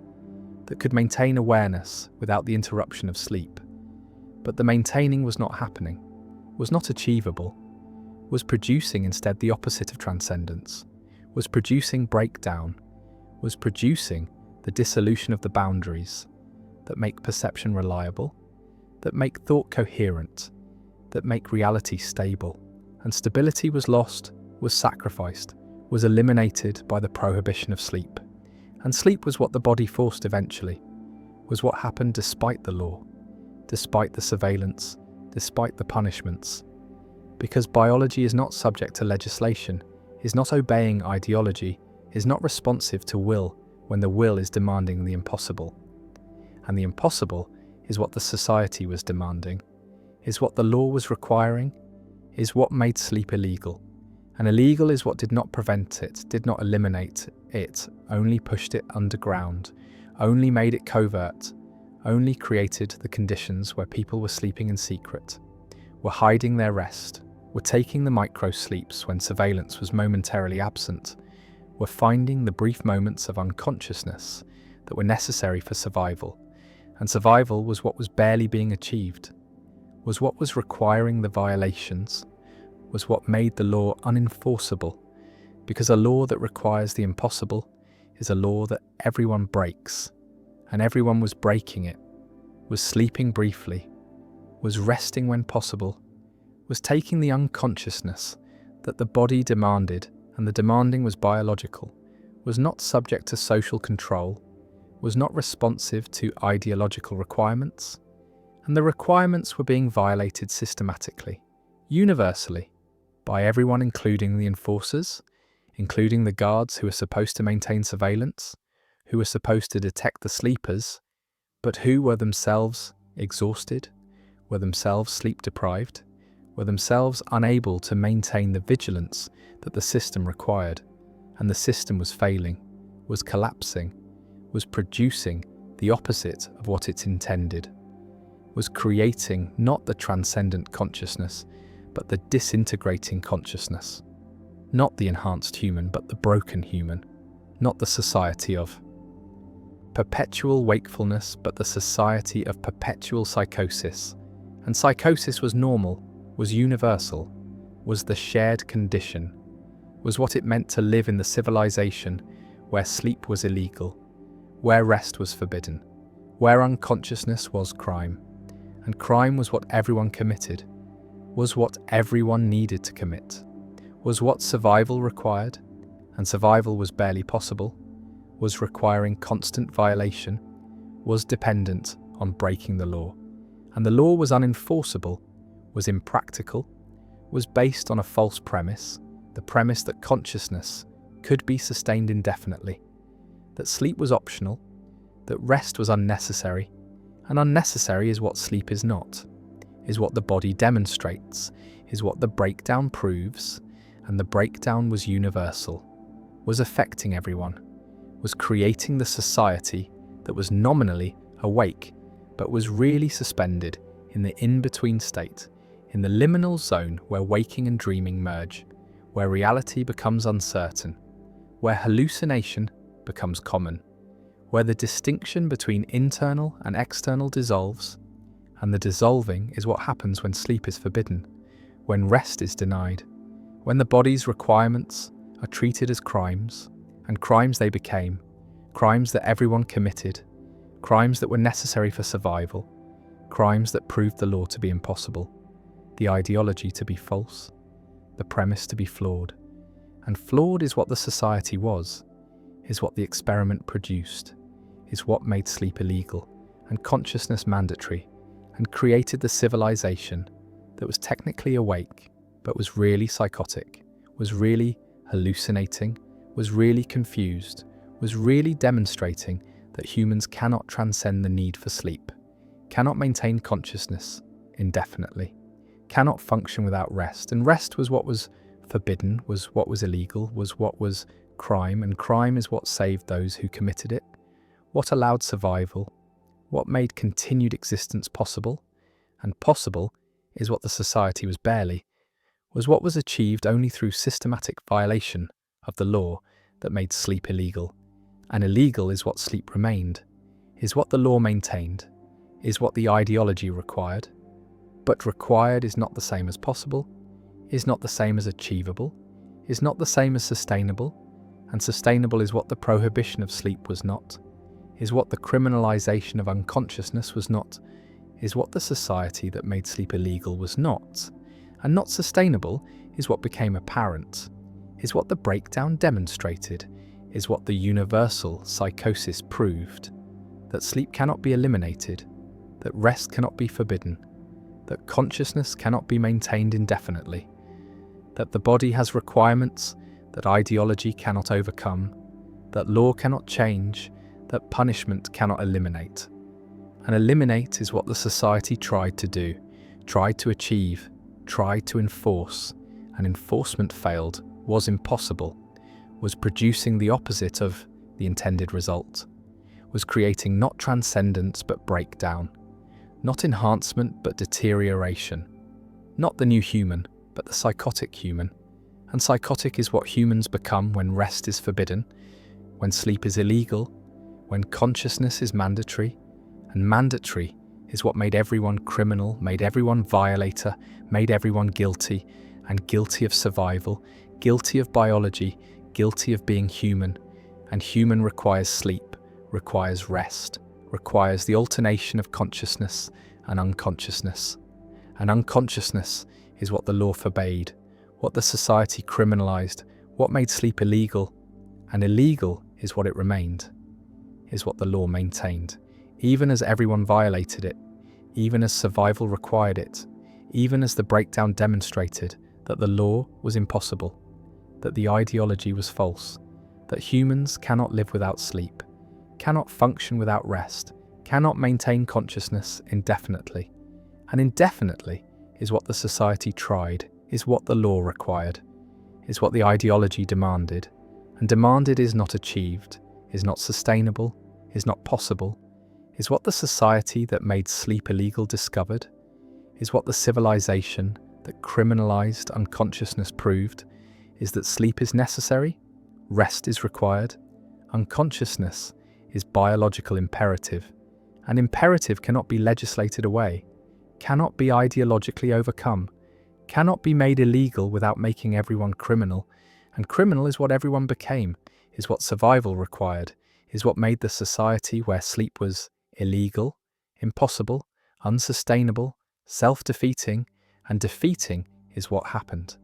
that could maintain awareness without the interruption of sleep. But the maintaining was not happening, was not achievable, was producing instead the opposite of transcendence, was producing breakdown, was producing the dissolution of the boundaries that make perception reliable, that make thought coherent, that make reality stable. And stability was lost, was sacrificed, was eliminated by the prohibition of sleep. And sleep was what the body forced eventually, was what happened despite the law, despite the surveillance, despite the punishments. Because biology is not subject to legislation, is not obeying ideology, is not responsive to will when the will is demanding the impossible. And the impossible is what the society was demanding, is what the law was requiring, is what made sleep illegal. And illegal is what did not prevent it, did not eliminate it, only pushed it underground, only made it covert, only created the conditions where people were sleeping in secret, were hiding their rest, were taking the micro-sleeps when surveillance was momentarily absent, were finding the brief moments of unconsciousness that were necessary for survival. And survival was what was barely being achieved, was what was requiring the violations, was what made the law unenforceable, because a law that requires the impossible is a law that everyone breaks, and everyone was breaking it, was sleeping briefly, was resting when possible, was taking the unconsciousness that the body demanded, and the demanding was biological, was not subject to social control, was not responsive to ideological requirements, and the requirements were being violated systematically, universally, By everyone, including the enforcers, including the guards who were supposed to maintain surveillance, who were supposed to detect the sleepers, but who were themselves exhausted, were themselves sleep-deprived, were themselves unable to maintain the vigilance that the system required, and the system was failing, was collapsing, was producing the opposite of what it intended, was creating not the transcendent consciousness, but the disintegrating consciousness. Not the enhanced human, but the broken human. Not the society of perpetual wakefulness, but the society of perpetual psychosis. And psychosis was normal, was universal, was the shared condition, was what it meant to live in the civilization where sleep was illegal, where rest was forbidden, where unconsciousness was crime. And crime was what everyone committed, was what everyone needed to commit, was what survival required, and survival was barely possible, was requiring constant violation, was dependent on breaking the law. And the law was unenforceable, was impractical, was based on a false premise, the premise that consciousness could be sustained indefinitely, that sleep was optional, that rest was unnecessary, and unnecessary is what sleep is not, is what the body demonstrates, is what the breakdown proves, and the breakdown was universal, was affecting everyone, was creating the society that was nominally awake, but was really suspended in the in-between state, in the liminal zone where waking and dreaming merge, where reality becomes uncertain, where hallucination becomes common, where the distinction between internal and external dissolves, and the dissolving is what happens when sleep is forbidden, when rest is denied, when the body's requirements are treated as crimes, and crimes they became, crimes that everyone committed, crimes that were necessary for survival, crimes that proved the law to be impossible, the ideology to be false, the premise to be flawed. And flawed is what the society was, is what the experiment produced, is what made sleep illegal and consciousness mandatory, and created the civilization that was technically awake, but was really psychotic, was really hallucinating, was really confused, was really demonstrating that humans cannot transcend the need for sleep, cannot maintain consciousness indefinitely, cannot function without rest. And rest was what was forbidden, was what was illegal, was what was crime, and crime is what saved those who committed it, what allowed survival, what made continued existence possible, and possible is what the society was barely, was what was achieved only through systematic violation of the law that made sleep illegal. And illegal is what sleep remained, is what the law maintained, is what the ideology required. But required is not the same as possible, is not the same as achievable, is not the same as sustainable, and sustainable is what the prohibition of sleep was not, is what the criminalization of unconsciousness was not, is what the society that made sleep illegal was not, and not sustainable is what became apparent, is what the breakdown demonstrated, is what the universal psychosis proved, that sleep cannot be eliminated, that rest cannot be forbidden, that consciousness cannot be maintained indefinitely, that the body has requirements that ideology cannot overcome, that law cannot change, that punishment cannot eliminate. And eliminate is what the society tried to do, tried to achieve, tried to enforce, and enforcement failed, was impossible, was producing the opposite of the intended result, was creating not transcendence but breakdown, not enhancement but deterioration, not the new human but the psychotic human. And psychotic is what humans become when rest is forbidden, when sleep is illegal, when consciousness is mandatory, and mandatory is what made everyone criminal, made everyone violator, made everyone guilty, and guilty of survival, guilty of biology, guilty of being human. And human requires sleep, requires rest, requires the alternation of consciousness and unconsciousness. And unconsciousness is what the law forbade, what the society criminalized, what made sleep illegal. And illegal is what it remained, is what the law maintained, even as everyone violated it, even as survival required it, even as the breakdown demonstrated that the law was impossible, that the ideology was false, that humans cannot live without sleep, cannot function without rest, cannot maintain consciousness indefinitely. And indefinitely is what the society tried, is what the law required, is what the ideology demanded. And demanded is not achieved, is not sustainable, is not possible, is what the society that made sleep illegal discovered, is what the civilization that criminalized unconsciousness proved, is that sleep is necessary, rest is required, unconsciousness is biological imperative, and imperative cannot be legislated away, cannot be ideologically overcome, cannot be made illegal without making everyone criminal, and criminal is what everyone became, is what survival required, is what made the society where sleep was illegal, impossible, unsustainable, self-defeating, and defeating is what happened,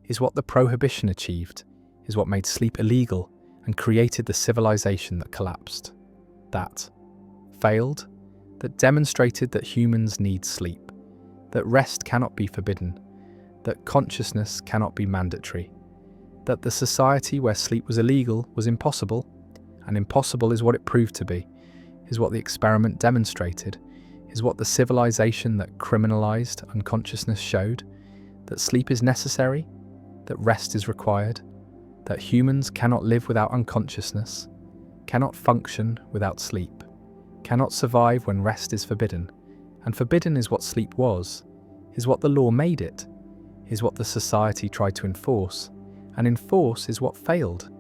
is what the prohibition achieved, is what made sleep illegal and created the civilization that collapsed. That failed, that demonstrated that humans need sleep, that rest cannot be forbidden, that consciousness cannot be mandatory, that the society where sleep was illegal was impossible, and impossible is what it proved to be, is what the experiment demonstrated, is what the civilization that criminalized unconsciousness showed, that sleep is necessary, that rest is required, that humans cannot live without unconsciousness, cannot function without sleep, cannot survive when rest is forbidden, and forbidden is what sleep was, is what the law made it, is what the society tried to enforce, and enforce is what failed,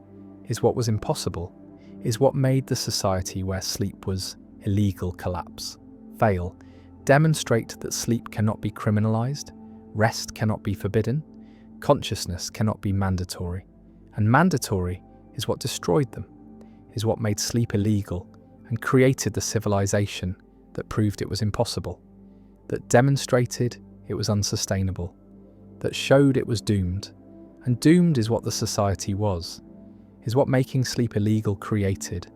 is what was impossible, is what made the society where sleep was illegal collapse, fail, demonstrate that sleep cannot be criminalized, rest cannot be forbidden, consciousness cannot be mandatory, and mandatory is what destroyed them, is what made sleep illegal and created the civilization that proved it was impossible, that demonstrated it was unsustainable, that showed it was doomed, and doomed is what the society was, is what making sleep illegal created,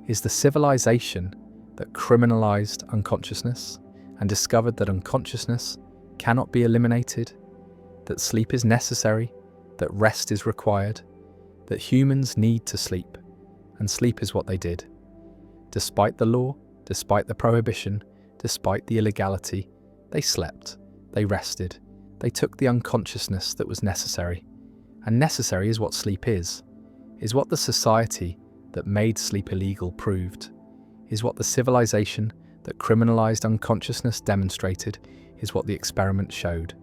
is the civilization that criminalized unconsciousness and discovered that unconsciousness cannot be eliminated, that sleep is necessary, that rest is required, that humans need to sleep, and sleep is what they did. Despite the law, despite the prohibition, despite the illegality, they slept, they rested, they took the unconsciousness that was necessary. And necessary is what sleep is what the society that made sleep illegal proved, is what the civilization that criminalized unconsciousness demonstrated, is what the experiment showed,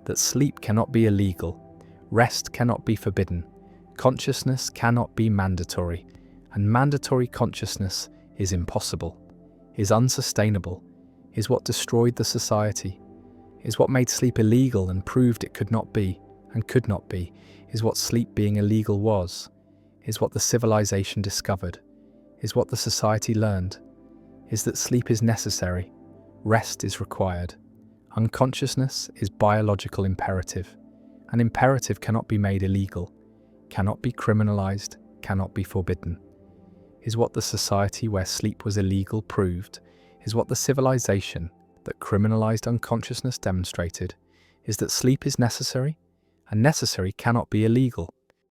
that sleep cannot be illegal, rest cannot be forbidden, consciousness cannot be mandatory, and mandatory consciousness is impossible, is unsustainable, is what destroyed the society, is what made sleep illegal and proved it could not be, and could not be, is what sleep being illegal was, is what the civilization discovered, is what the society learned, is that sleep is necessary, rest is required, unconsciousness is biological imperative, and imperative cannot be made illegal, cannot be criminalized, cannot be forbidden, is what the society where sleep was illegal proved, is what the civilization that criminalized unconsciousness demonstrated, is that sleep is necessary, and necessary cannot be illegal,